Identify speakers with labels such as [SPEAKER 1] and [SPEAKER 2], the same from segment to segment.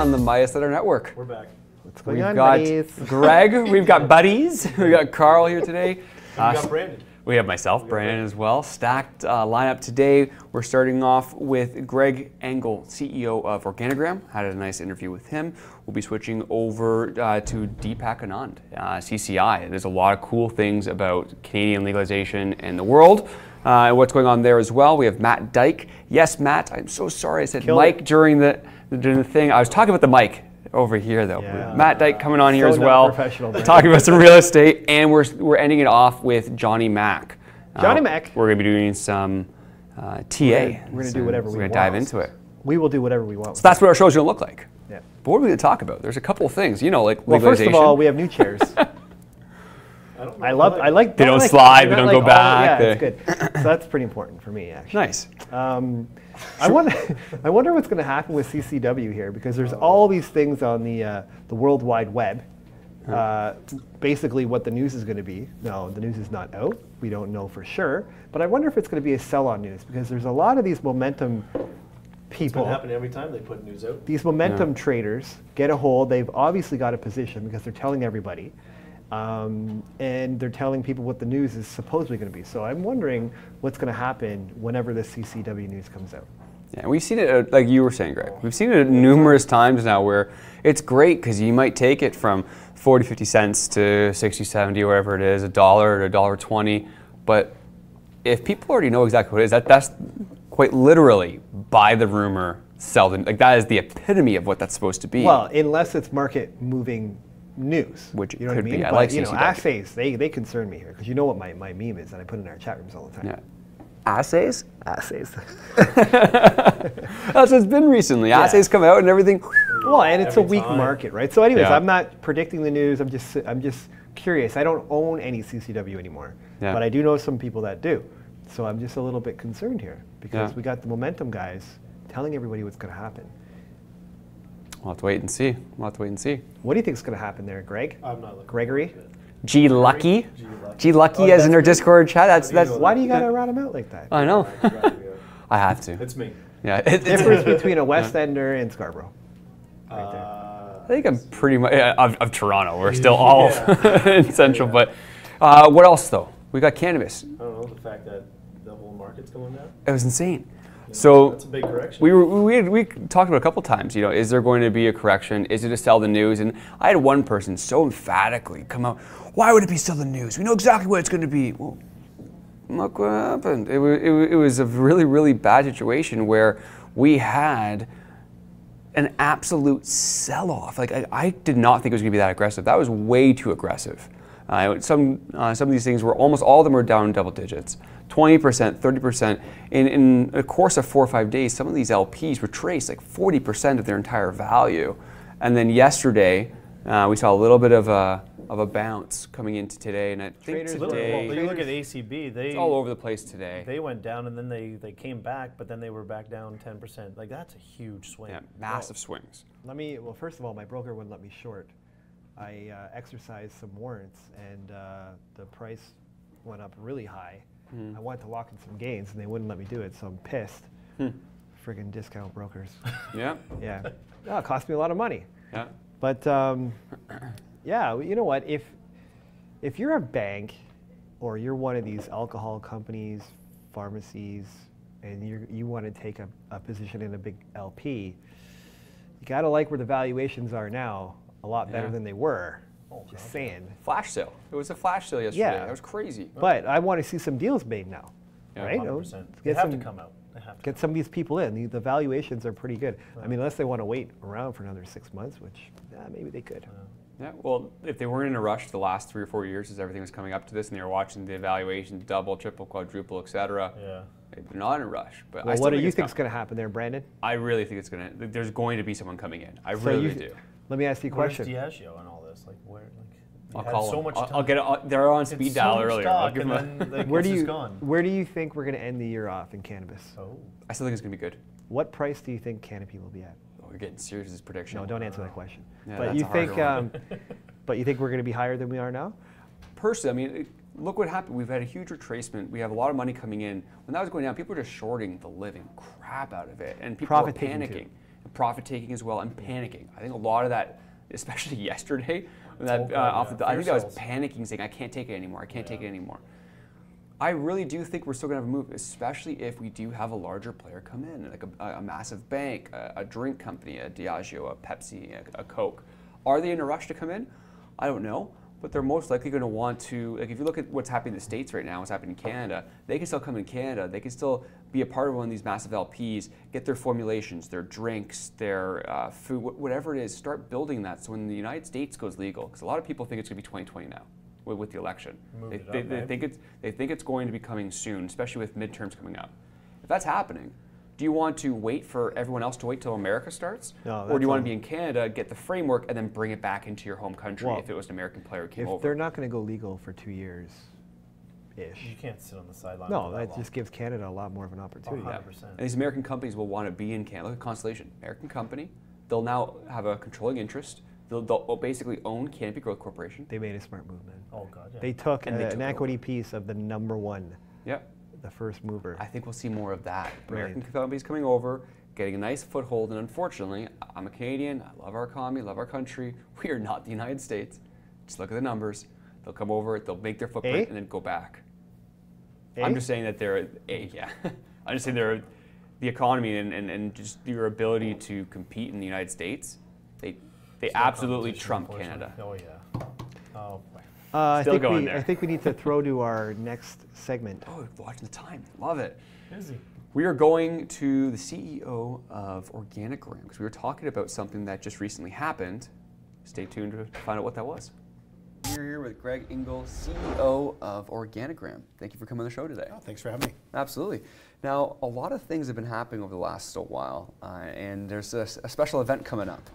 [SPEAKER 1] on the Midas Letter Network.
[SPEAKER 2] We're back.
[SPEAKER 3] What's going
[SPEAKER 1] We've
[SPEAKER 3] on,
[SPEAKER 1] got
[SPEAKER 3] buddies?
[SPEAKER 1] Greg, we've got buddies, we've got Carl here today.
[SPEAKER 2] And we got Brandon.
[SPEAKER 1] We have myself, Brandon, as well. Stacked lineup today. We're starting off with Greg Engel, CEO of Organigram. Had a nice interview with him. We'll be switching over to Deepak Anand, CCI. There's a lot of cool things about Canadian legalization and the world. And what's going on there as well. We have Matt Dyck. Yes, Matt, I'm so sorry I said Mike during the thing. I was talking about the mic over here, though.
[SPEAKER 3] Yeah.
[SPEAKER 1] Matt Dyck coming on here as well,
[SPEAKER 3] professional,
[SPEAKER 1] talking about some real estate, and we're ending it off with Jonny Mac.
[SPEAKER 3] Johnny Mac.
[SPEAKER 1] We're going to be doing some TA.
[SPEAKER 3] We're going to do whatever we want.
[SPEAKER 1] We're going to dive into it.
[SPEAKER 3] We will do whatever we want.
[SPEAKER 1] So that's what our show's going to look like.
[SPEAKER 3] Yeah.
[SPEAKER 1] But what are we going to talk about? There's a couple of things, you know, like
[SPEAKER 3] Well,
[SPEAKER 1] legalization.
[SPEAKER 3] first of all, we have new chairs. I like.
[SPEAKER 1] They don't
[SPEAKER 3] like,
[SPEAKER 1] slide. They don't go back.
[SPEAKER 3] Yeah, it's good. So that's pretty important for me, actually.
[SPEAKER 1] Nice.
[SPEAKER 3] I wonder what's going to happen with CCW here, because there's all these things on the World Wide Web. Basically what the news is going to be. No, the news is not out. We don't know for sure. But I wonder if it's going to be a sell-on news, because there's a lot of these momentum people.
[SPEAKER 2] It's going to happen every time they put news out.
[SPEAKER 3] These momentum traders get a hold. They've obviously got a position because they're telling everybody. And they're telling people what the news is supposedly going to be. So I'm wondering what's going to happen whenever the CCW news comes out.
[SPEAKER 1] Yeah, we've seen it, like you were saying, Greg. We've seen it numerous times now where it's great because you might take it from 40, 50 cents to 60, 70, wherever it is, $1 to $1.20. But if people already know exactly what it is, that's quite literally buy the rumor, sell the, like that is the epitome of what that's supposed to be.
[SPEAKER 3] Well, unless it's market moving news,
[SPEAKER 1] which it
[SPEAKER 3] you know
[SPEAKER 1] could
[SPEAKER 3] what I mean?
[SPEAKER 1] be. I
[SPEAKER 3] But,
[SPEAKER 1] like
[SPEAKER 3] you know,
[SPEAKER 1] CCW.
[SPEAKER 3] assays, they concern me here, because you know what my meme is that I put in our chat rooms all the time.
[SPEAKER 1] Yeah. Assays?
[SPEAKER 3] Assays.
[SPEAKER 1] That's what it's been recently.
[SPEAKER 3] Yeah.
[SPEAKER 1] Assays come out and everything.
[SPEAKER 3] Well, and it's a
[SPEAKER 2] Every
[SPEAKER 3] weak
[SPEAKER 2] time.
[SPEAKER 3] market, right? So anyways,
[SPEAKER 1] Yeah.
[SPEAKER 3] I'm not predicting the news. I'm just curious. I don't own any CCW anymore,
[SPEAKER 1] Yeah.
[SPEAKER 3] but I do know some people that do. So I'm just a little bit concerned here, because
[SPEAKER 1] Yeah.
[SPEAKER 3] we got the momentum guys telling everybody what's going to happen.
[SPEAKER 1] We'll have to wait and see. We'll have to wait and see.
[SPEAKER 3] What do you think is going to happen there, Greg?
[SPEAKER 2] I'm not looking.
[SPEAKER 3] Gregory?
[SPEAKER 1] G Lucky. G
[SPEAKER 2] Oh,
[SPEAKER 1] Lucky as in our Discord chat. That's
[SPEAKER 3] Why do you got to rat him out like that?
[SPEAKER 1] I know. I have to.
[SPEAKER 2] It's me.
[SPEAKER 1] Yeah.
[SPEAKER 3] Difference between a West Ender and Scarborough. Right there.
[SPEAKER 1] I think I'm pretty much of Toronto. We're still all in Central, but what else though? We got cannabis.
[SPEAKER 2] I don't know, the fact that the whole market's going down.
[SPEAKER 1] It was insane. So
[SPEAKER 2] That's a big correction.
[SPEAKER 1] we talked about it a couple times. You know, is there going to be a correction? Is it to sell the news? And I had one person so emphatically come out. Why would it be sell the news? We know exactly what it's going to be. Well, look what happened. It was a really, really bad situation where we had an absolute sell-off. Like I did not think it was going to be that aggressive. That was way too aggressive. Some of these things were almost all of them were down in double digits, 20%, 30%. In a course of 4 or 5 days, some of these LPs retraced like 40% of their entire value. And then yesterday, we saw a little bit of a bounce coming into today, and I think today
[SPEAKER 2] Well, you look at ACB,
[SPEAKER 1] it's all over the place today.
[SPEAKER 2] They went down and then they came back, but then they were back down 10%. Like, that's a huge swing.
[SPEAKER 1] Yeah, massive swings.
[SPEAKER 3] Well, first of all, my broker wouldn't let me short. I exercised some warrants, and the price went up really high. I wanted to lock in some gains, and they wouldn't let me do it, so I'm pissed. Friggin' discount brokers.
[SPEAKER 1] Yeah.
[SPEAKER 3] Yeah. No, it cost me a lot of money.
[SPEAKER 1] Yeah.
[SPEAKER 3] But yeah, you know what? If you're a bank, or you're one of these alcohol companies, pharmacies, and you want to take a position in a big LP, you got to like where the valuations are now. A lot better than they were. Just saying.
[SPEAKER 1] Flash sale. It was a flash sale yesterday.
[SPEAKER 3] Yeah.
[SPEAKER 1] That was crazy.
[SPEAKER 3] But I want to see some deals made now,
[SPEAKER 1] Yeah,
[SPEAKER 3] right?
[SPEAKER 2] 100%. They have to come out. They have to.
[SPEAKER 3] Get some of these people in. The valuations are pretty good. I mean, unless they want to wait around for another 6 months, which maybe they could.
[SPEAKER 1] Yeah, well, if they weren't in a rush the last 3 or 4 years as everything was coming up to this and they were watching the evaluation double, triple, quadruple, etc.
[SPEAKER 2] Yeah.
[SPEAKER 1] They're not in a rush. But
[SPEAKER 3] Well, what do you think is going to happen there, Brandon?
[SPEAKER 1] I really think there's going to be someone coming in. I really do.
[SPEAKER 3] Let me ask you a
[SPEAKER 2] Where's
[SPEAKER 3] question.
[SPEAKER 2] Diageo and all this? Like, where? Like,
[SPEAKER 1] I'll
[SPEAKER 2] had
[SPEAKER 1] call
[SPEAKER 2] so
[SPEAKER 1] them.
[SPEAKER 2] much
[SPEAKER 1] I'll
[SPEAKER 2] time.
[SPEAKER 1] get it. They're on speed
[SPEAKER 2] It's
[SPEAKER 1] dial
[SPEAKER 2] so much
[SPEAKER 1] earlier. I'll
[SPEAKER 2] stock,
[SPEAKER 1] give
[SPEAKER 2] and
[SPEAKER 1] them
[SPEAKER 2] then, like,
[SPEAKER 3] Where
[SPEAKER 2] it's
[SPEAKER 3] do
[SPEAKER 2] just
[SPEAKER 3] you
[SPEAKER 2] gone.
[SPEAKER 3] Where do you think we're going to end the year off in cannabis?
[SPEAKER 2] Oh.
[SPEAKER 1] I still think it's going to be good.
[SPEAKER 3] What price do you think Canopy will be at?
[SPEAKER 1] Oh, we're getting serious with this prediction.
[SPEAKER 3] No, don't answer that question.
[SPEAKER 1] Yeah,
[SPEAKER 3] but
[SPEAKER 1] that's
[SPEAKER 3] you
[SPEAKER 1] a harder
[SPEAKER 3] think,
[SPEAKER 1] one.
[SPEAKER 3] but you think we're going to be higher than we are now?
[SPEAKER 1] Personally, I mean, look what happened. We've had a huge retracement. We have a lot of money coming in. When that was going down, people were just shorting the living crap out of it, and people were
[SPEAKER 3] Profit taking
[SPEAKER 1] panicking.
[SPEAKER 3] too.
[SPEAKER 1] profit taking as well, and panicking. I think a lot of that, especially yesterday, I think I was panicking, saying, I can't take it anymore, I can't take it anymore. I really do think we're still going to have a move, especially if we do have a larger player come in, like a massive bank, a drink company, a Diageo, a Pepsi, a Coke. Are they in a rush to come in? I don't know, but they're most likely going to want to, like if you look at what's happening in the States right now, what's happening in Canada, they can still come in Canada, they can still be a part of one of these massive LPs, get their formulations, their drinks, their food, whatever it is, start building that so when the United States goes legal, because a lot of people think it's going to be 2020 now. With the election, they think it's going to be coming soon, especially with midterms coming up. If that's happening, do you want to wait for everyone else to wait till America starts, or do you want to be in Canada, get the framework, and then bring it back into your home country if it was an American player who came over?
[SPEAKER 3] If they're not going to go legal for 2 years,
[SPEAKER 2] you can't sit on the sidelines.
[SPEAKER 3] No, that just gives Canada a lot more of an opportunity.
[SPEAKER 2] 100%.
[SPEAKER 1] And these American companies will want to be in Canada. Look at Constellation, American company. They'll now have a controlling interest. They'll basically own Canopy Growth Corporation.
[SPEAKER 3] They made a smart move, man.
[SPEAKER 2] Oh God, yeah.
[SPEAKER 3] They took an equity piece of the number one.
[SPEAKER 1] Yep.
[SPEAKER 3] The first mover.
[SPEAKER 1] I think we'll see more of that.
[SPEAKER 3] Brilliant.
[SPEAKER 1] American companies coming over, getting a nice foothold, and unfortunately, I'm a Canadian, I love our economy, love our country. We are not the United States. Just look at the numbers. They'll come over, they'll make their footprint, and then go back. I'm just saying that they're, I'm just saying they're, the economy and just your ability to compete in the United States, they absolutely trump Canada.
[SPEAKER 2] Oh yeah. Oh boy.
[SPEAKER 1] Still going there.
[SPEAKER 3] I think we need to throw to our next segment.
[SPEAKER 1] Oh, watching the time. Love it.
[SPEAKER 2] Busy.
[SPEAKER 1] We are going to the CEO of Organigram because we were talking about something that just recently happened. Stay tuned to find out what that was. We're here with Greg Engel, CEO of Organigram. Thank you for coming on the show today.
[SPEAKER 4] Oh, thanks for having me.
[SPEAKER 1] Absolutely. Now, a lot of things have been happening over the last while, and there's a special event coming up.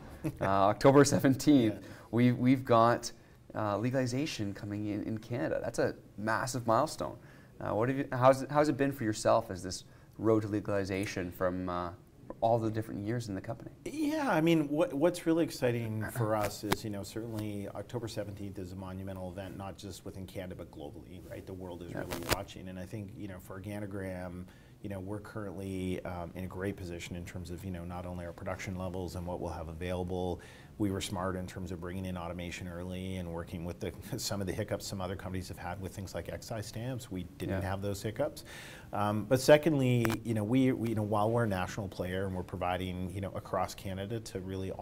[SPEAKER 1] October 17th, we've got legalization coming in Canada. That's a massive milestone. How's it been for yourself as this road to legalization from all the different years in the company?
[SPEAKER 4] Yeah, I mean, what's really exciting for us is, certainly October 17th is a monumental event, not just within Canada, but globally, right? The world is really watching. And I think, for Organigram, we're currently in a great position in terms of, not only our production levels and what we'll have available. We were smart in terms of bringing in automation early and working with some of the hiccups some other companies have had with things like excise stamps. We didn't have those hiccups. But secondly, while we're a national player and we're providing, across Canada to really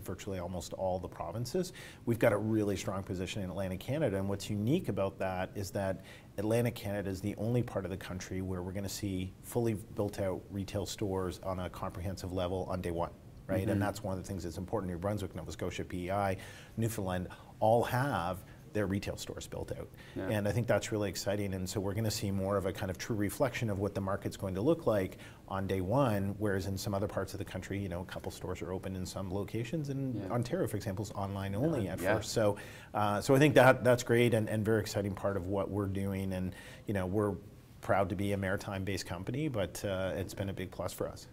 [SPEAKER 4] virtually almost all the provinces, we've got a really strong position in Atlantic Canada. And what's unique about that is that Atlantic Canada is the only part of the country where we're going to see fully built out retail stores on a comprehensive level on day one. Right, and that's one of the things that's important. New Brunswick, Nova Scotia, PEI, Newfoundland all have their retail stores built out. And I think that's really exciting. And so we're going to see more of a kind of true reflection of what the market's going to look like on day one, whereas in some other parts of the country, a couple stores are open in some locations. And Ontario, for example, is online only at first. So I think that's great and very exciting part of what we're doing. And we're proud to be a maritime-based company, but it's been a big plus for us.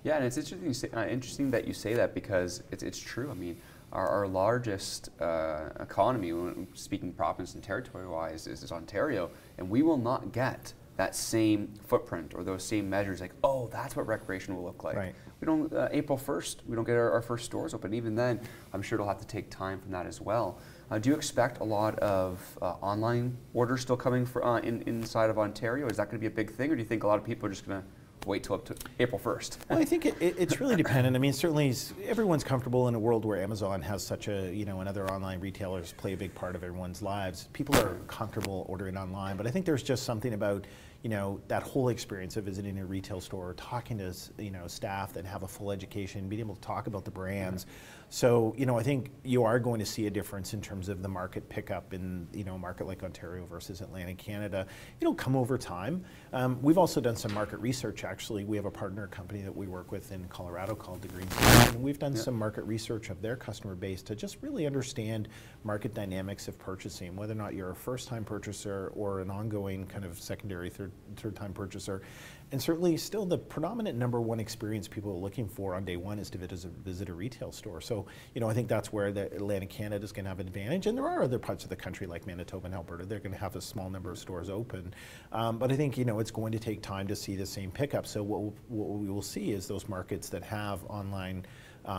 [SPEAKER 1] Yeah, and it's interesting that you say that because it's true. I mean, our largest economy, speaking province and territory-wise, is Ontario, and we will not get that same footprint or those same measures. Like, oh, that's what recreation will look like.
[SPEAKER 4] Right.
[SPEAKER 1] We don't. April 1st, we don't get our first stores open. Even then, I'm sure it'll have to take time from that as well. Do you expect a lot of online orders still coming inside of Ontario? Is that going to be a big thing, or do you think a lot of people are just going to wait till up to April 1st?
[SPEAKER 4] Well, I think it's really dependent. I mean, certainly everyone's comfortable in a world where Amazon has such a, and other online retailers play a big part of everyone's lives. People are comfortable ordering online, but I think there's just something about, that whole experience of visiting a retail store, talking to, staff that have a full education, being able to talk about the brands. So, I think you are going to see a difference in terms of the market pickup in, a market like Ontario versus Atlantic Canada. It'll come over time. We've also done some market research, actually. We have a partner company that we work with in Colorado called the Green Team, and we've done some market research of their customer base to just really understand market dynamics of purchasing, whether or not you're a first-time purchaser or an ongoing kind of secondary, third-time purchaser. And certainly still the predominant number one experience people are looking for on day one is to visit a retail store. So, I think that's where the Atlantic Canada is going to have an advantage. And there are other parts of the country like Manitoba and Alberta, they're going to have a small number of stores open. But I think, it's going to take time to see the same pickup. So what we will see is those markets that have online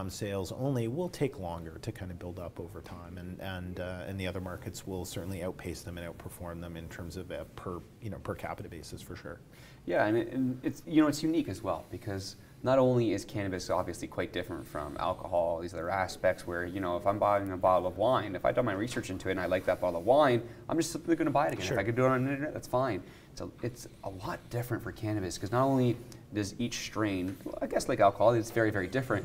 [SPEAKER 4] sales only will take longer to kind of build up over time, and the other markets will certainly outpace them and outperform them in terms of a per capita basis for sure.
[SPEAKER 1] Yeah, and it's it's unique as well, because not only is cannabis obviously quite different from alcohol, these other aspects where, if I'm buying a bottle of wine, if I've done my research into it and I like that bottle of wine, I'm just simply going to buy it again.
[SPEAKER 4] Sure.
[SPEAKER 1] If I could do it on the internet, that's fine. So it's a lot different for cannabis, because not only does each strain, well, I guess like alcohol, it's very, very different,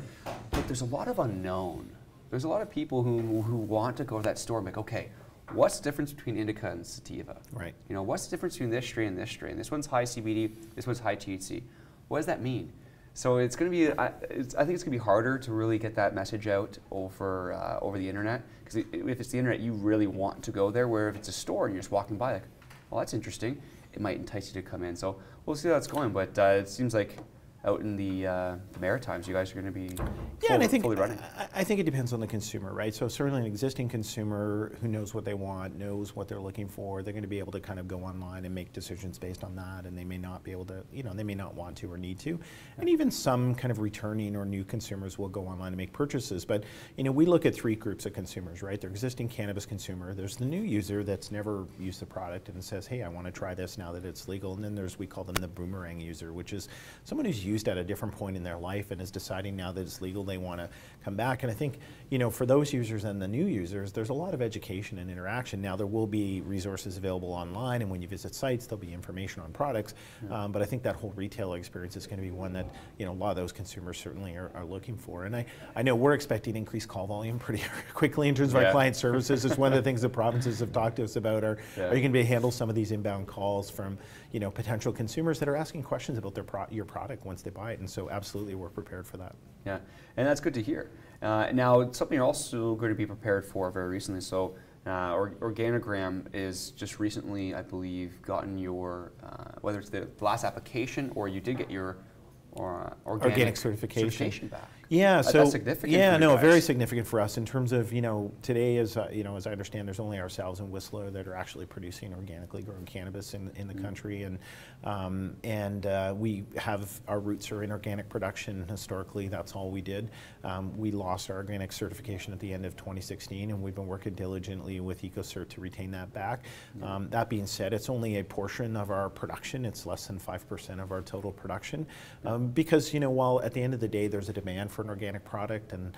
[SPEAKER 1] but there's a lot of unknown. There's a lot of people who want to go to that store and be like, okay, what's the difference between indica and sativa?
[SPEAKER 4] Right.
[SPEAKER 1] What's the difference between this strain and this strain? This one's high CBD, this one's high THC. What does that mean? So it's going to be, I think it's going to be harder to really get that message out over the internet, because if it's the internet, you really want to go there, where if it's a store and you're just walking by, like, well, that's interesting, it might entice you to come in. So we'll see how that's going, but it seems like out in the Maritimes, you guys are going to be fully running.
[SPEAKER 4] I think it depends on the consumer, right? So certainly an existing consumer who knows what they want, knows what they're looking for, they're going to be able to kind of go online and make decisions based on that, and they may not be able to, they may not want to or need to. And even some kind of returning or new consumers will go online and make purchases. But, we look at three groups of consumers, right? There's existing cannabis consumer, there's the new user that's never used the product and says, hey, I want to try this now that it's legal. And then we call them the boomerang user, which is someone who's used at a different point in their life and is deciding now that it's legal, they want to come back. And I think, for those users and the new users, there's a lot of education and interaction. Now, there will be resources available online, and when you visit sites, there'll be information on products. But I think that whole retail experience is going to be one that, a lot of those consumers certainly are looking for. And I know we're expecting increased call volume pretty quickly in terms of our client services. It's one of the things the provinces have talked to us about. Are you going to be able to handle some of these inbound calls from, potential consumers that are asking questions about your product once they buy it? And so absolutely we're prepared for that.
[SPEAKER 1] Yeah, and that's good to hear. Now, something you're also going to be prepared for very recently. So Organigram is just recently, I believe, gotten your, whether it's the last application or you did get your organic certification back.
[SPEAKER 4] Yeah, so
[SPEAKER 1] that's significant.
[SPEAKER 4] Yeah,
[SPEAKER 1] for you guys.
[SPEAKER 4] very significant for us in terms of today, as as I understand, there's only ourselves and Whistler that are actually producing organically grown cannabis in the country, and we have our roots are in organic production. Historically, that's all we did. We lost our organic certification at the end of 2016, and we've been working diligently with EcoCert to retain that back. That being said, it's only a portion of our production. It's less than 5% of our total production, because while at the end of the day there's a demand for an organic product, and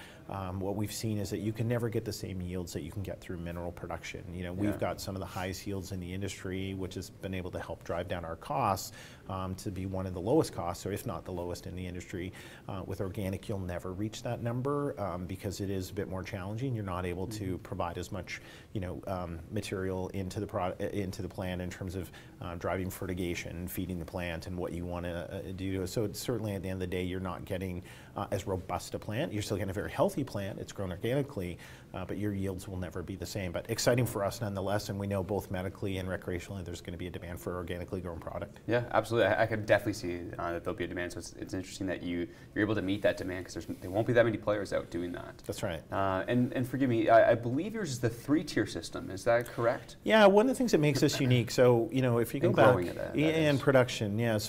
[SPEAKER 4] what we've seen is that you can never get the same yields that you can get through mineral production. We've got some of the highest yields in the industry, which has been able to help drive down our costs to be one of the lowest costs, or if not the lowest in the industry. With organic, you'll never reach that number because it is a bit more challenging. You're not able to provide as much material into the plant in terms of driving fertigation, feeding the plant, and what you want to do. So it's certainly at the end of the day, you're not getting as robust a plant. You're still getting a very healthy plant. It's grown organically, but your yields will never be the same. But exciting for us nonetheless, and we know both medically and recreationally there's going to be a demand for organically grown product.
[SPEAKER 1] Yeah, absolutely. I could definitely see that there'll be a demand. So it's interesting that you're able to meet that demand, because there won't be that many players out doing that.
[SPEAKER 4] That's right.
[SPEAKER 1] And forgive me, I believe yours is the 3-tier system. Is that correct?
[SPEAKER 4] Yeah, one of the things that makes us unique. So if you go back in production,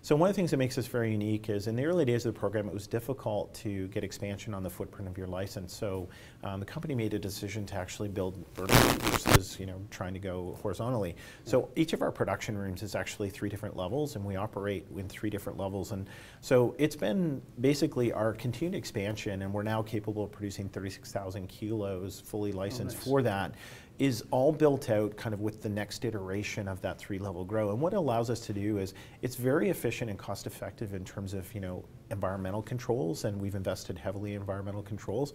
[SPEAKER 4] so one of the things that makes us very unique is in the early days of the program, it was difficult to get expansion on the footprint of your license. So the company made a decision to actually build vertically versus trying to go horizontally. So each of our production rooms is actually 3 different levels, and we operate in 3 different levels. And so it's been basically our continued expansion, and we're now capable of producing 36,000 kilos fully licensed for that, is all built out kind of with the next iteration of that 3-level grow. And what it allows us to do is it's very efficient and cost effective in terms of environmental controls, and we've invested heavily in environmental controls.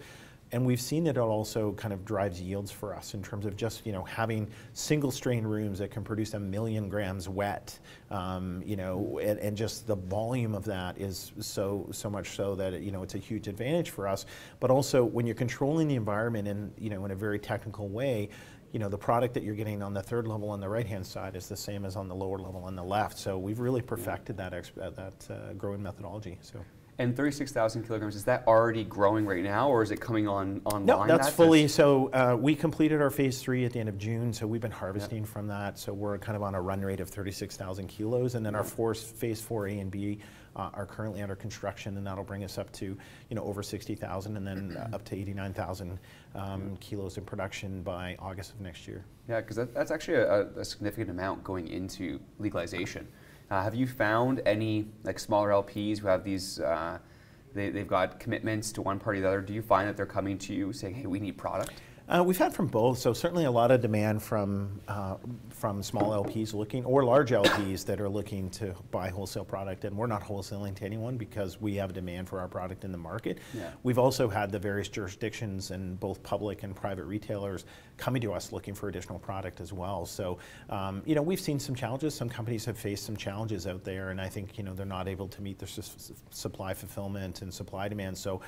[SPEAKER 4] And we've seen that it also kind of drives yields for us in terms of just having single strain rooms that can produce 1 million grams wet, and just the volume of that is so much so that it's a huge advantage for us. But also when you're controlling the environment in a very technical way, the product that you're getting on the 3rd level on the right-hand side is the same as on the lower level on the left. So we've really perfected that growing methodology. So.
[SPEAKER 1] And 36,000 kilograms, is that already growing right now, or is it coming online?
[SPEAKER 4] No, that's fully, so we completed our phase 3 at the end of June, so we've been harvesting from that, so we're kind of on a run rate of 36,000 kilos, and then our phase 4 A and B are currently under construction, and that'll bring us up to, over 60,000, and then up to 89,000 kilos in production by August of next year.
[SPEAKER 1] Yeah, because that's actually a significant amount going into legalization. Have you found any smaller LPs who have these, they've got commitments to one party or the other? Do you find that they're coming to you saying, hey, we need product?
[SPEAKER 4] We've had from both, so certainly a lot of demand from small LPs looking, or large LPs that are looking to buy wholesale product, and we're not wholesaling to anyone because we have a demand for our product in the market. Yeah. We've also had the various jurisdictions and both public and private retailers coming to us looking for additional product as well. So, we've seen some challenges. Some companies have faced some challenges out there, and I think, they're not able to meet their supply fulfillment and supply demand. So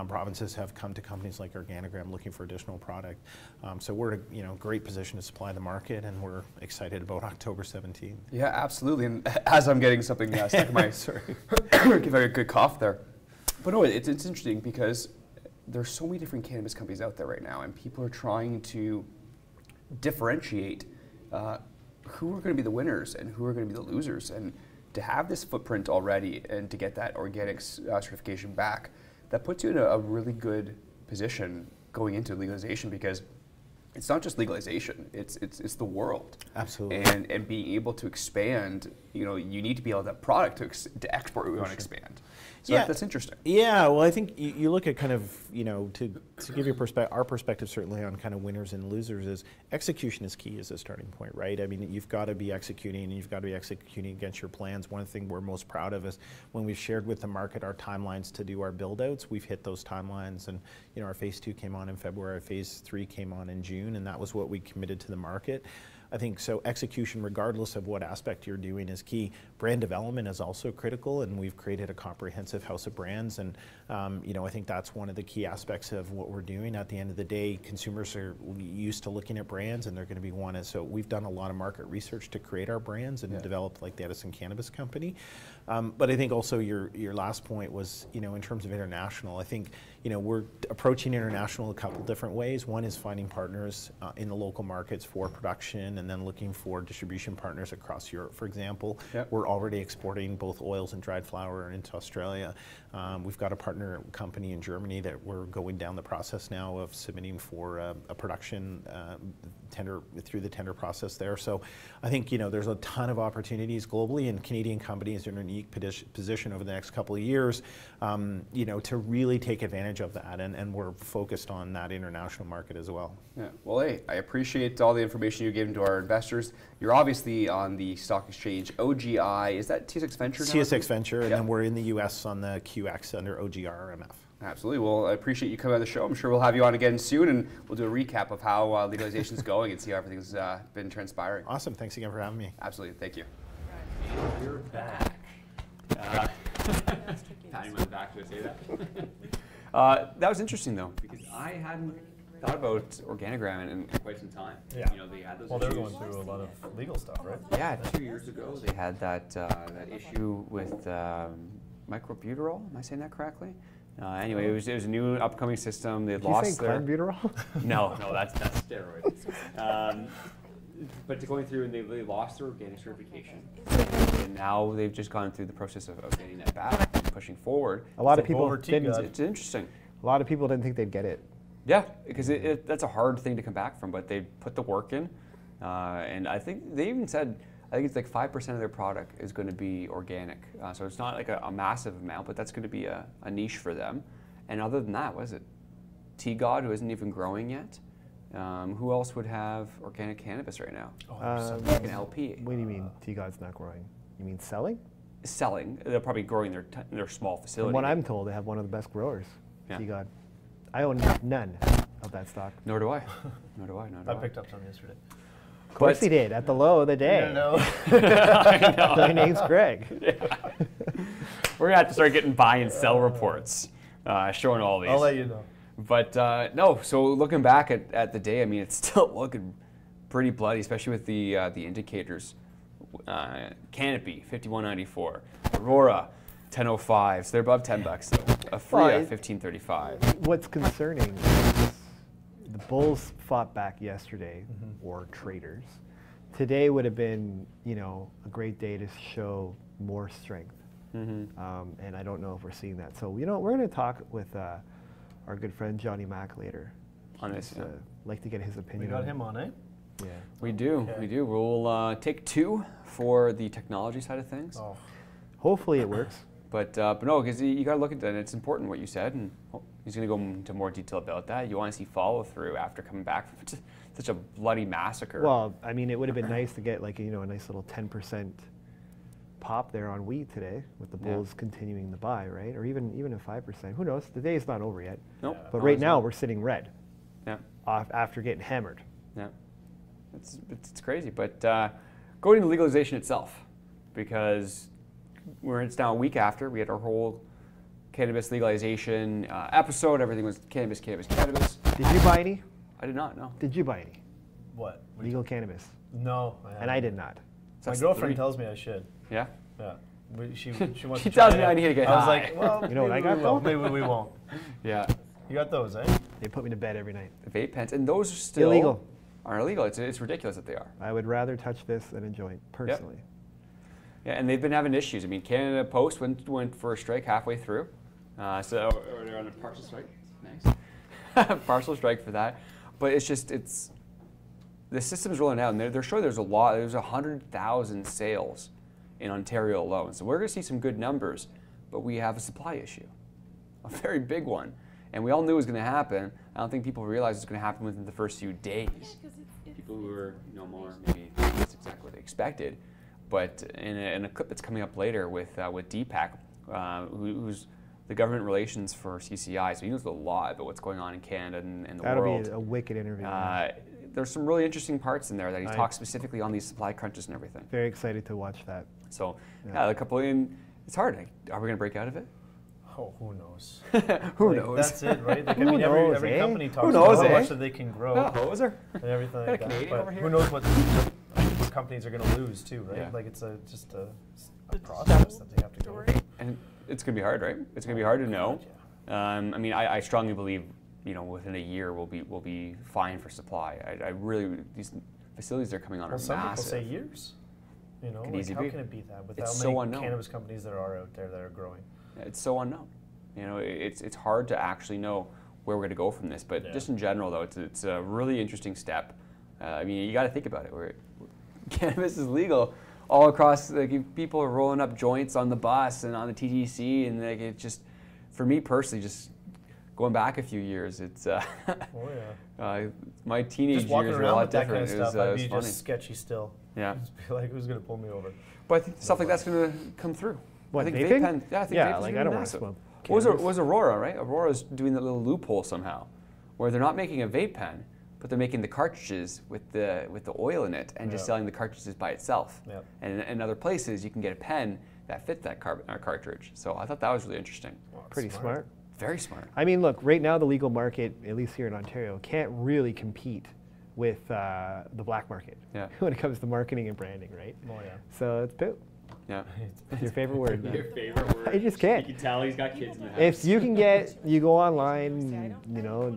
[SPEAKER 4] provinces have come to companies like Organigram looking for additional product. So we're in a great position to supply the market, and we're excited about October 17th.
[SPEAKER 1] Yeah, absolutely. And as I'm getting something stuck in my, sorry, give a good cough there. But no, it's interesting because there's so many different cannabis companies out there right now, and people are trying to differentiate who are going to be the winners and who are going to be the losers. And to have this footprint already and to get that organic certification back, that puts you in a really good position going into legalization, because it's not just legalization, it's the world.
[SPEAKER 4] Absolutely.
[SPEAKER 1] And being able to expand, you need to be able to have product to export. We want to expand. So that's interesting.
[SPEAKER 4] Yeah, well, I think you look at kind of, to give you our perspective certainly on kind of winners and losers is execution is key as a starting point, right? I mean, you've got to be executing, and you've got to be executing against your plans. One thing we're most proud of is when we've shared with the market our timelines to do our build-outs, we've hit those timelines, and our phase 2 came on in February, our phase 3 came on in June, and that was what we committed to the market. I think so execution, regardless of what aspect you're doing, is key. Brand development is also critical, and we've created a comprehensive house of brands, and I think that's one of the key aspects of what we're doing. At the end of the day, consumers are used to looking at brands, and they're going to be wanted. So we've done a lot of market research to create our brands and develop like the Edison Cannabis Company. But I think also your last point was, in terms of international, I think, we're approaching international a couple different ways. One is finding partners in the local markets for production, and then looking for distribution partners across Europe, for example. Yep. We're already exporting both oils and dried flower into Australia. We've got a partner company in Germany that we're going down the process now of submitting for a production tender through the tender process there. So I think there's a ton of opportunities globally, and Canadian companies are in a unique position over the next couple of years, to really take advantage of that, and we're focused on that international market as well.
[SPEAKER 1] Yeah. Well, hey, I appreciate all the information you gave to our investors. You're obviously on the stock exchange OGI. Is that TSX Venture now?
[SPEAKER 4] TSX Venture, and then we're in the U.S. on the QX under OGRMF.
[SPEAKER 1] Absolutely. Well, I appreciate you coming on the show. I'm sure we'll have you on again soon, and we'll do a recap of how legalization is going and see how everything's been transpiring.
[SPEAKER 4] Awesome. Thanks again for having me.
[SPEAKER 1] Absolutely. Thank you.
[SPEAKER 5] You're back. Patty went back to say that.
[SPEAKER 1] That was interesting, though, because I hadn't thought about Organigram in quite some time.
[SPEAKER 2] Yeah.
[SPEAKER 1] They had those
[SPEAKER 2] Well,
[SPEAKER 1] issues.
[SPEAKER 2] they're going through a lot of legal stuff, right?
[SPEAKER 1] Yeah, 2 years ago they had that issue with microbuterol. Am I saying that correctly? Anyway, it was a new upcoming system. They lost their
[SPEAKER 3] clenbuterol?
[SPEAKER 1] No, that's steroid. But going through, and they lost their organic certification, and now they've just gone through the process of getting that back and pushing forward.
[SPEAKER 3] A lot of people
[SPEAKER 2] didn't.
[SPEAKER 1] It's interesting.
[SPEAKER 3] A lot of people didn't think they'd get it.
[SPEAKER 1] Yeah, because that's a hard thing to come back from, but they put the work in, and I think they even said, I think it's like 5% of their product is going to be organic. So it's not like a massive amount, but that's going to be a niche for them. And other than that, what is it? T-God, who isn't even growing yet. Who else would have organic cannabis right now? Like an LP.
[SPEAKER 3] What do you mean T-God's not growing? You mean selling?
[SPEAKER 1] Selling. They're probably growing their small facility.
[SPEAKER 3] From what I'm told, they have one of the best growers, T-God. I own none of that stock.
[SPEAKER 1] Nor do I. Nor do I.
[SPEAKER 2] I picked up some yesterday.
[SPEAKER 3] Of course he did, at the low of the day.
[SPEAKER 2] I know.
[SPEAKER 1] I know.
[SPEAKER 3] My name's Greg.
[SPEAKER 1] Yeah. We're going to have to start getting buy and sell reports showing all these.
[SPEAKER 2] I'll let you know.
[SPEAKER 1] But no, so looking back at the day, I mean, it's still looking pretty bloody, especially with the indicators. Canopy, 51.94. Aurora, 10.05, so they're above $10. So a free
[SPEAKER 3] Well,
[SPEAKER 1] at 15.35.
[SPEAKER 3] What's concerning is the bulls fought back yesterday, or traders. Today would have been, a great day to show more strength. And I don't know if we're seeing that. So, we're going to talk with our good friend Jonny Mac later.
[SPEAKER 1] On this, yeah.
[SPEAKER 3] Like to get his opinion.
[SPEAKER 2] We got him on, eh?
[SPEAKER 3] Yeah.
[SPEAKER 1] We do,
[SPEAKER 2] Okay.
[SPEAKER 1] we do. We'll take 2 for the technology side of things.
[SPEAKER 2] Oh,
[SPEAKER 3] Hopefully it works.
[SPEAKER 1] But no, because you got to look at that, and it's important what you said, and he's going to go into more detail about that. You want to see follow through after coming back from such a bloody massacre.
[SPEAKER 3] Well, I mean, it would have been nice to get like, a nice little 10% pop there on wheat today with the bulls continuing the buy, right? Or even a 5%. Who knows? The day's not over yet.
[SPEAKER 1] Nope.
[SPEAKER 3] But right now we're sitting red
[SPEAKER 1] Yeah.
[SPEAKER 3] after getting hammered.
[SPEAKER 1] Yeah. It's crazy. But going to legalization itself, because it's now a week after we had our whole cannabis legalization episode. Everything was cannabis.
[SPEAKER 3] Did you buy any?
[SPEAKER 1] I did not, no.
[SPEAKER 3] Did you buy any?
[SPEAKER 2] what?
[SPEAKER 3] Legal cannabis.
[SPEAKER 2] No,
[SPEAKER 3] And I did not.
[SPEAKER 1] So
[SPEAKER 2] My
[SPEAKER 1] that's
[SPEAKER 2] girlfriend
[SPEAKER 1] 3.
[SPEAKER 2] tells me I should.
[SPEAKER 1] Yeah.
[SPEAKER 2] Yeah. She wants
[SPEAKER 1] She
[SPEAKER 2] to try
[SPEAKER 1] tells me
[SPEAKER 2] it.
[SPEAKER 1] I need to get
[SPEAKER 2] I was
[SPEAKER 1] high.
[SPEAKER 2] like, well,
[SPEAKER 3] You know what I
[SPEAKER 2] maybe
[SPEAKER 3] got
[SPEAKER 2] we will.
[SPEAKER 3] though?
[SPEAKER 2] Maybe we won't.
[SPEAKER 1] Yeah.
[SPEAKER 2] You got those, eh?
[SPEAKER 3] They put me to bed every night.
[SPEAKER 1] The vape pens, and those are still
[SPEAKER 3] Illegal.
[SPEAKER 1] Are illegal. It's ridiculous that they are.
[SPEAKER 3] I would rather touch this than a joint, personally.
[SPEAKER 1] Yeah, and they've been having issues. I mean, Canada Post went for a strike halfway through, so or they're on a partial strike. Nice. Partial strike for that, but it's the system's rolling out, and they're showing there's 100,000 sales in Ontario alone. So we're going to see some good numbers, but we have a supply issue, a very big one, and we all knew it was going to happen. I don't think people realize it's going to happen within the first few days. People who are more maybe that's exactly what they expected. But in a clip that's coming up later with Deepak, who's the government relations for CCI, so he knows a lot about what's going on in Canada and the
[SPEAKER 3] That'll
[SPEAKER 1] world.
[SPEAKER 3] be a wicked interview.
[SPEAKER 1] There's some really interesting parts in there that he talks specifically on these supply crunches and everything.
[SPEAKER 3] Very excited to watch that.
[SPEAKER 1] So yeah, a couple in. It's hard. Are we going to break out of it?
[SPEAKER 2] Oh, who knows?
[SPEAKER 1] Who
[SPEAKER 2] Like,
[SPEAKER 1] knows?
[SPEAKER 2] That's it, right? Like, I
[SPEAKER 3] Who
[SPEAKER 2] mean,
[SPEAKER 3] knows,
[SPEAKER 2] every
[SPEAKER 3] eh?
[SPEAKER 2] company talks
[SPEAKER 1] Who knows,
[SPEAKER 2] about how
[SPEAKER 1] eh?
[SPEAKER 2] much that they can grow
[SPEAKER 1] Hoser.
[SPEAKER 2] and everything
[SPEAKER 1] Got a
[SPEAKER 2] like that.
[SPEAKER 1] Canadian
[SPEAKER 2] But
[SPEAKER 1] over here.
[SPEAKER 2] who knows what companies are going to lose too, right?
[SPEAKER 1] Yeah.
[SPEAKER 2] Like it's just a process that they have to go through.
[SPEAKER 1] And it's going to be hard, right? It's going to be hard to know. I mean, I strongly believe, within a year we'll be fine for supply. I really, these facilities they're coming on
[SPEAKER 2] Well,
[SPEAKER 1] are
[SPEAKER 2] some
[SPEAKER 1] massive.
[SPEAKER 2] people say years.
[SPEAKER 1] Could
[SPEAKER 2] Like
[SPEAKER 1] easily
[SPEAKER 2] how
[SPEAKER 1] be.
[SPEAKER 2] can it be that with
[SPEAKER 1] It's
[SPEAKER 2] how
[SPEAKER 1] so
[SPEAKER 2] many
[SPEAKER 1] unknown.
[SPEAKER 2] cannabis companies there are out there that are growing?
[SPEAKER 1] It's so unknown. It's hard to actually know where we're going to go from this. But
[SPEAKER 2] Yeah.
[SPEAKER 1] just in general, though, it's a really interesting step. I mean, you got to think about it. Cannabis is legal all across. Like, people are rolling up joints on the bus and on the TTC, and like it just, for me personally, just going back a few years, it's
[SPEAKER 2] Oh yeah.
[SPEAKER 1] my teenage
[SPEAKER 2] Just walking
[SPEAKER 1] years were a
[SPEAKER 2] around
[SPEAKER 1] lot
[SPEAKER 2] with that kind
[SPEAKER 1] different.
[SPEAKER 2] of stuff, I'd
[SPEAKER 1] it
[SPEAKER 2] be
[SPEAKER 1] was funny.
[SPEAKER 2] just sketchy still.
[SPEAKER 1] Yeah.
[SPEAKER 2] Just be like, who's gonna pull me over?
[SPEAKER 1] But I think stuff like that's going to come through.
[SPEAKER 3] What,
[SPEAKER 1] I think
[SPEAKER 3] vaping?
[SPEAKER 1] vape pen, I think vape is
[SPEAKER 3] like
[SPEAKER 1] gonna
[SPEAKER 3] I
[SPEAKER 1] be
[SPEAKER 3] don't want to
[SPEAKER 1] massive.
[SPEAKER 3] smoke.
[SPEAKER 1] What
[SPEAKER 3] cannabis.
[SPEAKER 1] was Aurora, right? Aurora's doing that little loophole somehow, where they're not making a vape pen, but they're making the cartridges with the oil in it and just
[SPEAKER 2] Yeah.
[SPEAKER 1] selling the cartridges by itself.
[SPEAKER 2] Yep.
[SPEAKER 1] And in other places, you can get a pen that fit that cartridge. So I thought that was really interesting.
[SPEAKER 2] Well, it's
[SPEAKER 3] Pretty smart.
[SPEAKER 1] Very smart.
[SPEAKER 3] I mean, look, right now the legal market, at least here in Ontario, can't really compete with the black market
[SPEAKER 1] Yeah.
[SPEAKER 3] when it comes to marketing and branding, right?
[SPEAKER 2] Oh yeah.
[SPEAKER 3] So it's poop.
[SPEAKER 1] Yeah.
[SPEAKER 3] It's your favorite word. man.
[SPEAKER 5] Your favorite word.
[SPEAKER 3] I just can't.
[SPEAKER 5] You can tell he's got kids in the house.
[SPEAKER 3] If you can you go online,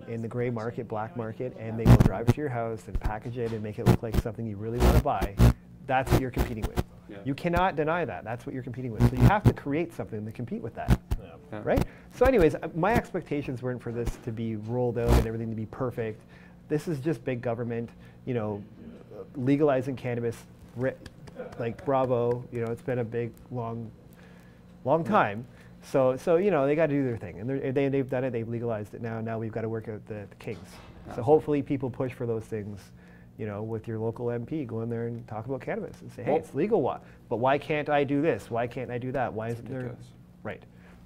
[SPEAKER 3] in the gray market, black market, and they will drive it to your house and package it and make it look like something you really want to buy, that's what you're competing with.
[SPEAKER 5] Yeah.
[SPEAKER 3] You cannot deny that. That's what you're competing with. So you have to create something to compete with that.
[SPEAKER 2] Yeah.
[SPEAKER 1] Yeah.
[SPEAKER 3] Right? So anyways, my expectations weren't for this to be rolled out and everything to be perfect. This is just big government, legalizing cannabis, like bravo, it's been a big, long time. So they got to do their thing. And they've done it, they've legalized it now. Now we've got to work out the kinks. So hopefully people push for those things, with your local MP, go in there and talk about cannabis and say, hey,
[SPEAKER 1] Well-
[SPEAKER 3] it's legal, but why can't I do this? Why can't I do that? Why isn't there?
[SPEAKER 1] ridiculous.
[SPEAKER 3] Right.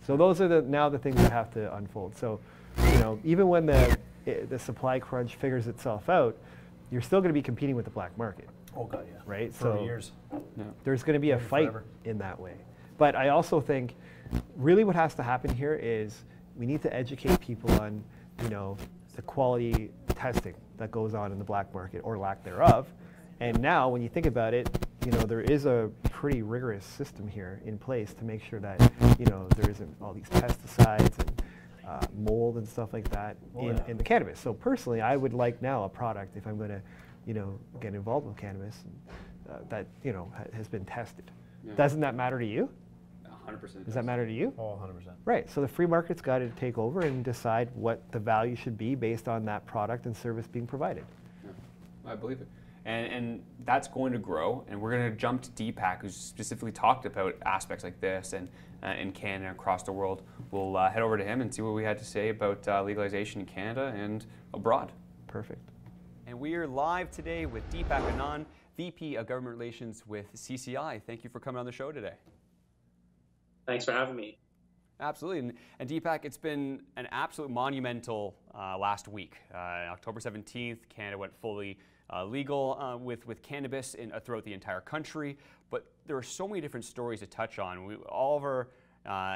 [SPEAKER 3] So those are now the things that have to unfold. So, even when the supply crunch figures itself out, you're still going to be competing with the black market,
[SPEAKER 2] Oh god, yeah.
[SPEAKER 3] right?
[SPEAKER 2] For
[SPEAKER 3] So
[SPEAKER 2] years.
[SPEAKER 1] Yeah.
[SPEAKER 3] there's going to be a
[SPEAKER 2] Maybe
[SPEAKER 3] fight
[SPEAKER 2] forever.
[SPEAKER 3] in that way. But I also think really what has to happen here is we need to educate people on, the quality testing that goes on in the black market or lack thereof. And now when you think about it, there is a pretty rigorous system here in place to make sure that, there isn't all these pesticides and mold and stuff like that in the cannabis. So personally, I would like now a product, if I'm going to, get involved with cannabis, that, has been tested.
[SPEAKER 1] Yeah.
[SPEAKER 3] Doesn't that matter to you?
[SPEAKER 1] 100%.
[SPEAKER 3] Does that matter to you?
[SPEAKER 2] Oh, 100%.
[SPEAKER 3] Right. So the free market's got to take over and decide what the value should be based on that product and service being provided.
[SPEAKER 1] Yeah, I believe it. And that's going to grow, and we're going to jump to Deepak, who's specifically talked about aspects like this and in Canada and across the world. We'll head over to him and see what we had to say about legalization in Canada and abroad.
[SPEAKER 3] Perfect.
[SPEAKER 1] And we are live today with Deepak Anand, VP of Government Relations with CCI. Thank you for coming on the show today.
[SPEAKER 6] Thanks for having me.
[SPEAKER 1] Absolutely. And Deepak, it's been an absolute monumental last week. October 17th, Canada went fully legal with cannabis throughout the entire country. But there are so many different stories to touch on. All of our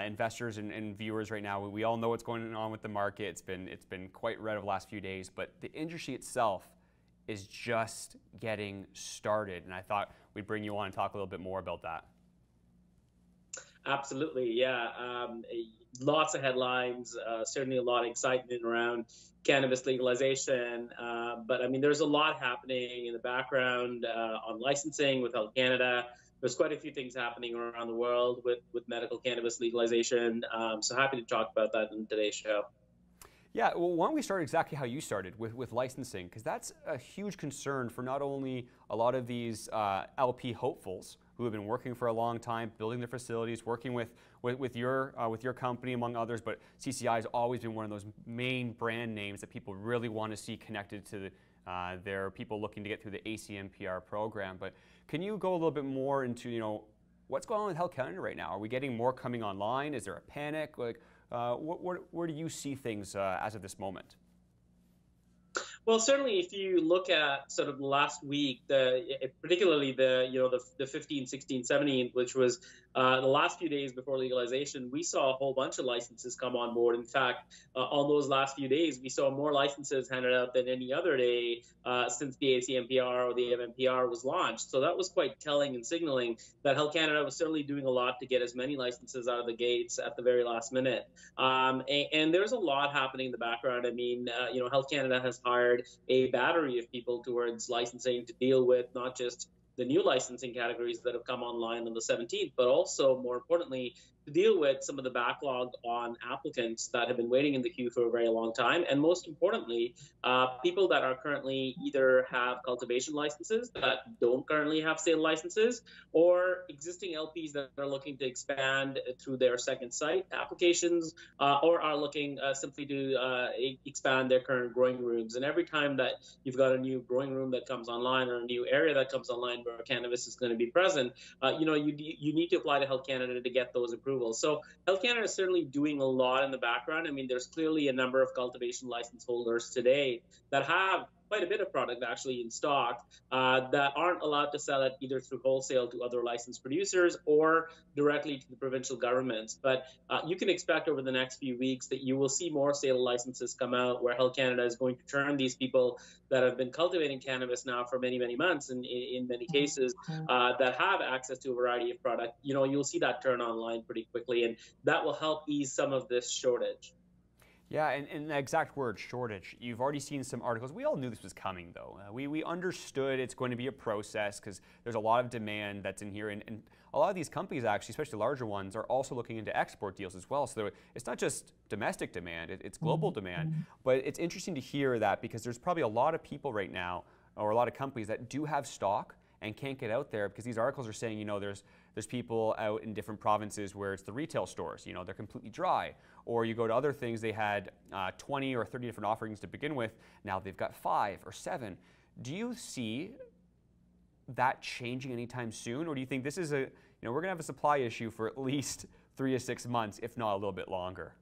[SPEAKER 1] investors and viewers right now, we all know what's going on with the market. It's been quite red over the last few days. But the industry itself is just getting started. And I thought we'd bring you on and talk a little bit more about that.
[SPEAKER 6] Absolutely, yeah. Lots of headlines, certainly a lot of excitement around cannabis legalization. But I mean, there's a lot happening in the background on licensing with Health Canada. There's quite a few things happening around the world with medical cannabis legalization. So happy to talk about that in today's show.
[SPEAKER 1] Yeah, well, why don't we start exactly how you started with licensing, because that's a huge concern for not only a lot of these LP hopefuls who have been working for a long time, building their facilities, working with your company, among others, but CCI has always been one of those main brand names that people really want to see connected to their people looking to get through the ACMPR program. But can you go a little bit more into, what's going on with Health Canada right now? Are we getting more coming online? Is there a panic? Like, where do you see things as of this moment?
[SPEAKER 6] Well, certainly, if you look at sort of last week, particularly the 15, 16, 17, which was the last few days before legalization, we saw a whole bunch of licenses come on board. In fact, on those last few days, we saw more licenses handed out than any other day since the ACMPR or the MMPR was launched. So that was quite telling and signaling that Health Canada was certainly doing a lot to get as many licenses out of the gates at the very last minute. And there's a lot happening in the background. I mean, Health Canada has hired a battery of people towards licensing to deal with not just the new licensing categories that have come online on the 17th, but also, more importantly, to deal with some of the backlog on applicants that have been waiting in the queue for a very long time. And most importantly, people that are currently either have cultivation licenses that don't currently have sale licenses, or existing LPs that are looking to expand through their second site applications, or are looking simply to expand their current growing rooms. And every time that you've got a new growing room that comes online or a new area that comes online where cannabis is going to be present, you need to apply to Health Canada to get those approvals. So Health Canada is certainly doing a lot in the background. I mean, there's clearly a number of cultivation license holders today that have quite a bit of product actually in stock that aren't allowed to sell it either through wholesale to other licensed producers or directly to the provincial governments. But you can expect over the next few weeks that you will see more sale licenses come out where Health Canada is going to turn these people that have been cultivating cannabis now for many, many months, and in many cases that have access to a variety of product. You'll see that turn online pretty quickly, and that will help ease some of this shortage.
[SPEAKER 1] Yeah, and the exact word, shortage. You've already seen some articles. We all knew this was coming, though. We understood it's going to be a process because there's a lot of demand that's in here. And a lot of these companies, actually, especially larger ones, are also looking into export deals as well. So it's not just domestic demand, it's global demand. But it's interesting to hear that because there's probably a lot of people right now, or a lot of companies that do have stock and can't get out there because these articles are saying, there's people out in different provinces where it's the retail stores, they're completely dry. Or you go to other things, they had 20 or 30 different offerings to begin with. Now they've got 5 or 7. Do you see that changing anytime soon? Or do you think this is we're going to have a supply issue for at least 3 to 6 months, if not a little bit longer?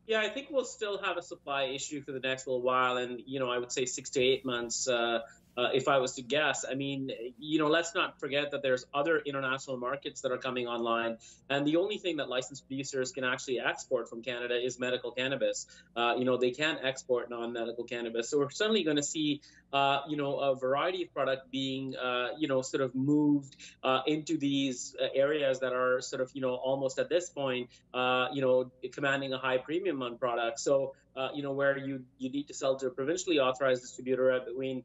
[SPEAKER 6] Yeah, I think we'll still have a supply issue for the next little while, and I would say 6 to 8 months if I was to guess. I mean, let's not forget that there's other international markets that are coming online, and the only thing that licensed producers can actually export from Canada is medical cannabis. They can't export non-medical cannabis. So we're certainly going to see, a variety of product being, sort of moved into these areas that are sort of, almost at this point, commanding a high premium on products. So, where you need to sell to a provincially authorized distributor at between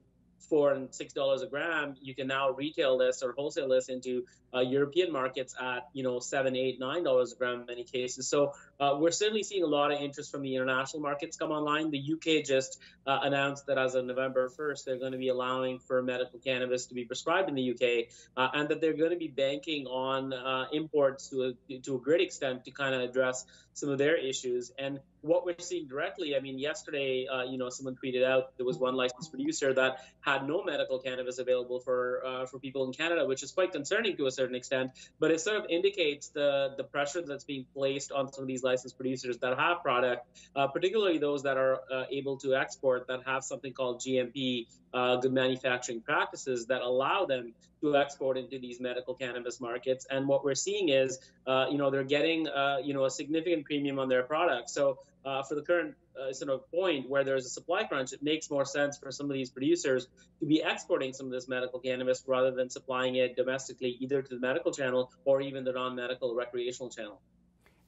[SPEAKER 6] $4 and $6 a gram, you can now retail this or wholesale this into European markets at $7, $8, $9 a gram in many cases. So we're certainly seeing a lot of interest from the international markets come online. The UK just announced that as of November 1st, they're going to be allowing for medical cannabis to be prescribed in the UK, and that they're going to be banking on imports to a great extent to kind of address some of their issues. And what we're seeing directly, I mean, yesterday, someone tweeted out there was one licensed producer that had no medical cannabis available for people in Canada, which is quite concerning to a certain extent. But it sort of indicates the pressure that's being placed on some of these licensed producers that have product, particularly those that are able to export, that have something called GMP, good manufacturing practices that allow them to export into these medical cannabis markets. And what we're seeing is, they're getting, a significant premium on their products. So for the current sort of point where there's a supply crunch, it makes more sense for some of these producers to be exporting some of this medical cannabis rather than supplying it domestically, either to the medical channel or even the non-medical recreational channel.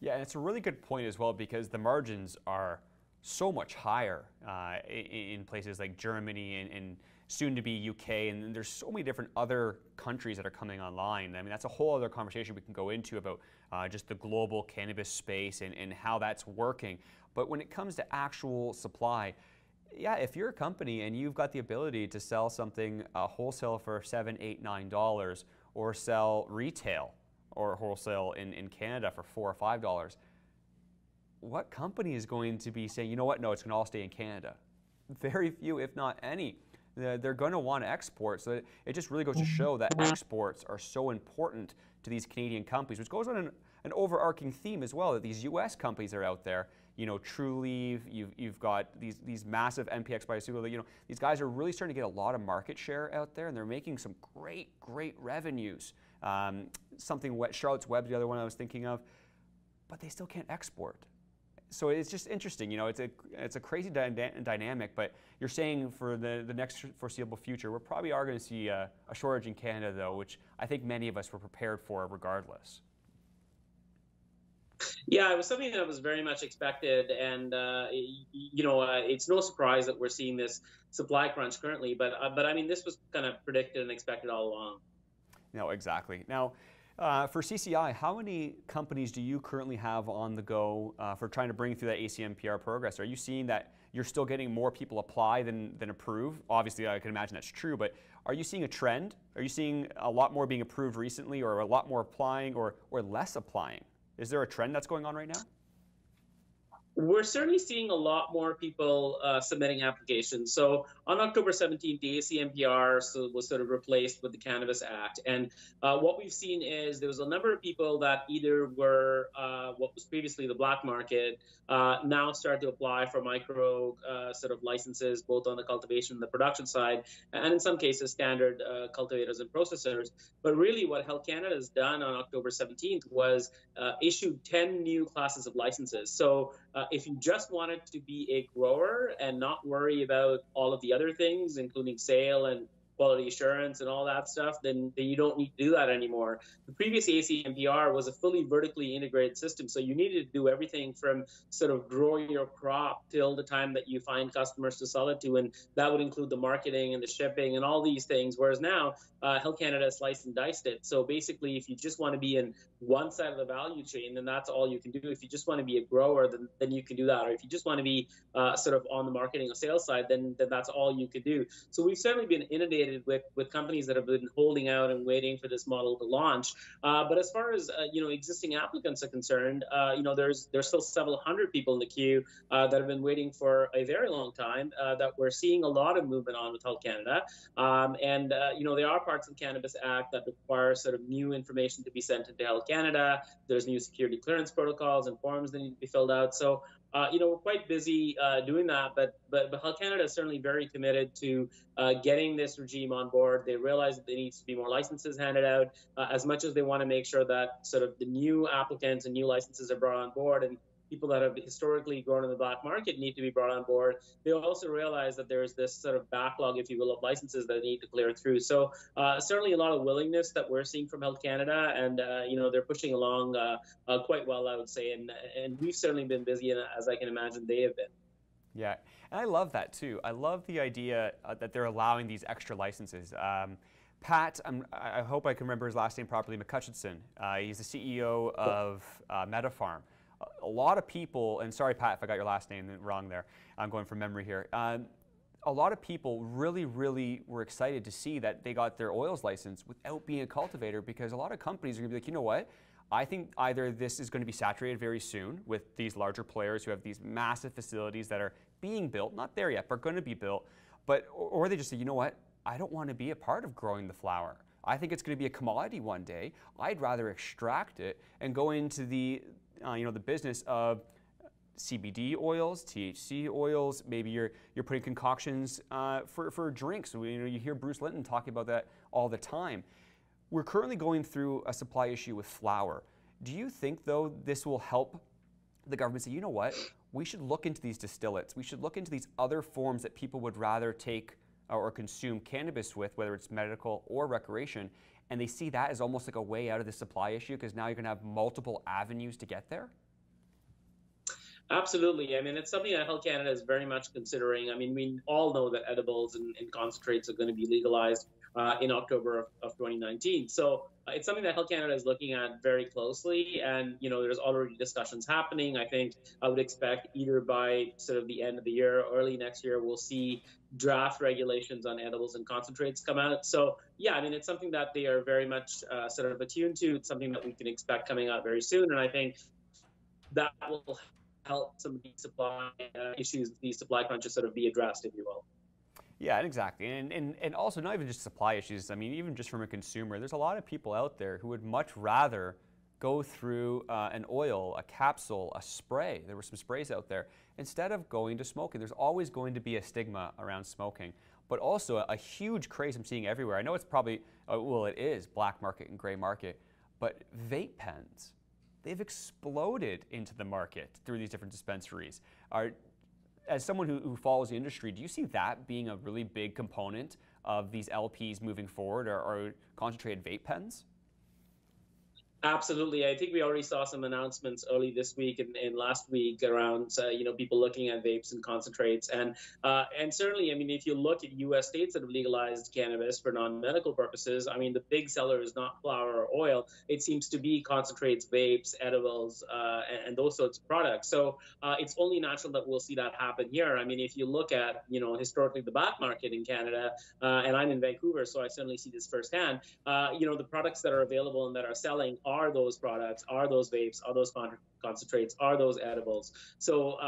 [SPEAKER 1] Yeah, and it's a really good point as well, because the margins are so much higher in places like Germany and soon to be UK, and there's so many different other countries that are coming online. I mean, that's a whole other conversation we can go into about just the global cannabis space and how that's working. But when it comes to actual supply, yeah, if you're a company and you've got the ability to sell something wholesale for $7, $8, $9, or sell retail or wholesale in Canada for $4 or $5, what company is going to be saying, you know what, no, it's going to all stay in Canada? Very few, if not any. They're going to want to export. So it just really goes to show that exports are so important to these Canadian companies, which goes on an overarching theme as well, that these U.S. companies are out there. Trulieve, you've got these massive NPX Bioseural, these guys are really starting to get a lot of market share out there, and they're making some great revenues. Something Charlotte's Web, the other one I was thinking of, but they still can't export. So it's just interesting, it's a crazy dynamic, but you're saying for the next foreseeable future, we probably are going to see a shortage in Canada, though, which I think many of us were prepared for regardless.
[SPEAKER 6] Yeah, it was something that was very much expected, and it's no surprise that we're seeing this supply crunch currently. But I mean, this was kind of predicted and expected all along.
[SPEAKER 1] No, exactly. Now, for CCI, how many companies do you currently have on the go for trying to bring through that ACMPR progress? Are you seeing that you're still getting more people apply than approve? Obviously, I can imagine that's true, but are you seeing a trend? Are you seeing a lot more being approved recently, or a lot more applying, or less applying? Is there a trend that's going on right now?
[SPEAKER 6] We're certainly seeing a lot more people submitting applications. So on October 17th, the ACMPR was sort of replaced with the Cannabis Act. And what we've seen is there was a number of people that either were what was previously the black market, now start to apply for micro sort of licenses, both on the cultivation and the production side, and in some cases standard cultivators and processors. But really what Health Canada has done on October 17th was issued 10 new classes of licenses. So if you just wanted to be a grower and not worry about all of the other things, including sale and quality assurance and all that stuff, then you don't need to do that anymore. The previous ACMPR was a fully vertically integrated system, so you needed to do everything from sort of grow your crop till the time that you find customers to sell it to, and that would include the marketing and the shipping and all these things, whereas now Health Canada sliced and diced it. So basically, if you just want to be in one side of the value chain, then that's all you can do. If you just want to be a grower, then you can do that. Or if you just want to be sort of on the marketing or sales side, then that's all you could do. So we've certainly been inundated with companies that have been holding out and waiting for this model to launch. But as far as existing applicants are concerned, there's still several hundred people in the queue that have been waiting for a very long time. That we're seeing a lot of movement on with Health Canada, and there are parts of the Cannabis Act that require sort of new information to be sent into Health Canada. There's new security clearance protocols and forms that need to be filled out. So we're quite busy doing that, but Health Canada is certainly very committed to getting this regime on board. They realize that there needs to be more licenses handed out, as much as they want to make sure that sort of the new applicants and new licenses are brought on board, and people that have historically grown in the black market need to be brought on board. They also realize that there's this sort of backlog, if you will, of licenses that need to clear through. So certainly a lot of willingness that we're seeing from Health Canada, and they're pushing along quite well, I would say, and we've certainly been busy, as I can imagine they have been.
[SPEAKER 1] Yeah, and I love that too. I love the idea that they're allowing these extra licenses. Pat, I hope I can remember his last name properly, McCutcheon. He's the CEO of MetaPharm. A lot of people, and sorry Pat if I got your last name wrong there, I'm going from memory here. A lot of people really were excited to see that they got their oils license without being a cultivator, because a lot of companies are going to be like, you know what? I think either this is going to be saturated very soon with these larger players who have these massive facilities that are being built, not there yet, but going to be built, or they just say, you know what? I don't want to be a part of growing the flower. I think it's going to be a commodity one day. I'd rather extract it and go into the the business of CBD oils, THC oils. Maybe you're putting concoctions for drinks. You hear Bruce Linton talking about that all the time. We're currently going through a supply issue with flower. Do you think, though, this will help the government say, you know what, we should look into these distillates. We should look into these other forms that people would rather take or consume cannabis with, whether it's medical or recreation, and they see that as almost like a way out of the supply issue, because now you're going to have multiple avenues to get there?
[SPEAKER 6] Absolutely. I mean, it's something that Health Canada is very much considering. I mean, we all know that edibles and concentrates are going to be legalized in October of 2019. So it's something that Health Canada is looking at very closely. And, there's already discussions happening. I think I would expect either by sort of the end of the year or early next year, we'll see draft regulations on edibles and concentrates come out. So, yeah, I mean, it's something that they are very much sort of attuned to. It's something that we can expect coming out very soon. And I think that will help some of these supply issues, these supply crunches sort of be addressed, if you will.
[SPEAKER 1] Yeah, exactly. And also not even just supply issues. I mean, even just from a consumer, there's a lot of people out there who would much rather go through an oil, a capsule, a spray. There were some sprays out there instead of going to smoking. There's always going to be a stigma around smoking, but also a huge craze I'm seeing everywhere. I know it's probably, well, it is black market and gray market, but vape pens, they've exploded into the market through these different dispensaries. As someone who follows the industry, do you see that being a really big component of these LPs moving forward, or concentrated vape pens?
[SPEAKER 6] Absolutely. I think we already saw some announcements early this week and last week around, people looking at vapes and concentrates. And certainly, I mean, if you look at U.S. states that have legalized cannabis for non-medical purposes, I mean, the big seller is not flower or oil. It seems to be concentrates, vapes, edibles, and those sorts of products. So it's only natural that we'll see that happen here. I mean, if you look at, historically the black market in Canada, and I'm in Vancouver, so I certainly see this firsthand, the products that are available and that are selling are those products, are those vapes, are those concentrates, are those edibles. So,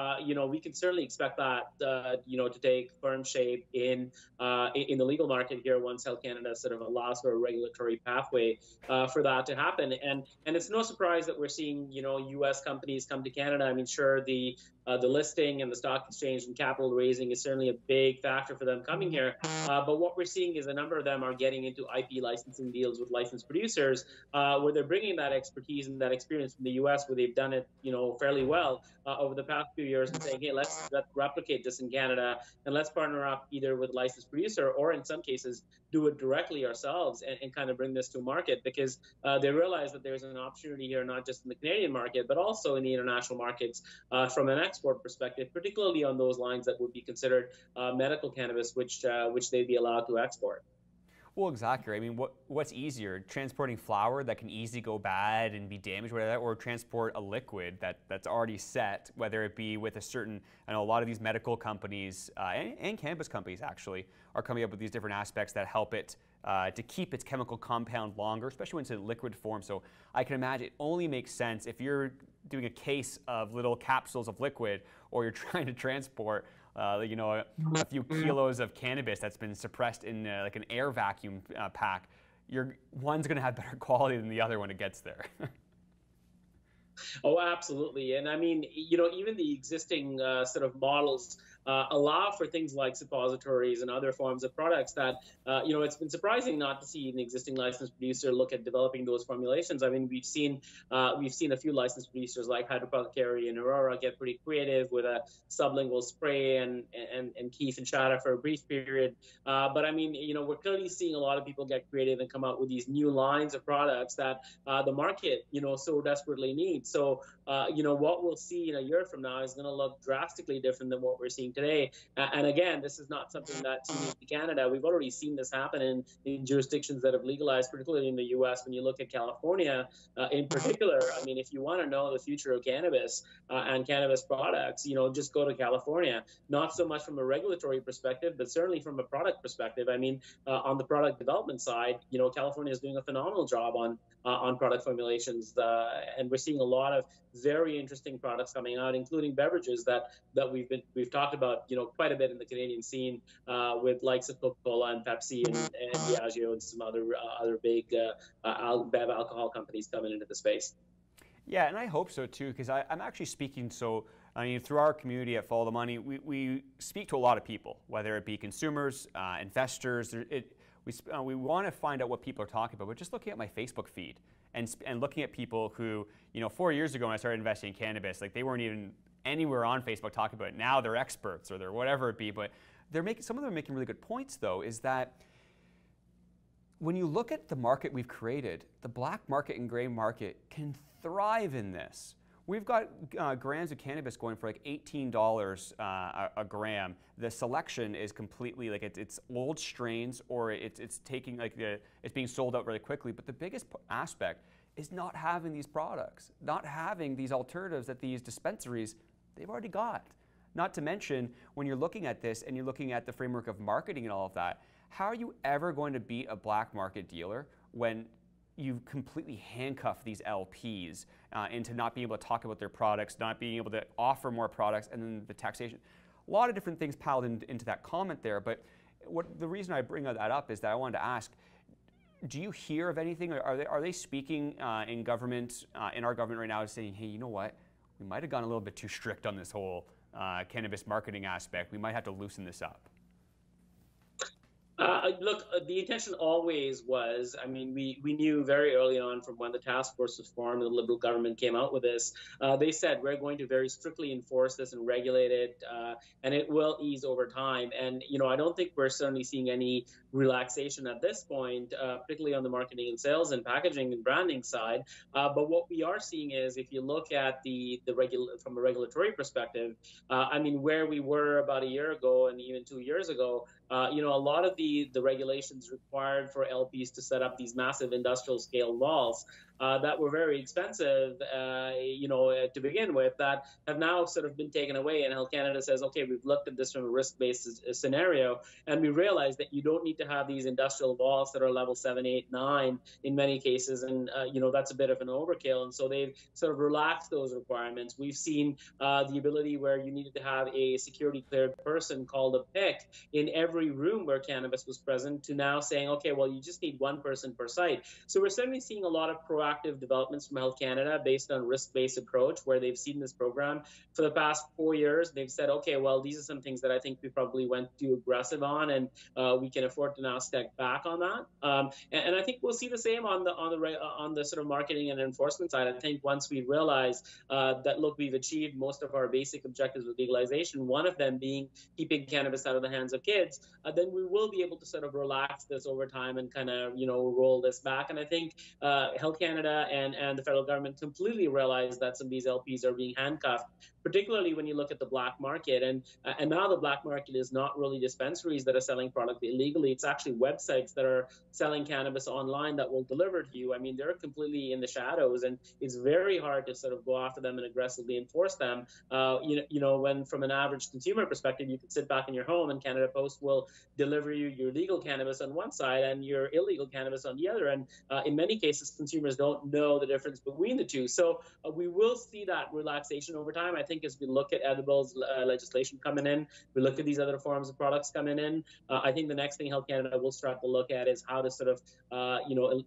[SPEAKER 6] we can certainly expect that, to take firm shape in the legal market here once Health Canada sort of allows for a regulatory pathway for that to happen. And it's no surprise that we're seeing, U.S. companies come to Canada. I mean, sure, the listing and the stock exchange and capital raising is certainly a big factor for them coming here. But what we're seeing is a number of them are getting into IP licensing deals with licensed producers, where they're bringing that expertise and that experience from the U.S., where they've done it, fairly well over the past few years, and saying, hey, let's replicate this in Canada, and let's partner up either with a licensed producer or in some cases do it directly ourselves and kind of bring this to market, because they realize that there's an opportunity here, not just in the Canadian market, but also in the international markets from an export perspective, particularly on those lines that would be considered medical cannabis, which they'd be allowed to export.
[SPEAKER 1] Well, exactly. I mean, what's easier, transporting flour that can easily go bad and be damaged, or transport a liquid that's already set, whether it be with a certain, I know a lot of these medical companies and cannabis companies actually are coming up with these different aspects that help it to keep its chemical compound longer, especially when it's in liquid form. So I can imagine it only makes sense if you're doing a case of little capsules of liquid, or you're trying to transport a few kilos of cannabis that's been suppressed in like an air vacuum pack. One's going to have better quality than the other when it gets there.
[SPEAKER 6] Oh, absolutely. And I mean, even the existing sort of models allow for things like suppositories and other forms of products that, it's been surprising not to see an existing licensed producer look at developing those formulations. I mean, we've seen a few licensed producers like Hydropothecary and Aurora get pretty creative with a sublingual spray and Keef and Shada for a brief period. But I mean, we're clearly seeing a lot of people get creative and come out with these new lines of products that the market, so desperately needs. So, what we'll see in a year from now is going to look drastically different than what we're seeing today. And again, this is not something that's unique to Canada. We've already seen this happen in jurisdictions that have legalized, particularly in the U.S. When you look at California in particular, I mean, if you want to know the future of cannabis and cannabis products, just go to California. Not so much from a regulatory perspective, but certainly from a product perspective. I mean, on the product development side, California is doing a phenomenal job on product formulations, and we're seeing a lot of very interesting products coming out, including beverages that we've talked about quite a bit in the Canadian scene, with likes of Coca-Cola and Pepsi and Diageo and some other big bev alcohol companies coming into the space.
[SPEAKER 1] Yeah, and I hope so too, because I'm actually speaking. So I mean, through our community at Follow the Money, we speak to a lot of people, whether it be consumers, investors. We want to find out what people are talking about. But just looking at my Facebook feed and looking at people who, 4 years ago when I started investing in cannabis, like they weren't even anywhere on Facebook talking about it. Now they're experts or they're whatever it be. But some of them are making really good points, though, is that when you look at the market we've created, the black market and gray market can thrive in this. We've got grams of cannabis going for like $18 a gram. The selection is completely like it's old strains, or it's taking like it's being sold out really quickly. But the biggest aspect is not having these products, not having these alternatives that these dispensaries they've already got. Not to mention, when you're looking at this and you're looking at the framework of marketing and all of that, how are you ever going to beat a black market dealer when you completely handcuff these LPs into not being able to talk about their products, not being able to offer more products, and then the taxation? A lot of different things piled into that comment there, but the reason I bring that up is that I wanted to ask, do you hear of anything? Are they speaking in government, in our government right now, saying, hey, you know what, we might have gone a little bit too strict on this whole cannabis marketing aspect. We might have to loosen this up.
[SPEAKER 6] Look, the intention always was, I mean, we knew very early on from when the task force was formed and the Liberal government came out with this, they said we're going to very strictly enforce this and regulate it, and it will ease over time. And, I don't think we're certainly seeing any relaxation at this point, particularly on the marketing and sales and packaging and branding side. But what we are seeing is, if you look at from a regulatory perspective, I mean, where we were about a year ago and even 2 years ago, a lot of the regulations required for LPs to set up these massive industrial scale malls that were very expensive, to begin with, that have now sort of been taken away. And Health Canada says, okay, we've looked at this from a risk-based scenario, and we realize that you don't need to have these industrial malls that are level 7, 8, 9 in many cases, and that's a bit of an overkill. And so they've sort of relaxed those requirements. We've seen the ability where you needed to have a security cleared person called a PIC in every room where cannabis was present, to now saying, okay, well, you just need one person per site. So we're certainly seeing a lot of proactive developments from Health Canada based on risk-based approach, where they've seen this program for the past 4 years. They've said, okay, well, these are some things that I think we probably went too aggressive on, and we can afford to now step back on that. And I think we'll see the same on the sort of marketing and enforcement side. I think once we realize that, look, we've achieved most of our basic objectives with legalization, one of them being keeping cannabis out of the hands of kids, then we will be able to sort of relax this over time and kind of, roll this back. And I think Health Canada and the federal government completely realize that some of these LPs are being handcuffed, particularly when you look at the black market. And now the black market is not really dispensaries that are selling product illegally. It's actually websites that are selling cannabis online that will deliver to you. I mean, they're completely in the shadows, and it's very hard to sort of go after them and aggressively enforce them. When from an average consumer perspective, you could sit back in your home and Canada Post will deliver you your legal cannabis on one side and your illegal cannabis on the other. And in many cases, consumers don't don't know the difference between the two. So we will see that relaxation over time. I think as we look at edibles legislation coming in, we look at these other forms of products coming in, I think the next thing Health Canada will start to look at is how to sort of,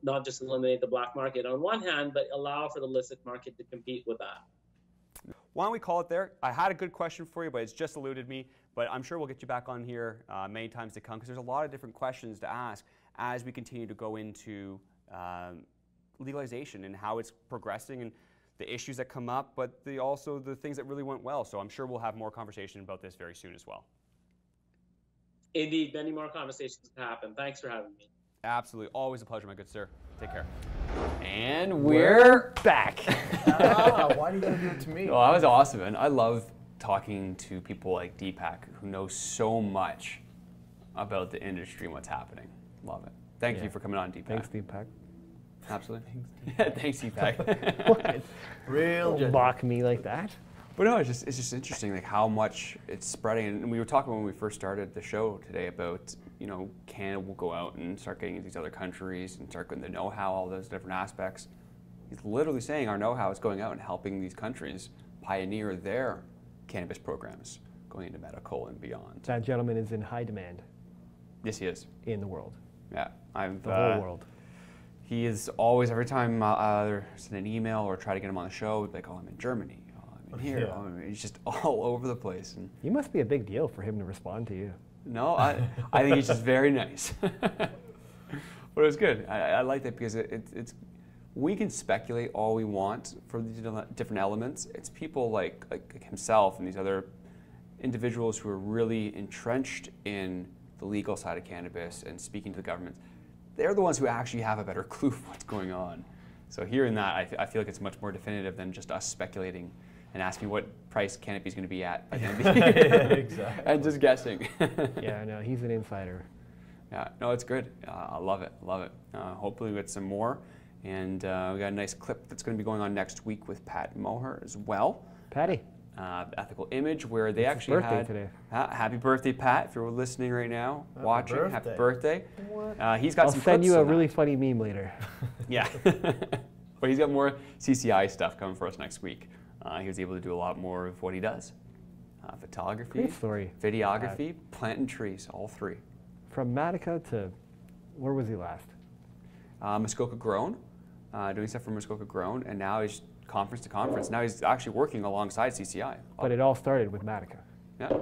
[SPEAKER 6] not just eliminate the black market on one hand, but allow for the illicit market to compete with that.
[SPEAKER 1] Why don't we call it there? I had a good question for you, but it's just eluded me. But I'm sure we'll get you back on here many times to come, because there's a lot of different questions to ask as we continue to go into legalization and how it's progressing and the issues that come up, but also the things that really went well. So I'm sure we'll have more conversation about this very soon as well.
[SPEAKER 6] Indeed, many more conversations to happen. Thanks for having me.
[SPEAKER 1] Absolutely. Always a pleasure, my good sir. Take care. And we're back.
[SPEAKER 2] Why do you gotta do it to me?
[SPEAKER 1] Well, that was awesome, and I love talking to people like Deepak who know so much about the industry and what's happening. Love it. Thank you for coming on, Deepak.
[SPEAKER 3] Thanks, Deepak.
[SPEAKER 1] Absolutely. Thanks, Deepak.
[SPEAKER 3] What?
[SPEAKER 2] Real
[SPEAKER 3] Don't mock me like that.
[SPEAKER 1] But no, it's just interesting, like how much it's spreading. And we were talking when we first started the show today about, Canada will go out and start getting into these other countries and start getting the know-how, all those different aspects. He's literally saying our know-how is going out and helping these countries pioneer their cannabis programs going into medical and beyond.
[SPEAKER 3] That gentleman is in high demand.
[SPEAKER 1] Yes, he is.
[SPEAKER 3] In the world.
[SPEAKER 1] Yeah,
[SPEAKER 3] The whole world.
[SPEAKER 1] He is always, every time I send an email or try to get him on the show, he'd be like, oh, I'm in Germany, oh, I'm in here.
[SPEAKER 2] Yeah.
[SPEAKER 1] Oh, he's just all over the place. And
[SPEAKER 3] You must be a big deal for him to respond to you.
[SPEAKER 1] no, I think he's just very nice. But it was good. I like that because it's we can speculate all we want for these different elements. It's people like himself and these other individuals who are really entrenched in the legal side of cannabis and speaking to the government. They're the ones who actually have a better clue of what's going on. So hearing that, I feel like it's much more definitive than just us speculating and asking what price canopy is going to be at by the end of the year.
[SPEAKER 2] Exactly.
[SPEAKER 1] And just guessing.
[SPEAKER 3] Yeah, no, he's an insider.
[SPEAKER 1] Yeah, no, it's good. I love it, love it. Hopefully we get some more. And we got a nice clip that's going to be going on next week with Pat Moher as well.
[SPEAKER 3] Patty.
[SPEAKER 1] Ethical Image, where they
[SPEAKER 3] It's his
[SPEAKER 1] actually
[SPEAKER 3] birthday
[SPEAKER 1] had
[SPEAKER 3] today.
[SPEAKER 1] Happy birthday, Pat! If you're listening right now, watching, happy birthday.
[SPEAKER 2] What?
[SPEAKER 1] He's got
[SPEAKER 3] I'll
[SPEAKER 1] some
[SPEAKER 3] send
[SPEAKER 1] clips
[SPEAKER 3] you a
[SPEAKER 1] on that.
[SPEAKER 3] really funny meme later.
[SPEAKER 1] Yeah, but he's got more CCI stuff coming for us next week. He was able to do a lot more of what he does: photography,
[SPEAKER 3] Great story.
[SPEAKER 1] videography, planting trees, all three.
[SPEAKER 3] From Matica to, where was he last?
[SPEAKER 1] Muskoka Grown, doing stuff for Muskoka Grown, and now he's conference to conference. Now he's actually working alongside CCI.
[SPEAKER 3] But it all started with Matica.
[SPEAKER 1] Yeah,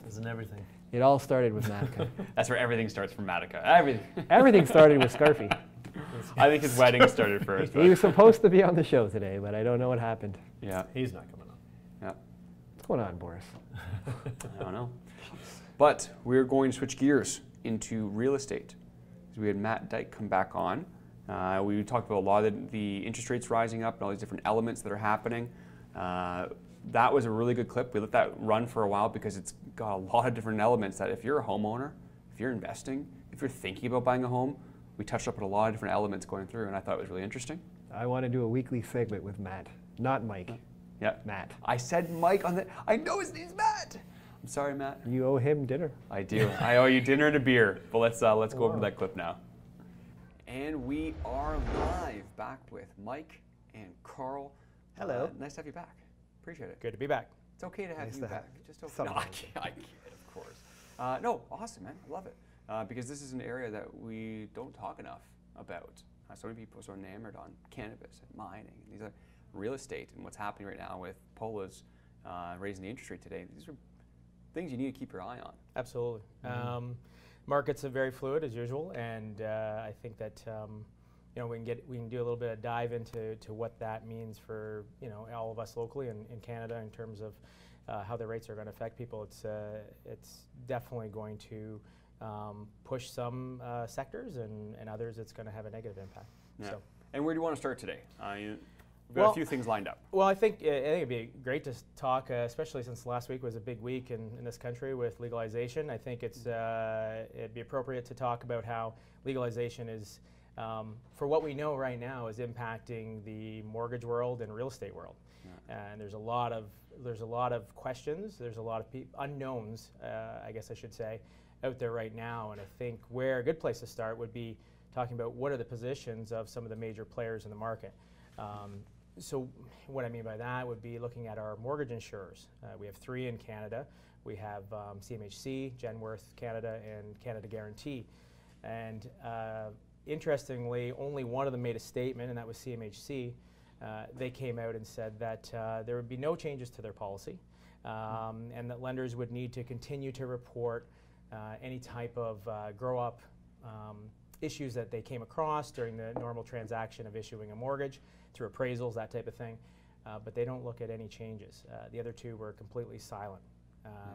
[SPEAKER 2] Isn't everything?
[SPEAKER 3] It all started with Matica.
[SPEAKER 1] that's where everything starts from Matica. Everything.
[SPEAKER 3] Everything started with Scarfy.
[SPEAKER 1] I think his wedding started first.
[SPEAKER 3] He was supposed to be on the show today, but I don't know what happened.
[SPEAKER 1] Yeah,
[SPEAKER 2] He's not coming on.
[SPEAKER 1] yeah.
[SPEAKER 3] What's going on, Boris?
[SPEAKER 1] I don't know. But we're going to switch gears into real estate. So we had Matt Dyck come back on. We talked about a lot of the interest rates rising up and all these different elements that are happening. That was a really good clip. We let that run for a while because it's got a lot of different elements that if you're a homeowner, if you're investing, if you're thinking about buying a home, we touched up on a lot of different elements going through, and I thought it was really interesting.
[SPEAKER 3] I want to do a weekly segment with Matt. Not Mike.
[SPEAKER 1] Yeah.
[SPEAKER 3] Matt.
[SPEAKER 1] I said Mike on the, I know his name's Matt. I'm sorry, Matt.
[SPEAKER 3] You owe him dinner.
[SPEAKER 1] I do. I owe you dinner and a beer. But let's go over to that clip now. And we are live back with Mike and Carl.
[SPEAKER 2] Hello.
[SPEAKER 1] Nice to have you back. Appreciate it.
[SPEAKER 7] Good to be back.
[SPEAKER 1] It's okay to have
[SPEAKER 3] Nice
[SPEAKER 1] you
[SPEAKER 3] to
[SPEAKER 1] back.
[SPEAKER 3] have
[SPEAKER 1] Just okay.
[SPEAKER 3] someone.
[SPEAKER 1] No, I can't, of course. No, awesome, man. I love it. Because this is an area that we don't talk enough about. So many people are so enamored on cannabis and mining. And these are real estate and what's happening right now with POLAs raising the interest rate today. These are things you need to keep your eye on.
[SPEAKER 7] Absolutely. Markets are very fluid as usual, and I think that we can do a little bit of dive into what that means for all of us locally in Canada in terms of how the rates are going to affect people. It's definitely going to push some sectors, and others it's going to have a negative impact.
[SPEAKER 1] Yeah.
[SPEAKER 7] So.
[SPEAKER 1] And where do you want to start today? We've got a few things lined up.
[SPEAKER 7] Well, I think it'd be great to talk, especially since last week was a big week in this country with legalization. I think it'd be appropriate to talk about how legalization is, for what we know right now, is impacting the mortgage world and real estate world. Yeah. And there's a lot of questions. There's a lot of unknowns, I guess I should say, out there right now. And I think where a good place to start would be talking about what are the positions of some of the major players in the market. So what I mean by that would be looking at our mortgage insurers. We have 3 in Canada. We have CMHC, Genworth Canada, and Canada Guarantee. And interestingly, only one of them made a statement, and that was CMHC. They came out and said that there would be no changes to their policy, and that lenders would need to continue to report any type of grow-up issues that they came across during the normal transaction of issuing a mortgage, through appraisals, that type of thing. But they don't look at any changes. The other 2 were completely silent,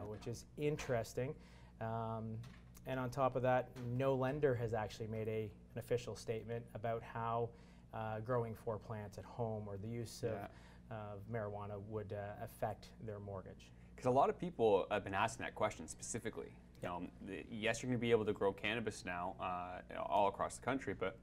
[SPEAKER 7] which is interesting. And on top of that, no lender has actually made an official statement about how growing 4 plants at home or the use of marijuana would affect their mortgage.
[SPEAKER 1] Because a lot of people have been asking that question specifically. You know, yes, you're going to be able to grow cannabis now all across the country, but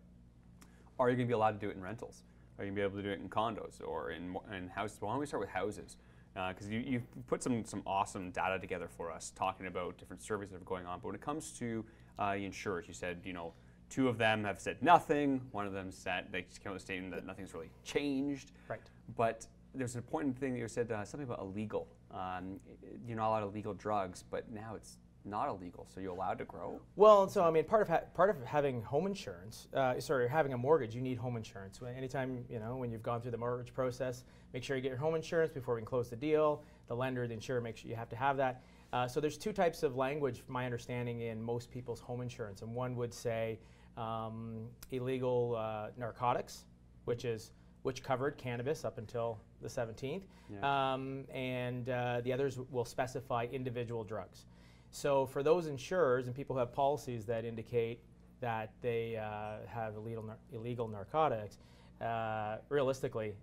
[SPEAKER 1] are you going to be allowed to do it in rentals? Are you going to be able to do it in condos or in houses? Well, why don't we start with houses? Because you've put some awesome data together for us talking about different surveys that are going on. But when it comes to the insurers, you said, you know, 2 of them have said nothing. One of them said, they just came out with a statement that nothing's really changed.
[SPEAKER 7] Right.
[SPEAKER 1] But there's an important thing that you said, something about illegal. You're not allowed illegal drugs, but now it's not illegal, so you're allowed to grow?
[SPEAKER 7] Well, so I mean, part of having home insurance, having a mortgage, you need home insurance. Anytime, you know, when you've gone through the mortgage process, make sure you get your home insurance before we can close the deal. The lender, the insurer, make sure you have to have that. So there's 2 types of language, from my understanding, in most people's home insurance, and one would say illegal narcotics, which covered cannabis up until the 17th, and the others will specify individual drugs. So for those insurers and people who have policies that indicate that they have illegal narcotics, realistically,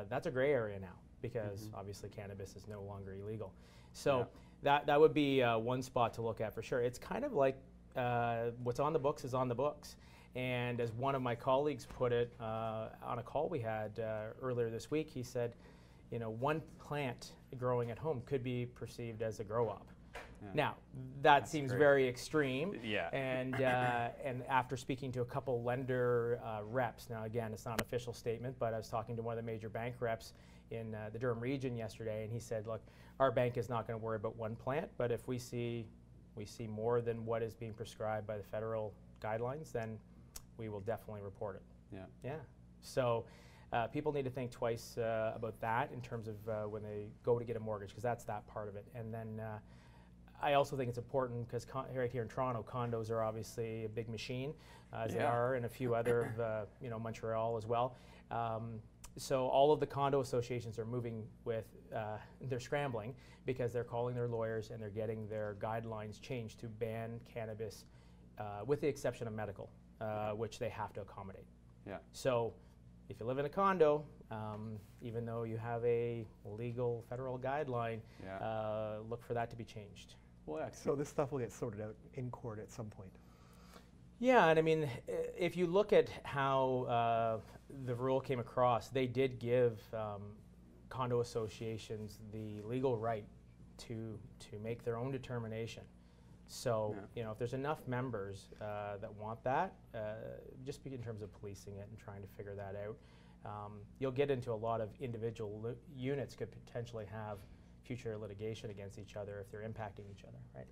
[SPEAKER 7] that's a gray area now, because obviously cannabis is no longer illegal. So that would be one spot to look at for sure. It's kind of like what's on the books is on the books. And as one of my colleagues put it on a call we had earlier this week, he said, you know, 1 plant growing at home could be perceived as a grow-up. Yeah. Now, that seems very extreme. Yeah. And after speaking to a couple lender reps, now again, it's not an official statement, but I was talking to one of the major bank reps in the Durham region yesterday, and he said, look, our bank is not going to worry about 1 plant, but if we see more than what is being prescribed by the federal guidelines, then we will definitely report it. Yeah. Yeah. So people need to think twice about that in terms of when they go to get a mortgage, because that's that part of it. And then I also think it's important because right here in Toronto, condos are obviously a big machine, as they are in a few other, Montreal as well. So all of the condo associations are moving with, they're scrambling because they're calling their lawyers and they're getting their guidelines changed to ban cannabis, with the exception of medical, which they have to accommodate. Yeah. So if you live in a condo, even though you have a legal federal guideline, look for that to be changed.
[SPEAKER 3] Well, so this stuff will get sorted out in court at some point.
[SPEAKER 7] Yeah, and I mean, if you look at how the rule came across, they did give condo associations the legal right to make their own determination. So, you know, if there's enough members that want that, just in terms of policing it and trying to figure that out, you'll get into a lot of individual units could potentially have future litigation against each other if they're impacting each other, right?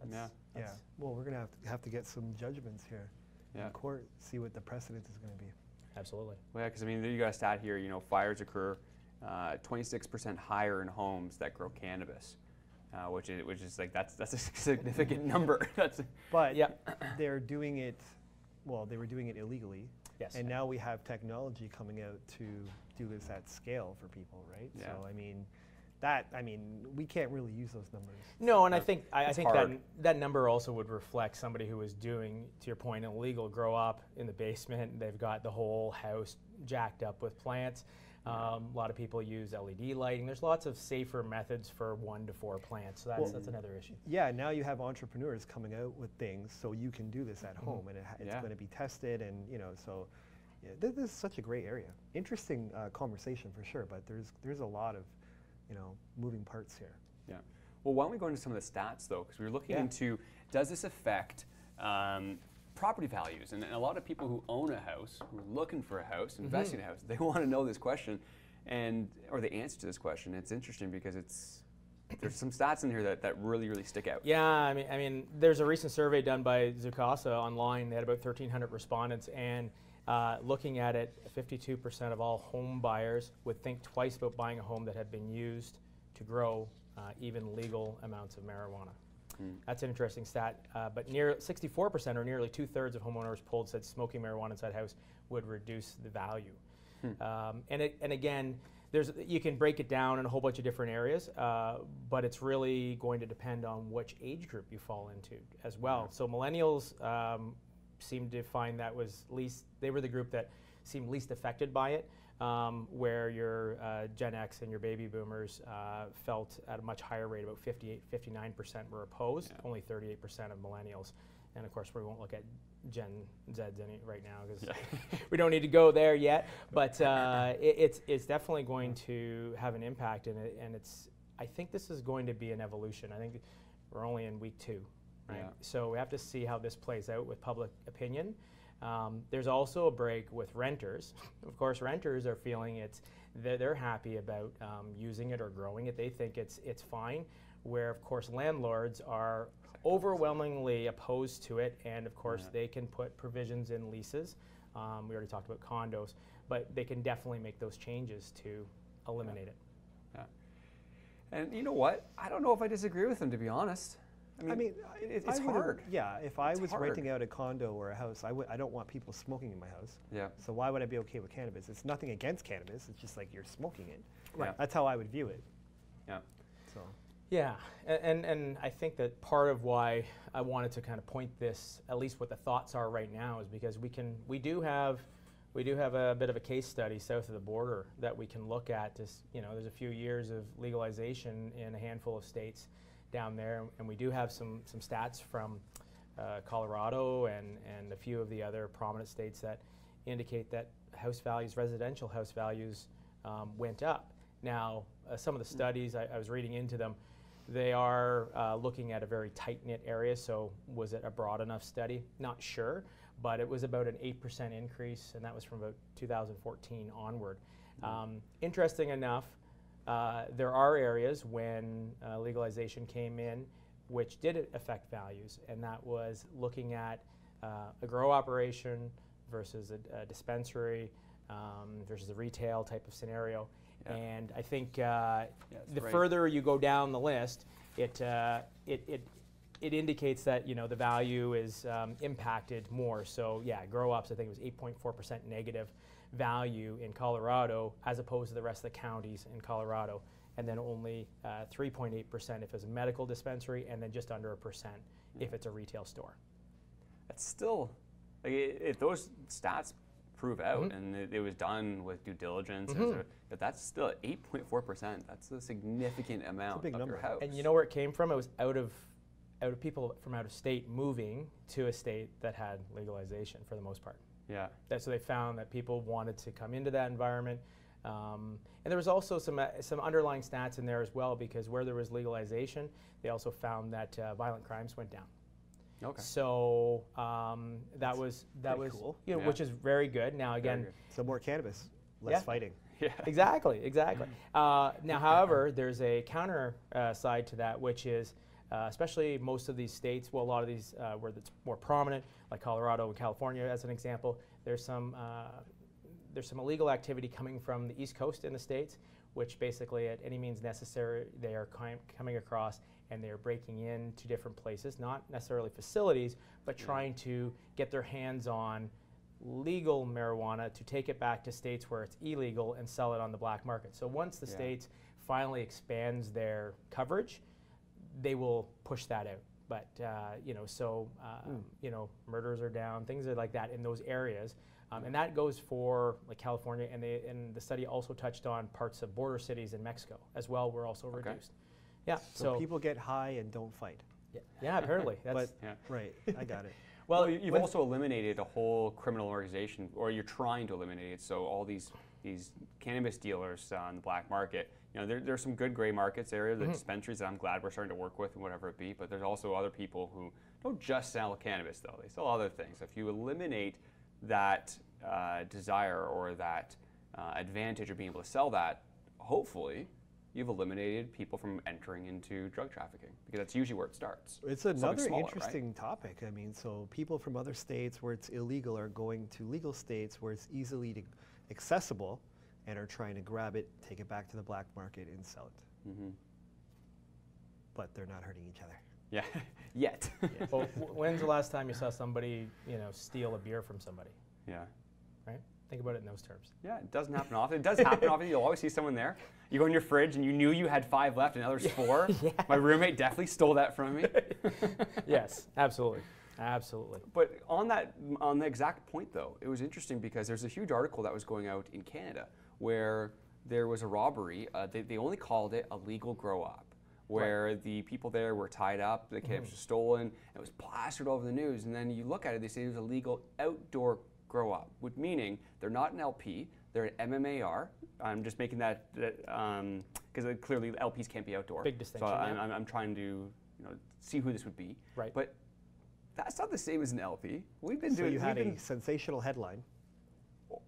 [SPEAKER 3] That's Well, we're going to have to get some judgments here in court, see what the precedent is going to be.
[SPEAKER 7] Absolutely.
[SPEAKER 1] Well, yeah, because I mean, you got a stat here. You know, fires occur 26% higher in homes that grow cannabis, which is like that's a significant number.
[SPEAKER 3] But they're doing it. Well, they were doing it illegally. Yes. And now we have technology coming out to do this at scale for people, right? Yeah. So I mean, we can't really use those numbers.
[SPEAKER 7] No, and I think that number also would reflect somebody who is doing, to your point, illegal grow up in the basement. They've got the whole house jacked up with plants. A lot of people use LED lighting. There's lots of safer methods for 1 to 4 plants. So that's another issue. Yeah,
[SPEAKER 3] now you have entrepreneurs coming out with things so you can do this at home, and it's going to be tested, and so. Yeah, this is such a gray area. Interesting conversation for sure, but there's a lot of moving parts here. Yeah. Well,
[SPEAKER 1] why don't we go into some of the stats though, because we were looking into, does this affect property values, and a lot of people who own a house, who are looking for a house, investing in a house, they want to know this question, or the answer to this question. It's interesting because there's some stats in here that really stick out.
[SPEAKER 7] Yeah, I mean, there's a recent survey done by Zoocasa online. They had about 1,300 respondents, and looking at it, 52% of all home buyers would think twice about buying a home that had been used to grow even legal amounts of marijuana. That's an interesting stat. But near 64%, or nearly 2/3 of homeowners polled, said smoking marijuana inside a house would reduce the value. And again, you can break it down in a whole bunch of different areas, but it's really going to depend on which age group you fall into as well. So millennials seemed to find that they were the group that seemed least affected by it, where your Gen X and your baby boomers felt at a much higher rate, about 59% were opposed, only 38% of millennials. And of course, we won't look at Gen Zs right now because we don't need to go there yet. But it's definitely going to have an impact in it, and I think this is going to be an evolution. I think we're only in week 2, right? Yeah. So we have to see how this plays out with public opinion. There's also a break with renters. Of course, renters are feeling they're happy about using it or growing it. They think it's fine. Where of course landlords are overwhelmingly opposed to it, and of course they can put provisions in leases. We already talked about condos, but they can definitely make those changes to eliminate it.
[SPEAKER 1] Yeah. And you know what? I don't know if I disagree with them, to be honest. I mean it's hard.
[SPEAKER 3] Yeah, if I was renting out a condo or a house, I don't want people smoking in my house. Yeah. So why would I be okay with cannabis? It's nothing against cannabis. It's just like you're smoking it. Right. That's how I would view it.
[SPEAKER 1] Yeah.
[SPEAKER 3] So.
[SPEAKER 7] Yeah, and I think that part of why I wanted to kind of point this, at least what the thoughts are right now, is because we do have a bit of a case study south of the border that we can look at. There's a few years of legalization in a handful of states down there, and we do have some stats from Colorado and a few of the other prominent states that indicate that residential house values went up. Now, some of the studies, I was reading into them, they are looking at a very tight-knit area, so was it a broad enough study? Not sure, but it was about an 8% increase, and that was from about 2014 onward. Interesting enough, there are areas when legalization came in which did affect values, and that was looking at a grow operation versus a dispensary versus a retail type of scenario. Yeah. And I think the further you go down the list, it indicates that the value is impacted more. So yeah, grow-ups, I think it was 8.4% negative value in Colorado as opposed to the rest of the counties in Colorado, and then only 3.8% if it's a medical dispensary, and then just under 1% if it's a retail store.
[SPEAKER 1] That's still, if those stats prove out, and it was done with due diligence, but that's still 8.4%. That's a significant amount of your house.
[SPEAKER 7] And you know where it came from? It was out of people from out of state moving to a state that had legalization for the most part.
[SPEAKER 1] Yeah.
[SPEAKER 7] So they found that people wanted to come into that environment. And there was also some underlying stats in there as well, because where there was legalization, they also found that violent crimes went down.
[SPEAKER 1] Okay.
[SPEAKER 7] So that was
[SPEAKER 3] cool.
[SPEAKER 7] Which is very good. Now again,
[SPEAKER 3] so more cannabis, less fighting.
[SPEAKER 1] Yeah.
[SPEAKER 7] Exactly. Now, however, there's a counter side to that, which is especially most of these states. Well, a lot of these where it's more prominent, like Colorado and California, as an example. There's some illegal activity coming from the East Coast in the states, which basically, at any means necessary, they are coming across, and they are breaking into different places, not necessarily facilities, but trying to get their hands on legal marijuana to take it back to states where it's illegal and sell it on the black market. So once the states finally expands their coverage, they will push that out. But murders are down, things are like that in those areas, and that goes for like California, and the study also touched on parts of border cities in Mexico as well. Were also reduced. Yeah.
[SPEAKER 3] So people get high and don't fight.
[SPEAKER 7] Yeah. Apparently. That's
[SPEAKER 3] right. I got it.
[SPEAKER 1] Well, you've also eliminated a whole criminal organization, or you're trying to eliminate it. So all these these cannabis dealers on the black market. You know, there's some good gray markets area, the dispensaries that I'm glad we're starting to work with and whatever it be, but there's also other people who don't just sell cannabis though, they sell other things. If you eliminate that desire or that advantage of being able to sell that, hopefully you've eliminated people from entering into drug trafficking, because that's usually where it starts.
[SPEAKER 3] It's
[SPEAKER 1] Something
[SPEAKER 3] another
[SPEAKER 1] smaller,
[SPEAKER 3] interesting topic. I mean, so people from other states where it's illegal are going to legal states where it's easily accessible and are trying to grab it, take it back to the black market and sell it. But they're not hurting each other.
[SPEAKER 1] Yeah, yet.
[SPEAKER 7] Well, when's the last time you saw somebody, steal a beer from somebody?
[SPEAKER 1] Yeah.
[SPEAKER 7] Right? Think about it in those terms.
[SPEAKER 1] Yeah, it doesn't happen often. It does happen often. You'll always see someone there. You go in your fridge and you knew you had 5 left and now there's 4.
[SPEAKER 7] Yeah.
[SPEAKER 1] My roommate definitely stole that from me.
[SPEAKER 7] Yes, absolutely. Absolutely.
[SPEAKER 1] But on the exact point though, it was interesting because there's a huge article that was going out in Canada where there was a robbery. They only called it a legal grow up, where the people there were tied up, the cannabis was stolen, it was plastered all over the news, and then you look at it, they say it was a legal outdoor grow up, which meaning they're not an LP, they're an MMAR. I'm just making that because clearly LPs can't be outdoor.
[SPEAKER 7] Big distinction.
[SPEAKER 1] So I'm trying to see who this would be.
[SPEAKER 7] Right.
[SPEAKER 1] But that's not the same as an LP. We've been
[SPEAKER 3] So
[SPEAKER 1] doing.
[SPEAKER 3] you had a sensational headline,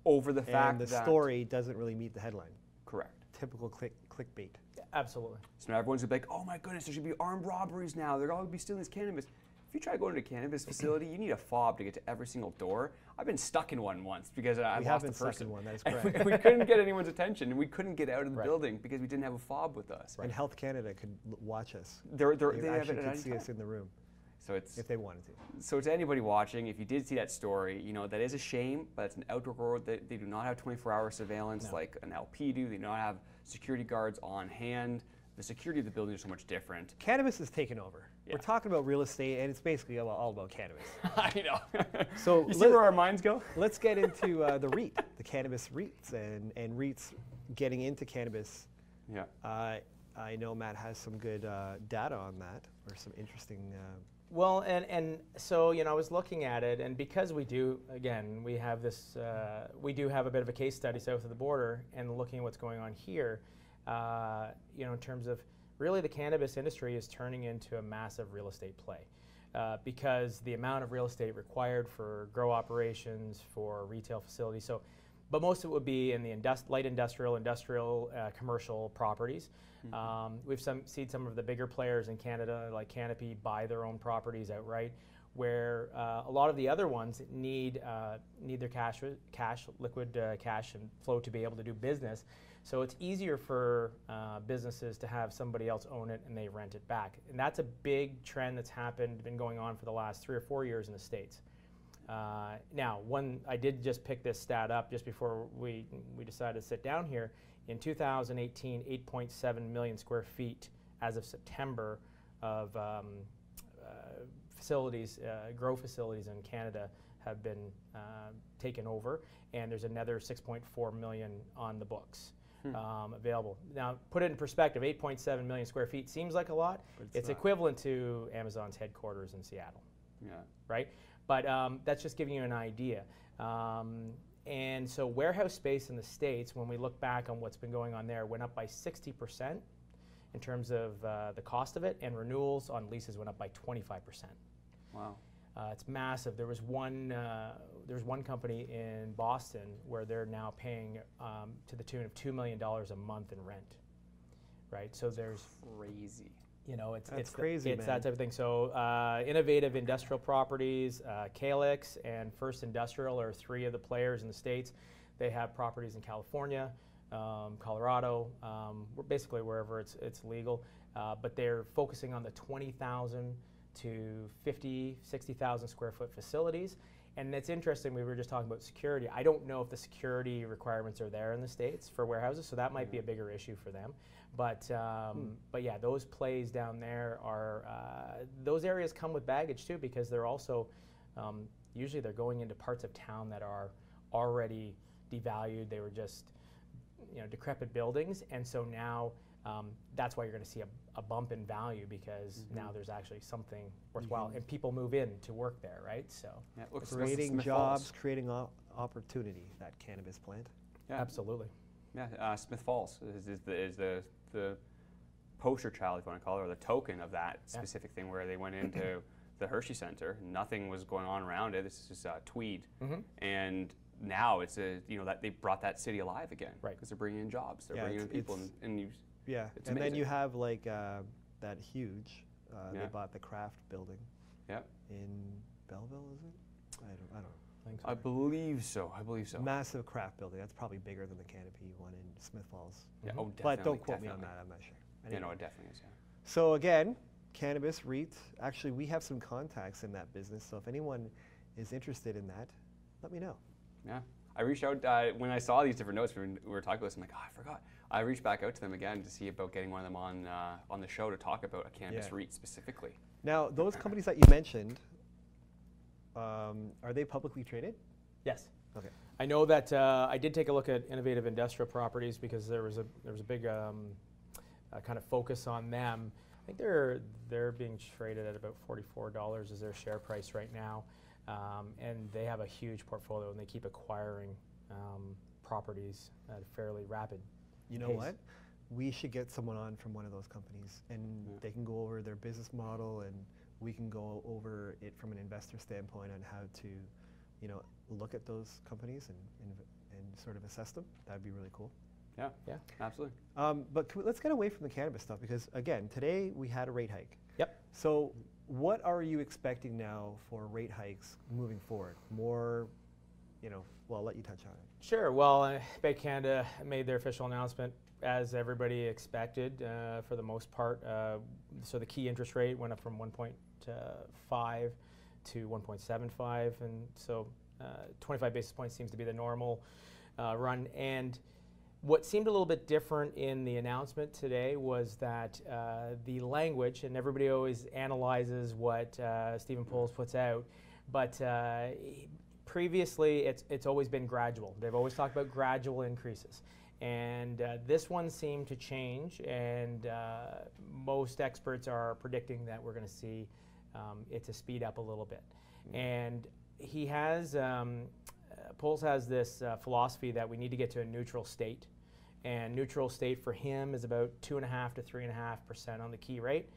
[SPEAKER 1] over the fact
[SPEAKER 3] and the
[SPEAKER 1] that
[SPEAKER 3] story doesn't really meet the headline.
[SPEAKER 1] correct.
[SPEAKER 3] Typical clickbait.
[SPEAKER 7] Absolutely.
[SPEAKER 1] So now everyone's gonna be like, oh my goodness, there should be armed robberies now. They're all gonna be stealing this cannabis. If you try to go into a cannabis facility, you need a fob to get to every single door. I've been stuck in one once because I
[SPEAKER 3] We
[SPEAKER 1] lost
[SPEAKER 3] have been
[SPEAKER 1] the person.
[SPEAKER 3] stuck in one, that is
[SPEAKER 1] And
[SPEAKER 3] correct.
[SPEAKER 1] we couldn't get anyone's attention, and we couldn't get out of the
[SPEAKER 7] Right.
[SPEAKER 1] building because we didn't have a fob with us.
[SPEAKER 3] And Health Canada could watch us.
[SPEAKER 1] They have
[SPEAKER 3] actually
[SPEAKER 1] it at
[SPEAKER 3] could
[SPEAKER 1] any
[SPEAKER 3] see
[SPEAKER 1] time.
[SPEAKER 3] us in the room
[SPEAKER 1] So it's
[SPEAKER 3] if they wanted to.
[SPEAKER 1] so to anybody watching, if you did see that story, that is a shame, but it's an outdoor grow. They do not have 24-hour surveillance like an LP do. They do not have security guards on hand. The security of the building is so much different.
[SPEAKER 3] Cannabis is taken over.
[SPEAKER 1] Yeah.
[SPEAKER 3] We're talking about real estate, and it's basically all about cannabis.
[SPEAKER 1] I know.
[SPEAKER 3] So
[SPEAKER 1] you see where our minds go?
[SPEAKER 3] Let's get into the REIT, the cannabis REITs, and REITs getting into cannabis.
[SPEAKER 1] Yeah.
[SPEAKER 3] I know Matt has some good data on that, or some interesting.
[SPEAKER 7] Well, and so I was looking at it, and because we do, again, we have this, we do have a bit of a case study south of the border, and looking at what's going on here, in terms of really the cannabis industry is turning into a massive real estate play, because the amount of real estate required for grow operations, for retail facilities. So, but most of it would be in the light industrial, commercial properties. We've seen some of the bigger players in Canada, like Canopy, buy their own properties outright, where a lot of the other ones need their liquid cash and flow to be able to do business. So it's easier for businesses to have somebody else own it and they rent it back. And that's a big trend that's been going on for the last 3 or 4 years in the States. Now, I did just pick this stat up just before we decided to sit down here. In 2018, 8.7 million square feet as of September of facilities, grow facilities in Canada have been taken over, and there's another 6.4 million on the books available. Now, put it in perspective, 8.7 million square feet seems like a lot. It's equivalent to Amazon's headquarters in Seattle. Yeah. Right? But that's just giving you an idea. And so warehouse space in the States, when we look back on what's been going on there, went up by 60% in terms of the cost of it, and renewals on leases went up by 25%. Wow. It's massive. There was one company in Boston where they're now paying to the tune of $2 million a month in rent. Right? So there's
[SPEAKER 1] crazy.
[SPEAKER 3] It's crazy,
[SPEAKER 7] it's
[SPEAKER 3] man.
[SPEAKER 7] that type of thing. So Innovative Industrial Properties, Calix, and First Industrial are 3 of the players in the States. They have properties in California, Colorado, basically wherever it's legal. But they're focusing on the 20,000 to 50, 60,000 square foot facilities. And it's interesting, we were just talking about security. I don't know if the security requirements are there in the States for warehouses, so that might be a bigger issue for them. But yeah, those plays down there are, those areas come with baggage too, because they're also, usually they're going into parts of town that are already devalued. They were just, decrepit buildings. And so now that's why you're going to see a bump in value, because now there's actually something worthwhile, and people move in to work there, right? So
[SPEAKER 1] Yeah, it looks
[SPEAKER 3] creating
[SPEAKER 1] Smith
[SPEAKER 3] jobs,
[SPEAKER 1] Falls.
[SPEAKER 3] creating opportunity, that cannabis plant.
[SPEAKER 1] Yeah.
[SPEAKER 7] Absolutely.
[SPEAKER 1] Yeah, Smith Falls is the poster child, if you want to call it, or the token of that specific thing where they went into the Hershey Center. Nothing was going on around it. This is Tweed, and now it's that they brought that city alive again,
[SPEAKER 7] right?
[SPEAKER 1] Because they're bringing in jobs, they're bringing in people, and you.
[SPEAKER 3] Yeah,
[SPEAKER 1] it's
[SPEAKER 3] and
[SPEAKER 1] amazing.
[SPEAKER 3] then you have like that huge. They bought the Kraft building.
[SPEAKER 1] Yep.
[SPEAKER 3] In Belleville, is it? I don't know.
[SPEAKER 1] I believe so.
[SPEAKER 3] Massive Kraft building. That's probably bigger than the Canopy one in Smith Falls.
[SPEAKER 1] Yeah. Oh, definitely.
[SPEAKER 3] But don't quote me on that. I'm not sure. Anyway.
[SPEAKER 1] Yeah, no, it definitely is. Yeah.
[SPEAKER 3] So again, cannabis REIT. Actually, we have some contacts in that business. So if anyone is interested in that, let me know.
[SPEAKER 1] Yeah. I reached out when I saw these different notes. We were talking about this. I'm like, I forgot. I reached back out to them again to see about getting one of them on the show to talk about a cannabis REIT specifically.
[SPEAKER 3] Now, those companies that you mentioned, are they publicly traded?
[SPEAKER 7] Yes.
[SPEAKER 3] Okay.
[SPEAKER 7] I know that I did take a look at innovative industrial properties because there was a big kind of focus on them. I think they're being traded at about $44 is their share price right now, and they have a huge portfolio and they keep acquiring properties at a fairly rapid.
[SPEAKER 3] You know what? We should get someone on from one of those companies, and they can go over their business model, and we can go over it from an investor standpoint on how to, look at those companies and sort of assess them. That'd be really cool.
[SPEAKER 1] Yeah, absolutely.
[SPEAKER 3] But let's get away from the cannabis stuff because, again, today we had a rate hike.
[SPEAKER 7] Yep.
[SPEAKER 3] So what are you expecting now for rate hikes moving forward? More, well, I'll let you touch on it.
[SPEAKER 7] Sure. Well, Bank of Canada made their official announcement as everybody expected for the most part. So the key interest rate went up from 1.5 to 1.75, and so 25 basis points seems to be the normal run. And what seemed a little bit different in the announcement today was that the language, and everybody always analyzes what Stephen Pulls puts out, but previously it's always been gradual. They've always talked about gradual increases. And this one seemed to change, and most experts are predicting that we're going to see it to speed up a little bit. And he has, Pulls has this philosophy that we need to get to a neutral state. And neutral state for him is about 2.5 to 3.5% on the key rate.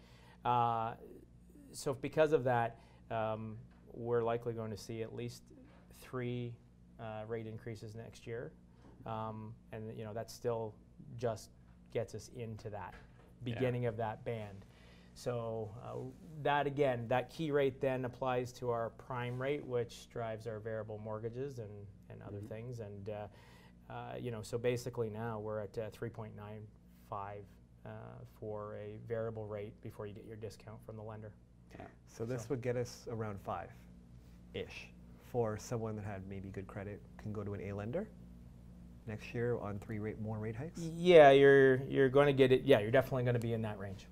[SPEAKER 7] So because of that, we're likely going to see at least 3 rate increases next year. And that still just gets us into that beginning of that band. So that key rate then applies to our prime rate, which drives our variable mortgages and other things. And so basically now we're at 3.95 for a variable rate before you get your discount from the lender.
[SPEAKER 3] Yeah. So this would get us around 5-ish for someone that had maybe good credit, can go to an A lender next year on 3 more rate hikes?
[SPEAKER 7] Yeah, you're going to get it. Yeah, you're definitely going to be in that range.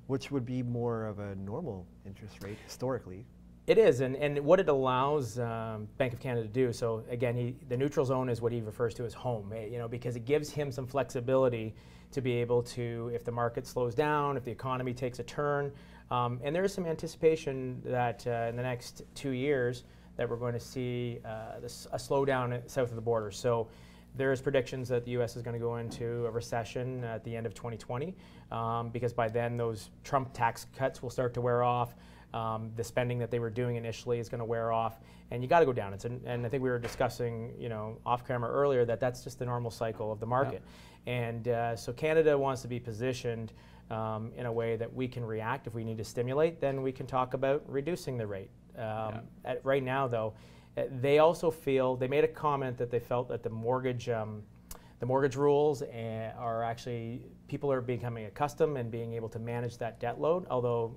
[SPEAKER 3] Which would be more of a normal interest rate historically.
[SPEAKER 7] It is, and what it allows Bank of Canada to do, so again, the neutral zone is what he refers to as home, because it gives him some flexibility to be able to, if the market slows down, if the economy takes a turn, and there is some anticipation that in the next 2 years that we're going to see a slowdown south of the border. So there's predictions that the U.S. is going to go into a recession at the end of 2020 because by then those Trump tax cuts will start to wear off. The spending that they were doing initially is going to wear off, and you got to go down. And I think we were discussing, off camera earlier, that's just the normal cycle of the market. Yeah. And so Canada wants to be positioned in a way that we can react. If we need to stimulate, then we can talk about reducing the rate. Right now, though, they also feel, they made a comment that they felt that the mortgage rules are actually, people are becoming accustomed and being able to manage that debt load. Although,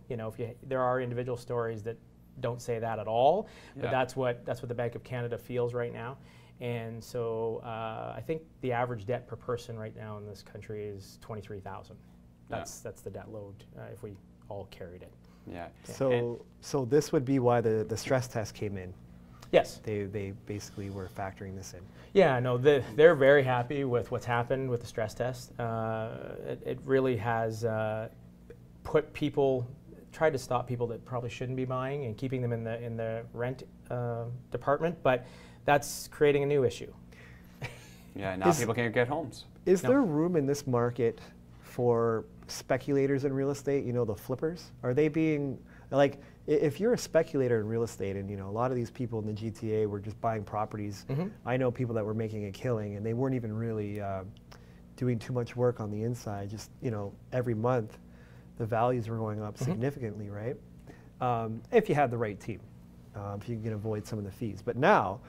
[SPEAKER 7] there are individual stories that don't say that at all, but that's what the Bank of Canada feels right now. And so I think the average debt per person right now in this country is $23,000. That's the debt load if we all carried it.
[SPEAKER 1] Yeah.
[SPEAKER 3] So this would be why the stress test came in.
[SPEAKER 7] Yes.
[SPEAKER 3] They basically were factoring this in.
[SPEAKER 7] Yeah, no, they're very happy with what's happened with the stress test. It really has tried to stop people that probably shouldn't be buying and keeping them in the rent department, but that's creating a new issue.
[SPEAKER 1] Yeah, now people can't get homes.
[SPEAKER 3] Is there room in this market for speculators in real estate? You know, the flippers? Are they being, like, if you're a speculator in real estate, and you know, a lot of these people in the GTA were just buying properties. I know people that were making a killing, and they weren't even really doing too much work on the inside. Just, you know, every month, the values were going up significantly, right? If you had the right team, if you can avoid some of the fees. But now,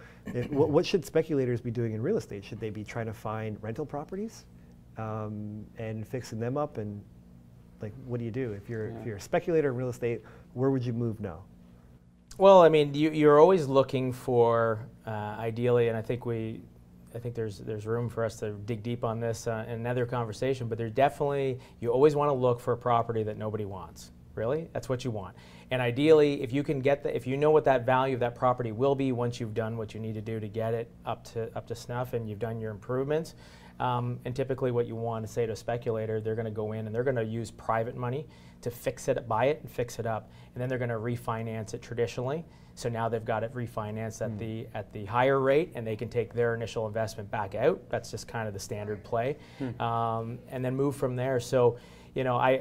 [SPEAKER 3] what should speculators be doing in real estate? Should they be trying to find rental properties and fixing them up? And like, what do you do if you're a speculator in real estate? Where would you move now?
[SPEAKER 7] Well, I mean, you're always looking for ideally, and I think there's room for us to dig deep on this in another conversation. But there's definitely, you always want to look for a property that nobody wants. Really, that's what you want. And ideally, if you can get if you know what that value of that property will be once you've done what you need to do to get it up to snuff, and you've done your improvements. And typically, what you want to say to a speculator, they're going to go in and they're going to use private money to fix it, buy it, and fix it up, and then they're going to refinance it traditionally. So now they've got it refinanced at the higher rate, and they can take their initial investment back out. That's just kind of the standard play, and then move from there. So, you know,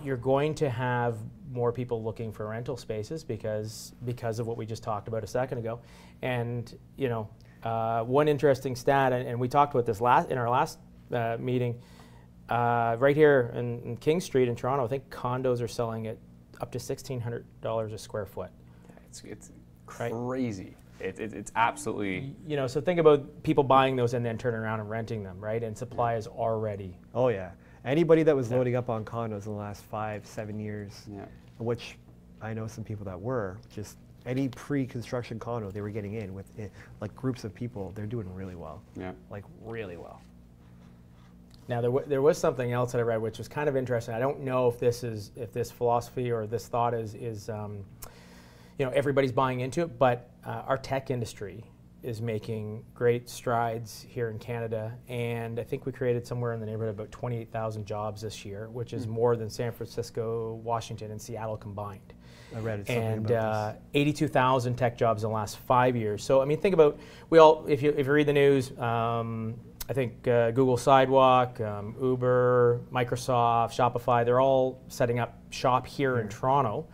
[SPEAKER 7] you're going to have more people looking for rental spaces because of what we just talked about a second ago. And, you know, one interesting stat, and we talked about this in our last meeting, right here in King Street in Toronto, I think condos are selling at up to $1,600 a square foot.
[SPEAKER 1] It's crazy. Right? It's absolutely...
[SPEAKER 7] You know, so think about people buying those and then turning around and renting them, right? And supply is already...
[SPEAKER 3] Oh, yeah. Anybody that was loading up on condos in the last 5-7 years, which I know some people that were, just any pre-construction condo they were getting in with like groups of people, they're doing really well. Yeah. Like really well.
[SPEAKER 7] Now there was something else that I read which was kind of interesting. I don't know if this philosophy or this thought is you know, everybody's buying into it, but our tech industry is making great strides here in Canada, and I think we created somewhere in the neighborhood of about 28,000 jobs this year, which is more than San Francisco, Washington, and Seattle combined.
[SPEAKER 3] I read something
[SPEAKER 7] and
[SPEAKER 3] about this.
[SPEAKER 7] 82,000 tech jobs in the last 5 years. So I mean, think about if you read the news, I think Google Sidewalk, Uber, Microsoft, Shopify, they're all setting up shop here in Toronto.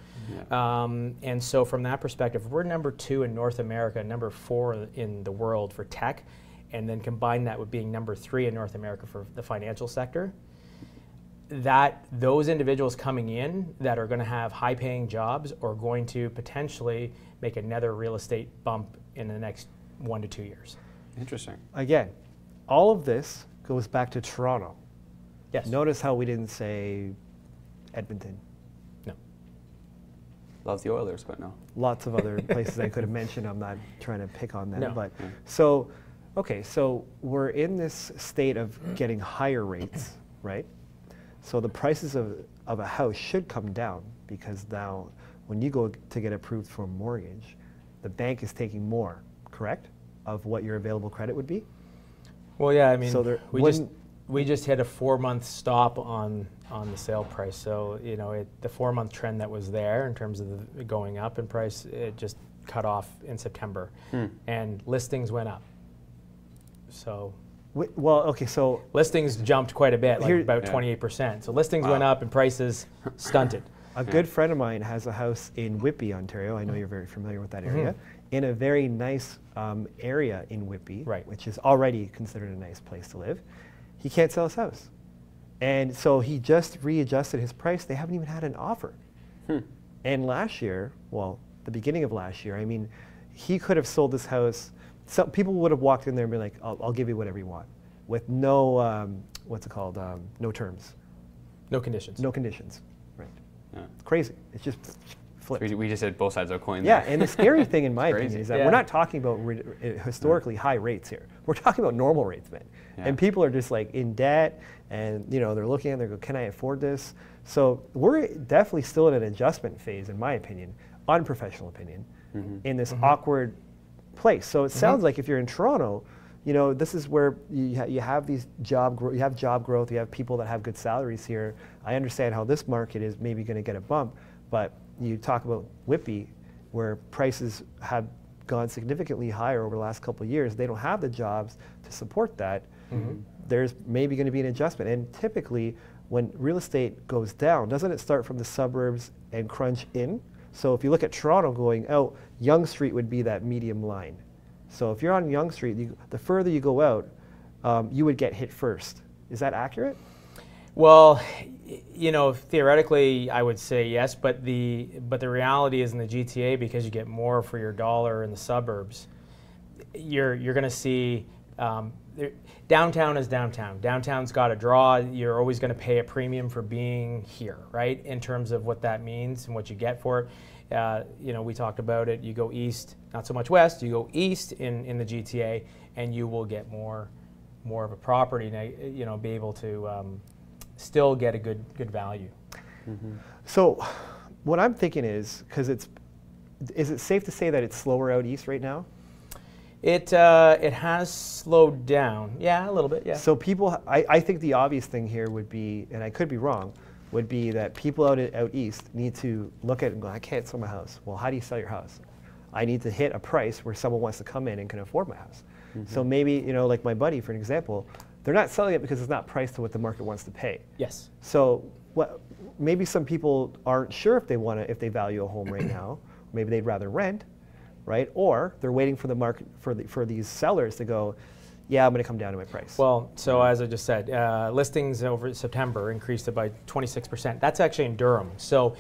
[SPEAKER 7] And so from that perspective, we're number 2 in North America, number 4 in the world for tech, and then combine that with being number 3 in North America for the financial sector. That those individuals coming in that are going to have high-paying jobs are going to potentially make another real estate bump in the next 1 to 2 years.
[SPEAKER 1] Interesting.
[SPEAKER 3] Again, all of this goes back to Toronto.
[SPEAKER 7] Yes.
[SPEAKER 3] Notice how we didn't say Edmonton.
[SPEAKER 1] Love the Oilers, but no.
[SPEAKER 3] Lots of other places I could have mentioned. I'm not trying to pick on them.
[SPEAKER 7] No.
[SPEAKER 3] But so, okay, so we're in this state of getting higher rates, right? So the prices of a house should come down because now when you go to get approved for a mortgage, the bank is taking more, correct, of what your available credit would be?
[SPEAKER 7] Well, yeah, I mean,
[SPEAKER 3] so
[SPEAKER 7] we just hit a 4-month stop on the sale price. So, you know, the 4-month trend that was there in terms of the going up in price, it just cut off in September. And listings went up. So,
[SPEAKER 3] well, okay, so
[SPEAKER 7] listings jumped quite a bit, like about 28%. So listings went up and prices stunted.
[SPEAKER 3] A good friend of mine has a house in Whitby, Ontario. I know you're very familiar with that area. In a very nice area in Whitby, which is already considered a nice place to live. He can't sell his house. And so he just readjusted his price. They haven't even had an offer. And last year, well, the beginning of last year, I mean, he could have sold this house. Some people would have walked in there and been like, I'll give you whatever you want, with no, what's it called, no terms.
[SPEAKER 7] No conditions.
[SPEAKER 3] No conditions, right.
[SPEAKER 1] Yeah.
[SPEAKER 3] It's crazy. It's just flipped.
[SPEAKER 1] We just had both sides of a coin
[SPEAKER 3] Yeah,
[SPEAKER 1] there.
[SPEAKER 3] and the scary thing in my opinion is that we're not talking about historically high rates here. We're talking about normal rates, man. And people are just like in debt, and you know, they're looking and they go, can I afford this? So we're definitely still in an adjustment phase, in my opinion, unprofessional opinion, in this awkward place. So it sounds like if you're in Toronto, you know, this is where you have these job growth, you have people that have good salaries here. I understand how this market is maybe going to get a bump, but you talk about Whitby, where prices have gone significantly higher over the last couple of years. They don't have the jobs to support that. There's maybe going to be an adjustment. And typically, when real estate goes down, doesn't it start from the suburbs and crunch in? So if you look at Toronto going out, Yonge Street would be that medium line. So if you're on Yonge Street, the further you go out, you would get hit first. Is that accurate?
[SPEAKER 7] Well, you know, theoretically, I would say yes, but the reality is in the GTA, because you get more for your dollar in the suburbs, you're going to see downtown is downtown. Downtown's got a draw. You're always going to pay a premium for being here, right? In terms of what that means and what you get for it. You know, we talked about it. You go east, not so much west. You go east in the GTA, and you will get more of a property. You know, be able to still get a good value.
[SPEAKER 3] So, what I'm thinking is, because is it safe to say that it's slower out east right now?
[SPEAKER 7] It has slowed down, yeah, a little bit, yeah.
[SPEAKER 3] So people, I think the obvious thing here would be, and I could be wrong, would be that people out east need to look at it and go, I can't sell my house. Well, how do you sell your house? I need to hit a price where someone wants to come in and can afford my house. So maybe, you know, like my buddy, for an example, they're not selling it because it's not priced to what the market wants to pay.
[SPEAKER 7] Yes.
[SPEAKER 3] So maybe some people aren't sure if they value a home right now. Maybe they'd rather rent, right? Or they're waiting for the market for these sellers to go, yeah, I'm going to come down to my price.
[SPEAKER 7] Well, so as I just said, listings over September increased it by 26%. That's actually in Durham. So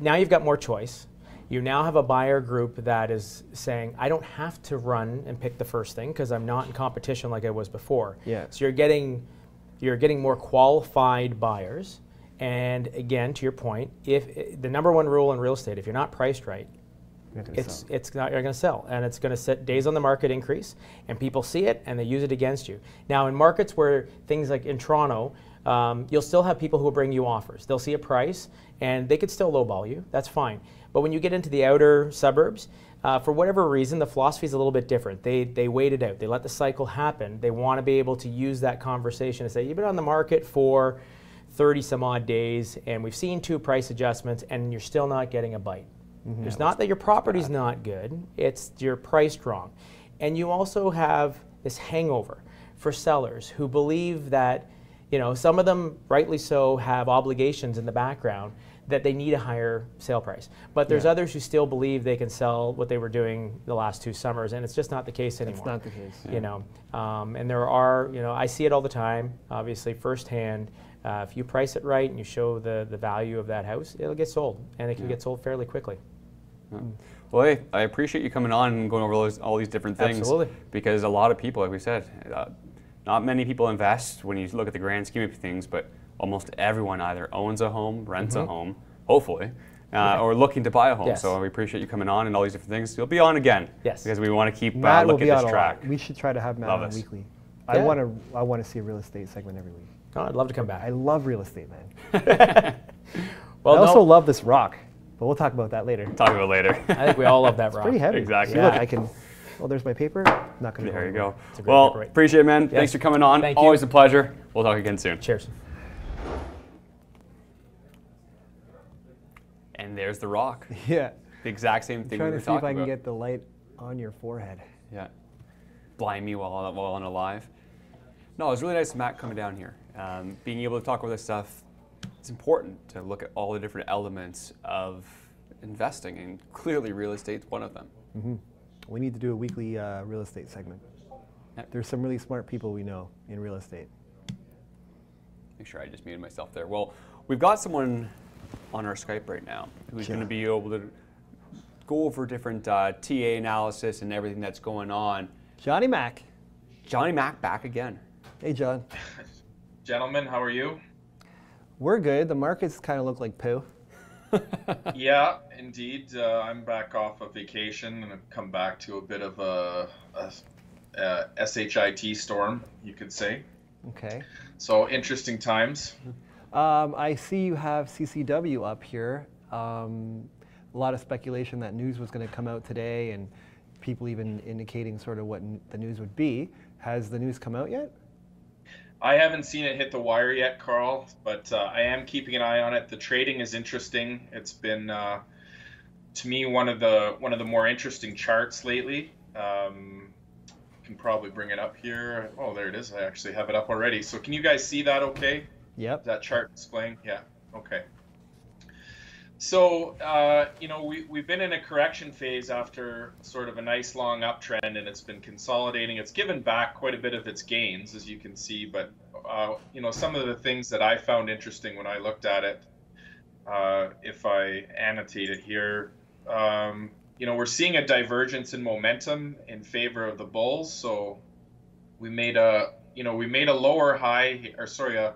[SPEAKER 7] now you've got more choice. You now have a buyer group that is saying, I don't have to run and pick the first thing because I'm not in competition like I was before.
[SPEAKER 3] Yeah.
[SPEAKER 7] So you're getting more qualified buyers. And again, to your point, if the number one rule in real estate, if you're not priced right, you're not going to sell, and it's going to set days on the market increase, and people see it and they use it against you. Now, in markets where things like in Toronto, you'll still have people who will bring you offers. They'll see a price and they could still lowball you. That's fine. But when you get into the outer suburbs, for whatever reason, the philosophy is a little bit different. They wait it out. They let the cycle happen. They want to be able to use that conversation to say, you've been on the market for 30 some odd days, and we've seen 2 price adjustments, and you're still not getting a bite. It's not that your property's not good, it's you're priced wrong. And you also have this hangover for sellers who believe that, you know, some of them, rightly so, have obligations in the background that they need a higher sale price. But there's others who still believe they can sell what they were doing the last 2 summers, and it's just not the case anymore.
[SPEAKER 3] It's not the case.
[SPEAKER 7] You know, and there are, you know, I see it all the time, obviously firsthand. If you price it right and you show the value of that house, it'll get sold, and it can get sold fairly quickly.
[SPEAKER 1] Well, hey, I appreciate you coming on and going over all these different things.
[SPEAKER 7] Absolutely.
[SPEAKER 1] Because a lot of people, like we said, not many people invest when you look at the grand scheme of things, but almost everyone either owns a home, rents a home, hopefully, or looking to buy a home.
[SPEAKER 7] Yes.
[SPEAKER 1] So we appreciate you coming on and all these different things. You'll be on again.
[SPEAKER 7] Yes.
[SPEAKER 1] Because we want to keep
[SPEAKER 3] Matt will
[SPEAKER 1] looking
[SPEAKER 3] be
[SPEAKER 1] at
[SPEAKER 3] on
[SPEAKER 1] this
[SPEAKER 3] a
[SPEAKER 1] track.
[SPEAKER 3] lot. We should try to have Matt
[SPEAKER 1] Love
[SPEAKER 3] on
[SPEAKER 1] us.
[SPEAKER 3] weekly.
[SPEAKER 7] Yeah.
[SPEAKER 3] I want to see a real estate segment every week.
[SPEAKER 7] Oh, I'd love to come back.
[SPEAKER 3] I love real estate, man.
[SPEAKER 7] Well,
[SPEAKER 3] I also love this rock, but we'll talk about that later.
[SPEAKER 1] Talk about it later.
[SPEAKER 7] I think we all love that rock.
[SPEAKER 3] Pretty heavy.
[SPEAKER 1] Exactly.
[SPEAKER 3] See, look, I can. Oh, there's my paper. Not gonna.
[SPEAKER 1] There you go.
[SPEAKER 7] It's a great
[SPEAKER 1] Well,
[SPEAKER 7] paperweight.
[SPEAKER 1] appreciate it, man. Thanks for coming on.
[SPEAKER 7] Thank you.
[SPEAKER 1] Always a pleasure. We'll talk again soon.
[SPEAKER 7] Cheers.
[SPEAKER 1] And there's the rock.
[SPEAKER 3] Yeah.
[SPEAKER 1] The exact same thing we
[SPEAKER 3] Trying
[SPEAKER 1] were
[SPEAKER 3] to see if
[SPEAKER 1] talking
[SPEAKER 3] I can
[SPEAKER 1] about.
[SPEAKER 3] get the light on your forehead.
[SPEAKER 1] Yeah. Blind me while on alive. No, it was really nice Matt coming down here. Being able to talk about this stuff, it's important to look at all the different elements of investing, and clearly real estate's one of them.
[SPEAKER 3] We need to do a weekly real estate segment.
[SPEAKER 1] Yep.
[SPEAKER 3] There's some really smart people we know in real estate.
[SPEAKER 1] Make sure I just muted myself there. Well, we've got someone on our Skype right now who's going to be able to go over different TA analysis and everything that's going on.
[SPEAKER 3] Jonny Mac.
[SPEAKER 1] Jonny Mac back again.
[SPEAKER 3] Hey, John.
[SPEAKER 8] Gentlemen, how are you?
[SPEAKER 3] We're good. The markets kind of look like poo.
[SPEAKER 8] Yeah, indeed. I'm back off of vacation and I've come back to a bit of a SHIT storm, you could say.
[SPEAKER 3] Okay.
[SPEAKER 8] So interesting times.
[SPEAKER 3] I see you have CCW up here. A lot of speculation that news was going to come out today, and people even indicating sort of what the news would be. Has the news come out yet?
[SPEAKER 8] I haven't seen it hit the wire yet, Carl, but I am keeping an eye on it. The trading is interesting. It's been to me, one of the more interesting charts lately. Can probably bring it up here. Oh, there it is. I actually have it up already. So can you guys see that okay?
[SPEAKER 3] Yep.
[SPEAKER 8] That chart displaying? Yeah. Okay. So, you know, we've been in a correction phase after sort of a nice long uptrend, and it's been consolidating. It's given back quite a bit of its gains, as you can see. But, you know, some of the things that I found interesting when I looked at it, if I annotate it here, you know, we're seeing a divergence in momentum in favor of the bulls. So we made a lower high, or sorry, a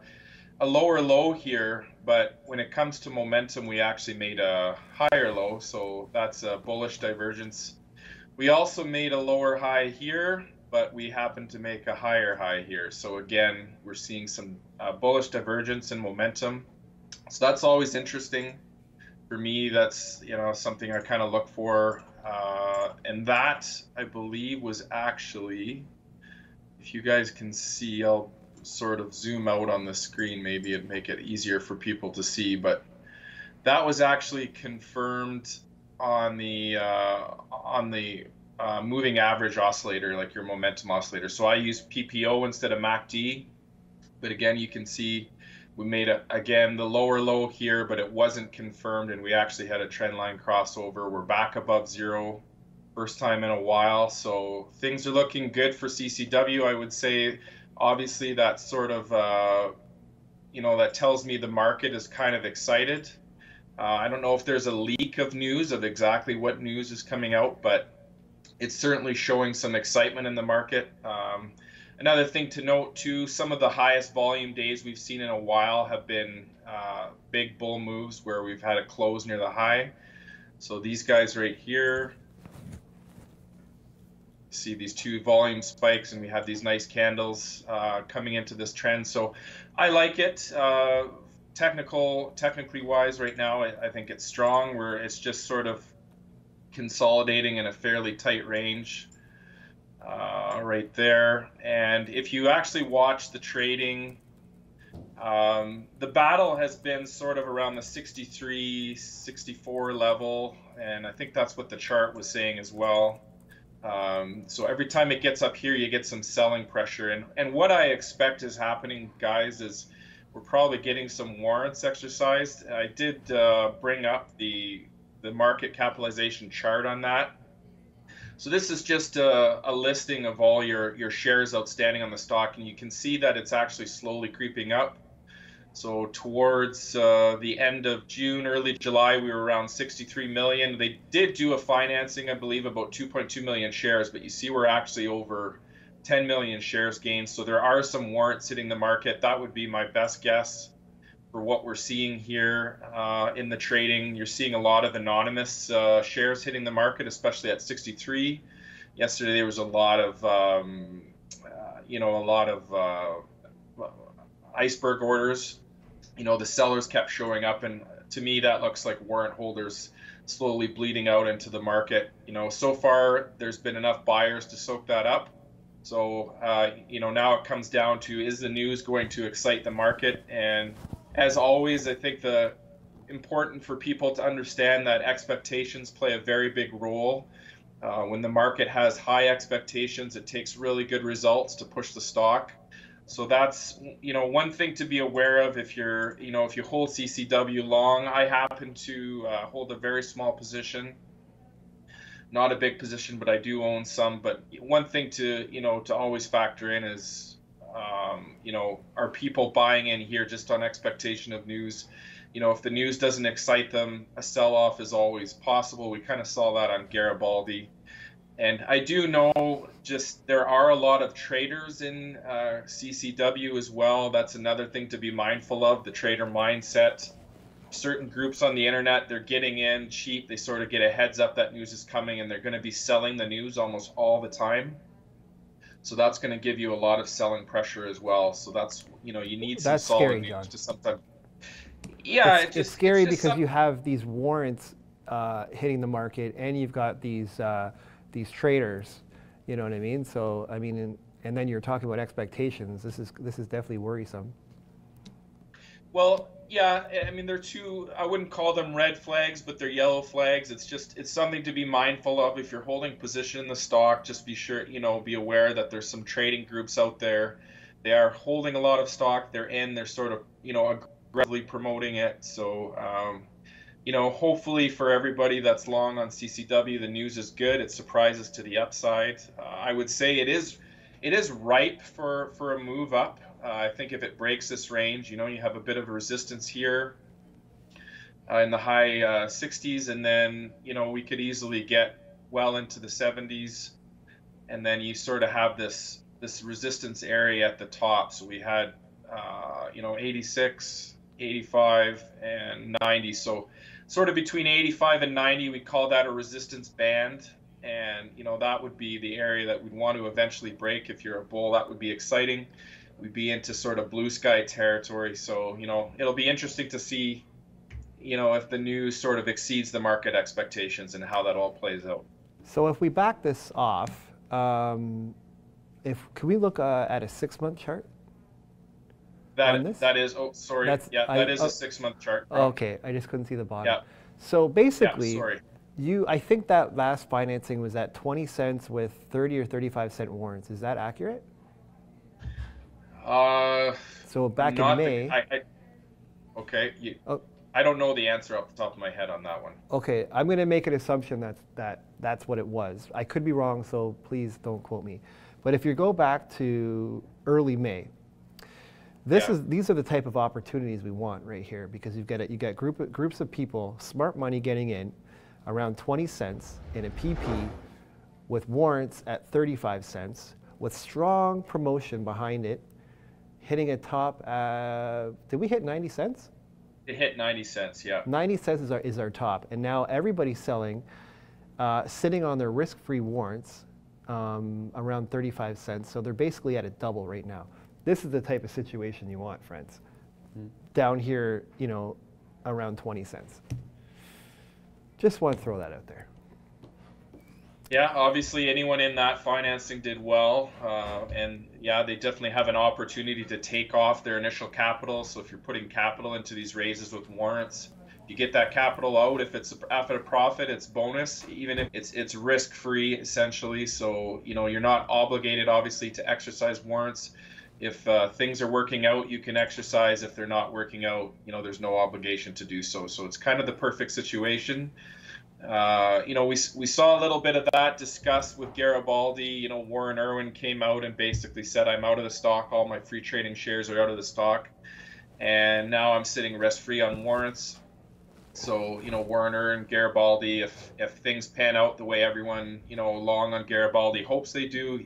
[SPEAKER 8] lower low here, but when it comes to momentum, we actually made a higher low. So that's a bullish divergence. We also made a lower high here, but we happen to make a higher high here. So again, we're seeing some bullish divergence in momentum. So that's always interesting. For me, that's, you know, something I kind of look for, and that, I believe, was actually, if you guys can see, I'll sort of zoom out on the screen, maybe it'd make it easier for people to see, but that was actually confirmed on the moving average oscillator, like your momentum oscillator. So I use PPO instead of MACD, but again, you can see we made again the lower low here, but it wasn't confirmed, and we actually had a trend line crossover. We're back above zero, first time in a while, so things are looking good for CCW. I would say, obviously, that's sort of you know, that tells me the market is kind of excited. I don't know if there's a leak of news of exactly what news is coming out, but it's certainly showing some excitement in the market. Another thing to note too, some of the highest volume days we've seen in a while have been big bull moves where we've had a close near the high. So these guys right here, see these two volume spikes, and we have these nice candles coming into this trend. So I like it. Technically wise right now, I think it's strong, where it's just sort of consolidating in a fairly tight range. Right there. And if you actually watch the trading, the battle has been sort of around the 63, 64 level, and I think that's what the chart was saying as well. So every time it gets up here, you get some selling pressure, and what I expect is happening, guys, is we're probably getting some warrants exercised. I did bring up the market capitalization chart on that. So this is just a listing of all your shares outstanding on the stock, and you can see that it's actually slowly creeping up. So towards the end of June, early July, we were around 63 million. They did do a financing, I believe, about 2.2 million shares, but you see we're actually over 10 million shares gained. So there are some warrants hitting the market. That would be my best guess for what we're seeing here in the trading. You're seeing a lot of anonymous shares hitting the market, especially at 63. Yesterday there was a lot of, you know, iceberg orders. You know, the sellers kept showing up, and to me that looks like warrant holders slowly bleeding out into the market. You know, so far there's been enough buyers to soak that up. So, you know, now it comes down to, is the news going to excite the market? And as always, I think the important for people to understand that expectations play a very big role. When the market has high expectations, it takes really good results to push the stock. So that's, you know, one thing to be aware of if you're, you know, if you hold CCW long. I happen to hold a very small position, not a big position, but I do own some. But one thing to, you know, to always factor in is, you know, are people buying in here just on expectation of news? You know, if the news doesn't excite them, a sell-off is always possible. We kind of saw that on Garibaldi. And I do know just there are a lot of traders in CCW as well. That's another thing to be mindful of, the trader mindset. Certain groups on the internet, they're getting in cheap. They sort of get a heads up that news is coming, and they're going to be selling the news almost all the time. So that's going to give you a lot of selling pressure as well. So that's, you know, you need some solid news to sometimes. Yeah,
[SPEAKER 3] it's scary because you have these warrants hitting the market, and you've got these traders. You know what I mean? So I mean, and then you're talking about expectations. This is definitely worrisome.
[SPEAKER 8] Well, yeah, I mean, they're two, I wouldn't call them red flags, but they're yellow flags. It's something to be mindful of. If you're holding position in the stock, just be sure, be aware that there's some trading groups out there. They are holding a lot of stock. They're sort of, aggressively promoting it. So, hopefully for everybody that's long on CCW, the news is good. It surprises to the upside. I would say it is ripe for a move up. I think if it breaks this range, you have a bit of a resistance here in the high 60s, and then we could easily get well into the 70s, and then you sort of have this resistance area at the top. So we had 86, 85, and 90. So sort of between 85 and 90, we call that a resistance band. And that would be the area that we'd want to eventually break. If you're a bull, that would be exciting. We'd be into sort of blue sky territory. So it'll be interesting to see if the news sort of exceeds the market expectations and how that all plays out.
[SPEAKER 3] So if we back this off, can we look at a 6-month chart?
[SPEAKER 8] That is a 6-month chart.
[SPEAKER 3] Okay, I just couldn't see the bottom.
[SPEAKER 8] Yeah.
[SPEAKER 3] So basically,
[SPEAKER 8] yeah, sorry.
[SPEAKER 3] I think that last financing was at 20 cents with 30 or 35 cent warrants. Is that accurate? So back in May.
[SPEAKER 8] Okay. I don't know the answer off the top of my head on that one.
[SPEAKER 3] Okay, I'm going to make an assumption that's what it was. I could be wrong, so please don't quote me. But if you go back to early May, these are the type of opportunities we want right here, because you get groups of people, smart money getting in around 20 cents in a PP with warrants at 35 cents with strong promotion behind it, hitting a top. Did we hit 90 cents?
[SPEAKER 8] It hit 90 cents, yeah.
[SPEAKER 3] 90 cents is our top, and now everybody's selling, sitting on their risk-free warrants around 35 cents. So they're basically at a double right now. This is the type of situation you want, friends. Down here, around 20 cents. Just want to throw that out there.
[SPEAKER 8] Yeah, obviously anyone in that financing did well, and yeah, they definitely have an opportunity to take off their initial capital. So if you're putting capital into these raises with warrants, you get that capital out. If it's after a profit, it's bonus, even if it's risk-free essentially. So you're not obligated obviously to exercise warrants. If things are working out, you can exercise. If they're not working out, there's no obligation to do so. So it's kind of the perfect situation. We saw a little bit of that discussed with Garibaldi. Warren Irwin came out and basically said, I'm out of the stock. All my free trading shares are out of the stock. And now I'm sitting risk-free on warrants. So, Warren Irwin, Garibaldi, if things pan out the way everyone, long on Garibaldi hopes they do,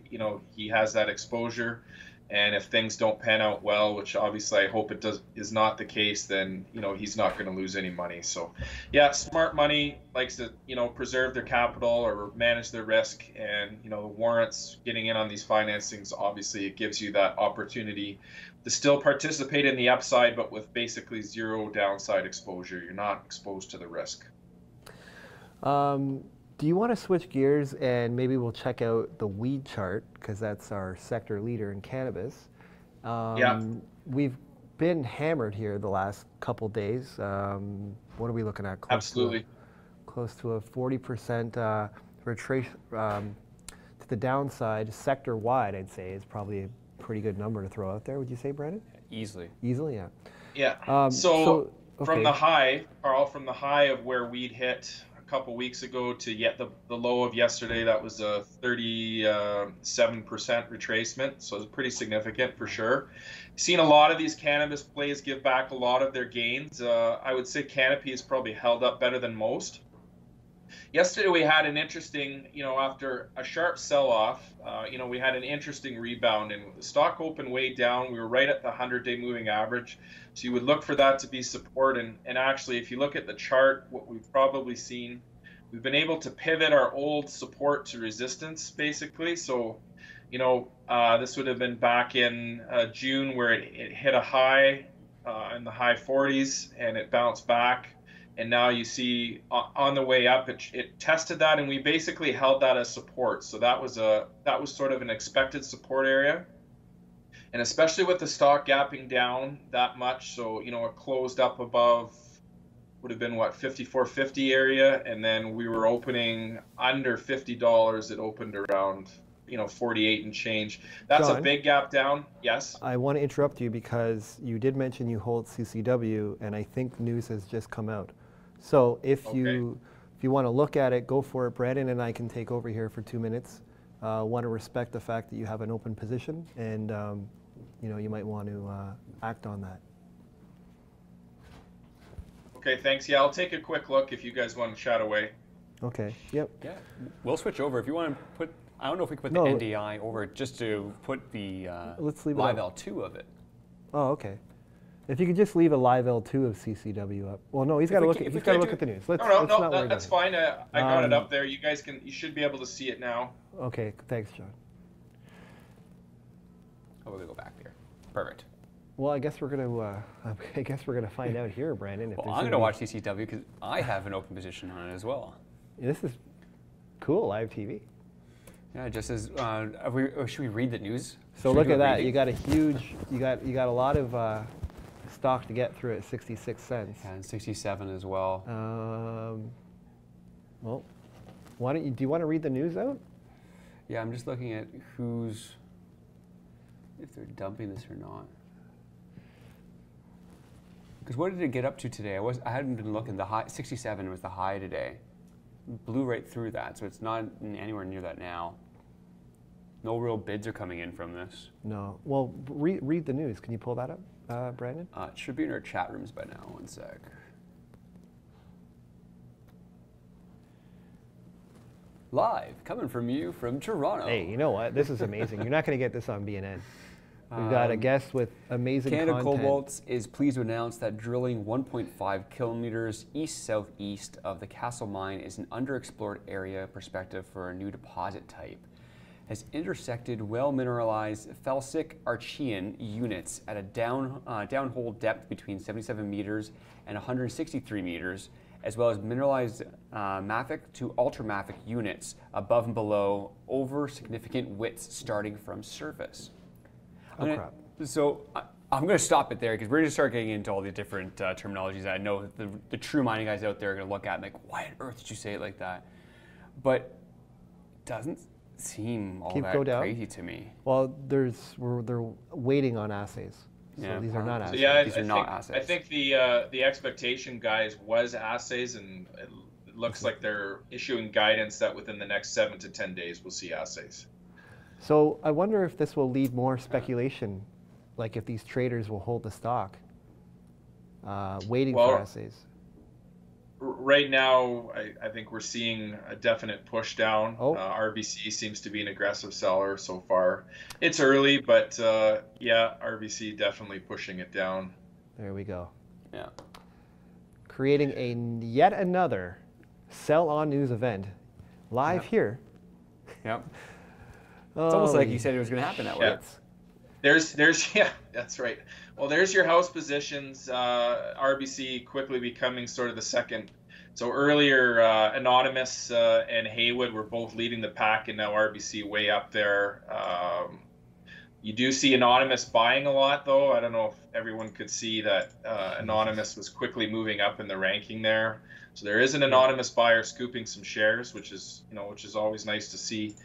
[SPEAKER 8] he has that exposure. And if things don't pan out well, which obviously I hope is not the case, then he's not going to lose any money. So, yeah, smart money likes to preserve their capital or manage their risk, and the warrants, getting in on these financings, obviously it gives you that opportunity to still participate in the upside, but with basically zero downside exposure. You're not exposed to the risk.
[SPEAKER 3] Do you want to switch gears and maybe we'll check out the weed chart, because that's our sector leader in cannabis.
[SPEAKER 8] Yeah.
[SPEAKER 3] We've been hammered here the last couple days. What are we looking at?
[SPEAKER 8] Absolutely.
[SPEAKER 3] Close to a 40% retrace to the downside. Sector-wide, I'd say, is probably a pretty good number to throw out there. Would you say, Brandon?
[SPEAKER 1] Easily.
[SPEAKER 3] Easily, yeah.
[SPEAKER 8] Yeah.
[SPEAKER 3] Okay.
[SPEAKER 8] From the high, Carl, from the high of where weed hit couple weeks ago to the low of yesterday, that was a 37% retracement, so it's pretty significant for sure. Seen a lot of these cannabis plays give back a lot of their gains. I would say Canopy has probably held up better than most. Yesterday we had an interesting, after a sharp sell-off, we had an interesting rebound, and the stock opened way down. We were right at the 100-day moving average, so you would look for that to be support. And actually, if you look at the chart, what we've probably seen, we've been able to pivot our old support to resistance, basically. So, this would have been back in June, where it hit a high in the high 40s, and it bounced back. And now you see on the way up, it tested that, and we basically held that as support. So that was sort of an expected support area. And especially with the stock gapping down that much, so it closed up above, would have been what, 54.50 area, and then we were opening under $50. It opened around 48 and change. That's
[SPEAKER 3] John,
[SPEAKER 8] a big gap down. Yes.
[SPEAKER 3] I want to interrupt you because you did mention you hold CCW, and I think news has just come out. So if you want to look at it, go for it. Brandon and I can take over here for 2 minutes. Want to respect the fact that you have an open position, and you might want to act on that.
[SPEAKER 8] Okay, thanks. Yeah, I'll take a quick look if you guys want to chat away.
[SPEAKER 3] Okay. Yep.
[SPEAKER 1] Yeah, we'll switch over if you want to put. I don't know if we can put the NDI over just to put the
[SPEAKER 3] let's leave
[SPEAKER 1] live
[SPEAKER 3] it up.
[SPEAKER 1] L2 of it.
[SPEAKER 3] Oh, okay. If you could just leave a live L2 of CCW up. Well, no, he's got to look. He's got to look at the news. Let's
[SPEAKER 8] No,
[SPEAKER 3] not worry
[SPEAKER 8] that's
[SPEAKER 3] about
[SPEAKER 8] fine. I got it up there. You guys you should be able to see it now.
[SPEAKER 3] Okay, thanks, John.
[SPEAKER 1] Oh, we'll go back there. Perfect.
[SPEAKER 3] Well, I guess we're gonna find out here, Brandon. If
[SPEAKER 1] Well,
[SPEAKER 3] there's
[SPEAKER 1] I'm gonna watch CCW because I have an open position on it as well.
[SPEAKER 3] This is cool, live TV.
[SPEAKER 1] Yeah, just as should we read the news?
[SPEAKER 3] So
[SPEAKER 1] Should we
[SPEAKER 3] look
[SPEAKER 1] do
[SPEAKER 3] at
[SPEAKER 1] a
[SPEAKER 3] that.
[SPEAKER 1] reading?
[SPEAKER 3] You got a huge. You got a lot of stock to get through at 66 cents.
[SPEAKER 1] Yeah, and 67 as well.
[SPEAKER 3] Well, why don't you? Do you want to read the news out?
[SPEAKER 1] Yeah, I'm just looking at if they're dumping this or not. Because what did it get up to today? I hadn't been looking. The high 67 was the high today. Blew right through that, so it's not anywhere near that now. No real bids are coming in from this.
[SPEAKER 3] No. Well, read the news. Can you pull that up, Brandon?
[SPEAKER 1] It should be in our chat rooms by now. One sec. Live, coming from you from Toronto.
[SPEAKER 3] Hey, you know what? This is amazing. You're not going to get this on BNN. We've got a guest with amazing
[SPEAKER 1] Canada
[SPEAKER 3] content.
[SPEAKER 1] Cobalt is pleased to announce that drilling 1.5 kilometers east-southeast of the Castle Mine is an underexplored area perspective for a new deposit type. Has intersected well-mineralized felsic Archean units at a downhole depth between 77 meters and 163 meters, as well as mineralized mafic to ultramafic units above and below over significant widths starting from surface.
[SPEAKER 3] Crap.
[SPEAKER 1] So I'm going to stop it there because we're going to start getting into all the different terminologies that I know the true mining guys out there are going to look at and like, why on earth did you say it like that? But it doesn't seem all that crazy to me.
[SPEAKER 3] Well, they're waiting on assays. So
[SPEAKER 1] Yeah,
[SPEAKER 3] these are not assays.
[SPEAKER 8] So yeah,
[SPEAKER 1] These are not assays.
[SPEAKER 8] I think the expectation, guys, was assays, and it looks like they're issuing guidance that within the next 7 to 10 days we'll see assays.
[SPEAKER 3] So I wonder if this will lead more speculation, like if these traders will hold the stock, waiting for assays.
[SPEAKER 8] Right now, I think we're seeing a definite push down.
[SPEAKER 3] Oh.
[SPEAKER 8] RBC seems to be an aggressive seller so far. It's early, but yeah, RBC definitely pushing it down.
[SPEAKER 3] There we go.
[SPEAKER 1] Yeah.
[SPEAKER 3] Creating yet another sell-on news event live here.
[SPEAKER 1] Yep. It's almost like you said it was going to happen that way.
[SPEAKER 8] Yeah. There's yeah, that's right. Well, there's your house positions. RBC quickly becoming sort of the second. So earlier, Anonymous and Haywood were both leading the pack, and now RBC way up there. You do see Anonymous buying a lot, though. I don't know if everyone could see that Anonymous was quickly moving up in the ranking there. So there is an Anonymous buyer scooping some shares, which is always nice to see.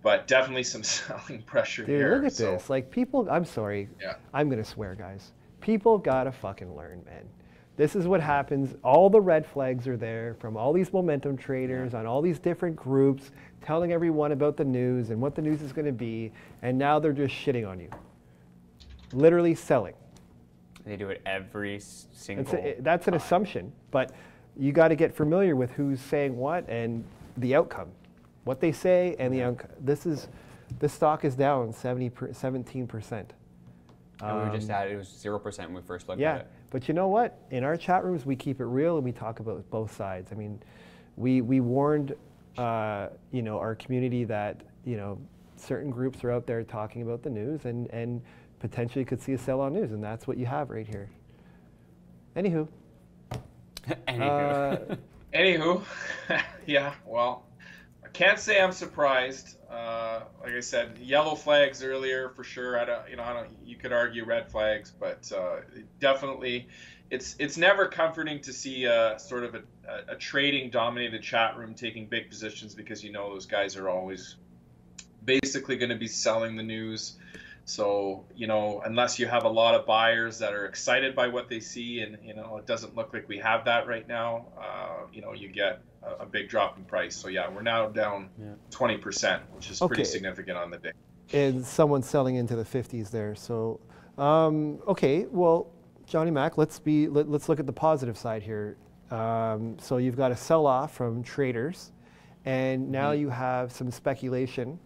[SPEAKER 8] But definitely some selling pressure here.
[SPEAKER 3] Dude, look at this. Like people, I'm sorry.
[SPEAKER 8] Yeah.
[SPEAKER 3] I'm going to swear, guys. People got to fucking learn, man. This is what happens. All the red flags are there from all these momentum traders on all these different groups telling everyone about the news and what the news is going to be. And now they're just shitting on you. Literally selling.
[SPEAKER 1] They do it every single
[SPEAKER 3] That's an assumption. But you got to get familiar with who's saying what and the outcome. What they say and the stock is down 17%.
[SPEAKER 1] And we were just at it was 0% when we first looked at
[SPEAKER 3] Yeah,
[SPEAKER 1] it.
[SPEAKER 3] but you know what? In our chat rooms, we keep it real and we talk about both sides. I mean, we warned our community that certain groups are out there talking about the news and potentially could see a sell on news, and that's what you have right here. Anywho.
[SPEAKER 8] Anywho, yeah, well, can't say I'm surprised. Like I said, yellow flags earlier for sure. You could argue red flags, but definitely, it's never comforting to see sort of a trading dominated chat room taking big positions, because those guys are always basically going to be selling the news. So, unless you have a lot of buyers that are excited by what they see, and, it doesn't look like we have that right now, you get a big drop in price. So, yeah, we're now down 20%, which is pretty significant on the day.
[SPEAKER 3] And someone's selling into the 50s there. So, okay, well, Jonny Mac, let's look at the positive side here. So you've got a sell-off from traders, and now you have some speculation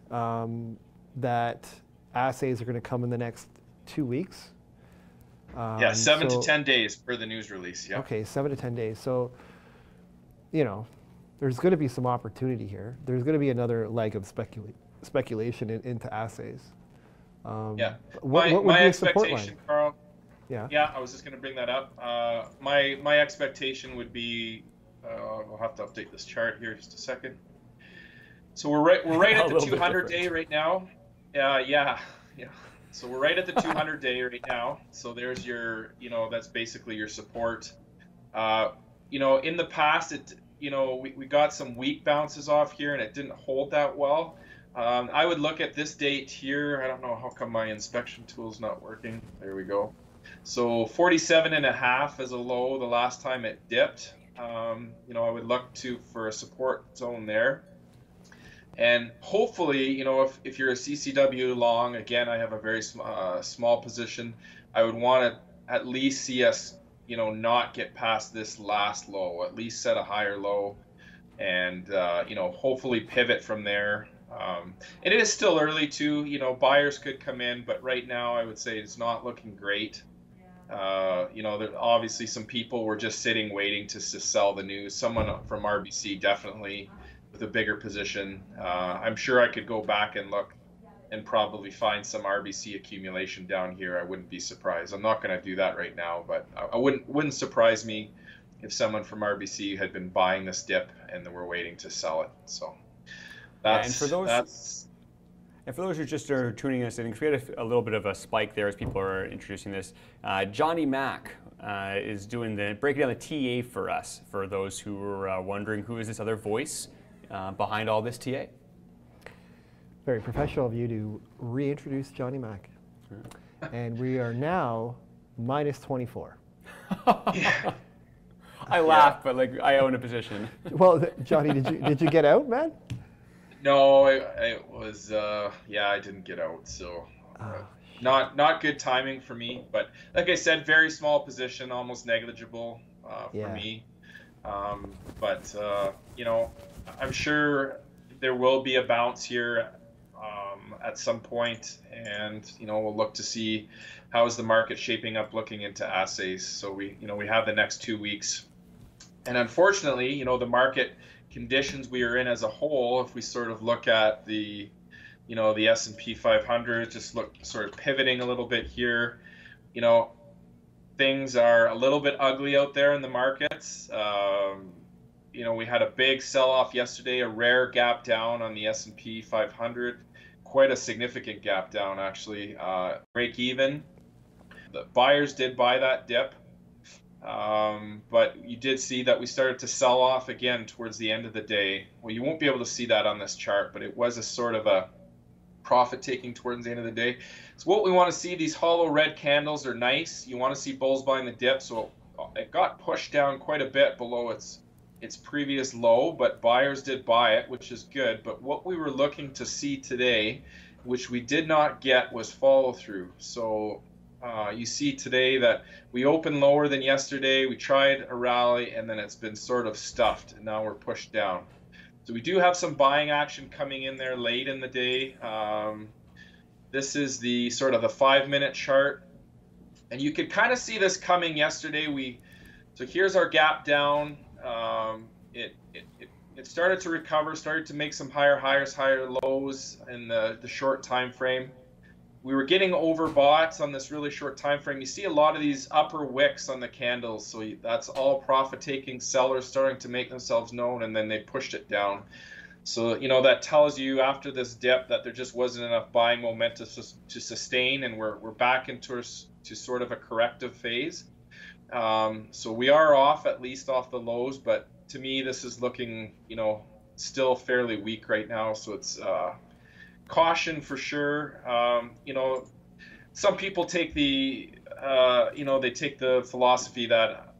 [SPEAKER 3] that assays are going to come in the next 2 weeks.
[SPEAKER 8] 7 to 10 days per the news release. Yeah.
[SPEAKER 3] Okay, 7 to 10 days. So, there's going to be some opportunity here. There's going to be another leg of speculation into assays.
[SPEAKER 8] Yeah.
[SPEAKER 3] What would
[SPEAKER 8] my
[SPEAKER 3] be a support
[SPEAKER 8] expectation,
[SPEAKER 3] line?
[SPEAKER 8] Carl.
[SPEAKER 3] Yeah.
[SPEAKER 8] Yeah, I was just going to bring that up. My expectation would be, I'll have to update this chart here just a second. So we're right at the 200-day right now. Yeah. So we're right at the 200-day right now. So there's your, that's basically your support. In the past, we got some weak bounces off here, and it didn't hold that well. I would look at this date here. I don't know how come my inspection tool is not working. There we go. So 47.5 is a low the last time it dipped. I would look for a support zone there. And hopefully, if you're a CCW long, again, I have a very small position, I would want to at least see us, not get past this last low, at least set a higher low, and, hopefully pivot from there. It is still early too, buyers could come in, but right now I would say it's not looking great. There obviously some people were just sitting waiting to sell the news. Someone from RBC definitely with a bigger position. I'm sure I could go back and look and probably find some RBC accumulation down here. I wouldn't be surprised. I'm not going to do that right now, but I wouldn't surprise me if someone from RBC had been buying this dip and they were waiting to sell it. So
[SPEAKER 1] and for those who just are tuning us in, because we had a little bit of a spike there as people are introducing this, Jonny Mac is breaking down the TA for us, for those who are wondering who is this other voice behind all this TA.
[SPEAKER 3] Very professional of you to reintroduce Jonny Mac. And we are now minus 24.
[SPEAKER 1] I laugh, but I own a position.
[SPEAKER 3] Well, Jonny, did you get out, man?
[SPEAKER 8] No, it was I didn't get out, so not good timing for me. But like I said, very small position, almost negligible for me. But I'm sure there will be a bounce here at some point, and we'll look to see how is the market shaping up looking into assays. So we have the next 2 weeks, and unfortunately, the market conditions we are in as a whole, if we sort of look at the S&P 500, just look sort of pivoting a little bit here, things are a little bit ugly out there in the markets. We had a big sell-off yesterday, a rare gap down on the S&P 500, quite a significant gap down actually, break even. The buyers did buy that dip. But you did see that we started to sell off again towards the end of the day. Well, you won't be able to see that on this chart, but it was a sort of a profit taking towards the end of the day. So what we want to see, these hollow red candles are nice. You want to see bulls buying the dip. So it got pushed down quite a bit below its previous low, but buyers did buy it, which is good. But what we were looking to see today, which we did not get, was follow through. So you see today that we opened lower than yesterday. We tried a rally, and then it's been sort of stuffed, and now we're pushed down. So we do have some buying action coming in there late in the day. This is the sort of the 5-minute chart, and you could kind of see this coming yesterday. So here's our gap down. It started to recover, started to make some higher highs, higher lows in the short time frame. We were getting overbought on this really short time frame. You see a lot of these upper wicks on the candles, so that's all profit-taking sellers starting to make themselves known, and then they pushed it down. So, that tells you after this dip that there just wasn't enough buying momentum to sustain, and we're back into sort of a corrective phase. So we are off, at least off the lows, but to me, this is looking, still fairly weak right now. So it's caution for sure. Some people take the, they take the philosophy that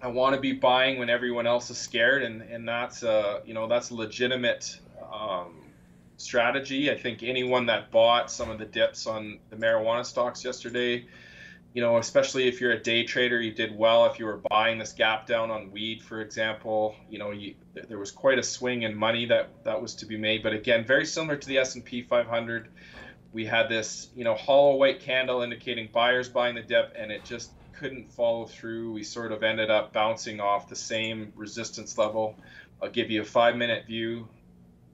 [SPEAKER 8] I want to be buying when everyone else is scared, and that's that's a legitimate strategy. I think anyone that bought some of the dips on the marijuana stocks yesterday, especially if you're a day trader, you did well. If you were buying this gap down on weed, for example, there was quite a swing in money that was to be made. But again, very similar to the S&P 500, we had this hollow white candle indicating buyers buying the dip, and it just couldn't follow through. We sort of ended up bouncing off the same resistance level. I'll give you a 5-minute view.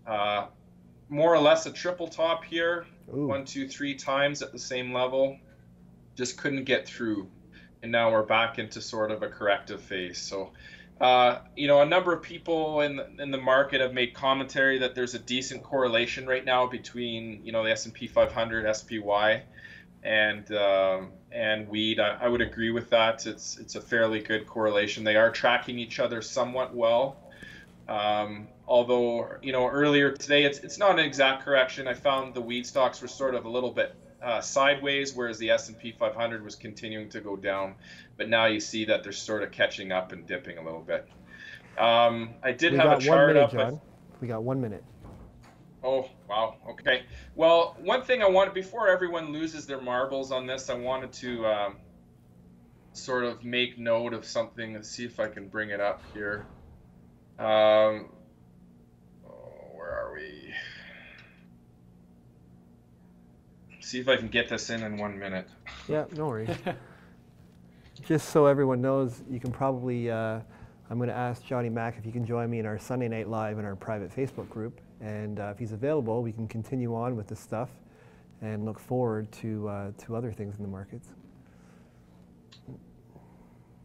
[SPEAKER 8] More or less a triple top here. Ooh. 1, 2, 3 times at the same level. Just couldn't get through, and now we're back into sort of a corrective phase. So a number of people in the market have made commentary that there's a decent correlation right now between the S&P 500 SPY and weed. I would agree with that. It's a fairly good correlation. They are tracking each other somewhat well. Although earlier today it's not an exact correction. I found the weed stocks were sort of a little bit sideways, whereas the S&P 500 was continuing to go down. But now you see that they're sort of catching up and dipping a little bit. I did have a chart up.
[SPEAKER 3] John. We got 1 minute.
[SPEAKER 8] Oh, wow. Okay. Well, one thing I wanted, before everyone loses their marbles on this, I wanted to sort of make note of something. Let's see if I can bring it up here. Where are we? See if I can get this in 1 minute.
[SPEAKER 3] Yeah, no worries. Just so everyone knows, you can probably, I'm going to ask Jonny Mac if you can join me in our Sunday Night Live in our private Facebook group. And if he's available, we can continue on with this stuff and look forward to other things in the markets.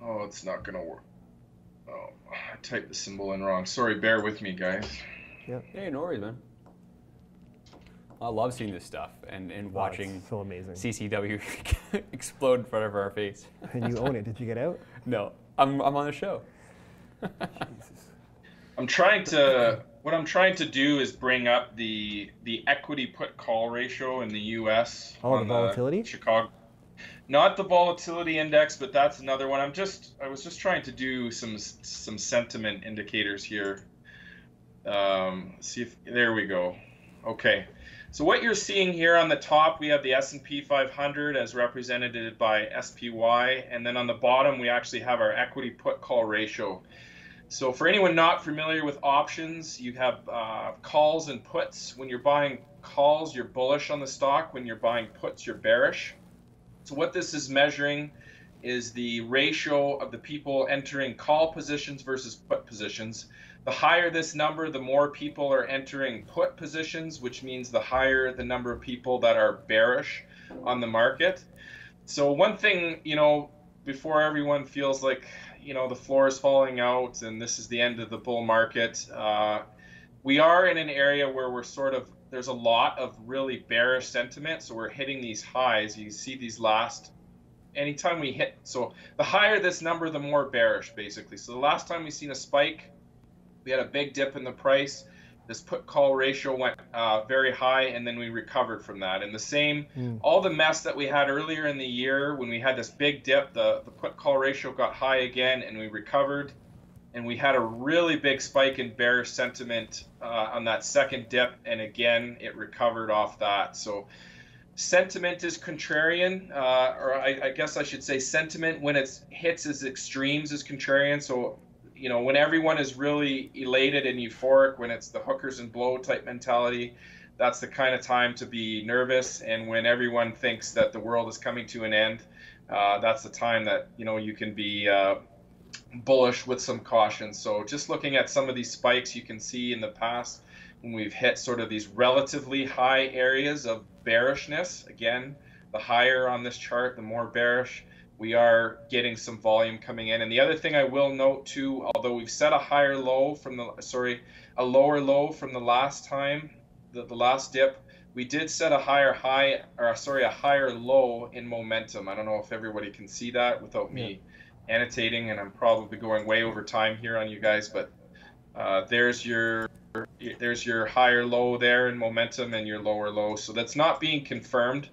[SPEAKER 8] Oh, it's not going to work. Oh, I typed the symbol in wrong. Sorry, bear with me, guys.
[SPEAKER 3] Yep.
[SPEAKER 1] Hey, no worries, man. I love seeing this stuff and watching
[SPEAKER 3] so amazing.
[SPEAKER 1] CCW explode in front of our face.
[SPEAKER 3] And you own it. Did you get out?
[SPEAKER 1] No, I'm on the show.
[SPEAKER 3] Jesus.
[SPEAKER 8] What I'm trying to do is bring up the equity put call ratio in the U.S.
[SPEAKER 3] Oh, the volatility?
[SPEAKER 8] Chicago. Not the volatility index, but that's another one. I was just trying to do some sentiment indicators here. See if there we go. Okay. So what you're seeing here on the top, we have the S&P 500 as represented by SPY, and then on the bottom we actually have our equity put call ratio. So for anyone not familiar with options, you have calls and puts. When you're buying calls, you're bullish on the stock. When you're buying puts, you're bearish. So what this is measuring is the ratio of the people entering call positions versus put positions. The higher this number, the more people are entering put positions, which means the higher the number of people that are bearish on the market. So one thing, before everyone feels like, the floor is falling out and this is the end of the bull market, we are in an area where there's a lot of really bearish sentiment. So we're hitting these highs. You see these anytime we hit, so the higher this number, the more bearish basically. So the last time we seen a spike, we had a big dip in the price. This put call ratio went very high, and then we recovered from that. And the same, all the mess that we had earlier in the year when we had this big dip, the put call ratio got high again, and we recovered. And we had a really big spike in bearish sentiment on that second dip, and again, it recovered off that. So sentiment is contrarian, or I guess I should say sentiment when it hits its extremes is contrarian. So when everyone is really elated and euphoric, when it's the hookers and blow type mentality, that's the kind of time to be nervous. And when everyone thinks that the world is coming to an end, that's the time that, you can be bullish with some caution. So just looking at some of these spikes, you can see in the past when we've hit sort of these relatively high areas of bearishness, again, the higher on this chart, the more bearish. we are getting some volume coming in. And the other thing I will note too, although we've set a higher low from the, a lower low from the last time, the last dip, we did set a higher high, or a higher low in momentum. I don't know if everybody can see that without me annotating, and I'm probably going way over time here on you guys, but there's your higher low there in momentum and your lower low. So that's not being confirmed.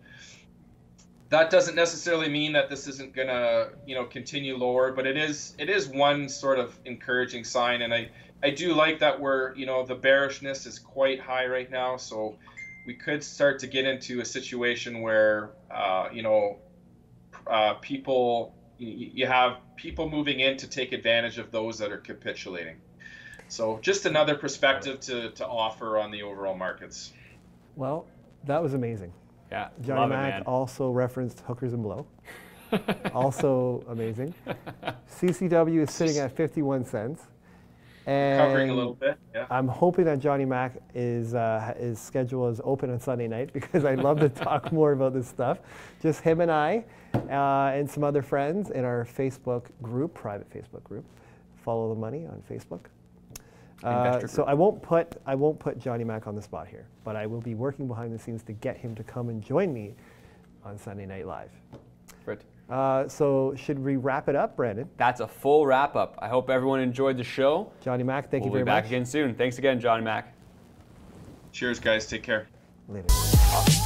[SPEAKER 8] That doesn't necessarily mean that this isn't gonna, continue lower, but it is one sort of encouraging sign. And I do like that we're, the bearishness is quite high right now. So we could start to get into a situation where, people, you have people moving in to take advantage of those that are capitulating. So just another perspective to offer on the overall markets.
[SPEAKER 3] Well, that was amazing.
[SPEAKER 1] Yeah,
[SPEAKER 3] Jonny Mac also referenced hookers and blow. Also amazing. CCW is sitting at 51 cents. And
[SPEAKER 8] covering a little bit, yeah.
[SPEAKER 3] I'm hoping that Jonny Mac his schedule is open on Sunday night, because I'd love to talk more about this stuff. Just him and I and some other friends in our Facebook group, private Facebook group. Follow the Money on Facebook. So I won't put Jonny Mac on the spot here, but I will be working behind the scenes to get him to come and join me on Sunday Night Live.
[SPEAKER 1] Right.
[SPEAKER 3] So should we wrap it up, Brandon?
[SPEAKER 1] That's a full wrap up. I hope everyone enjoyed the show.
[SPEAKER 3] Jonny Mac, thank you very much.
[SPEAKER 1] We'll be back again soon. Thanks again, Jonny Mac.
[SPEAKER 8] Cheers, guys. Take care.
[SPEAKER 3] Later.
[SPEAKER 1] Awesome.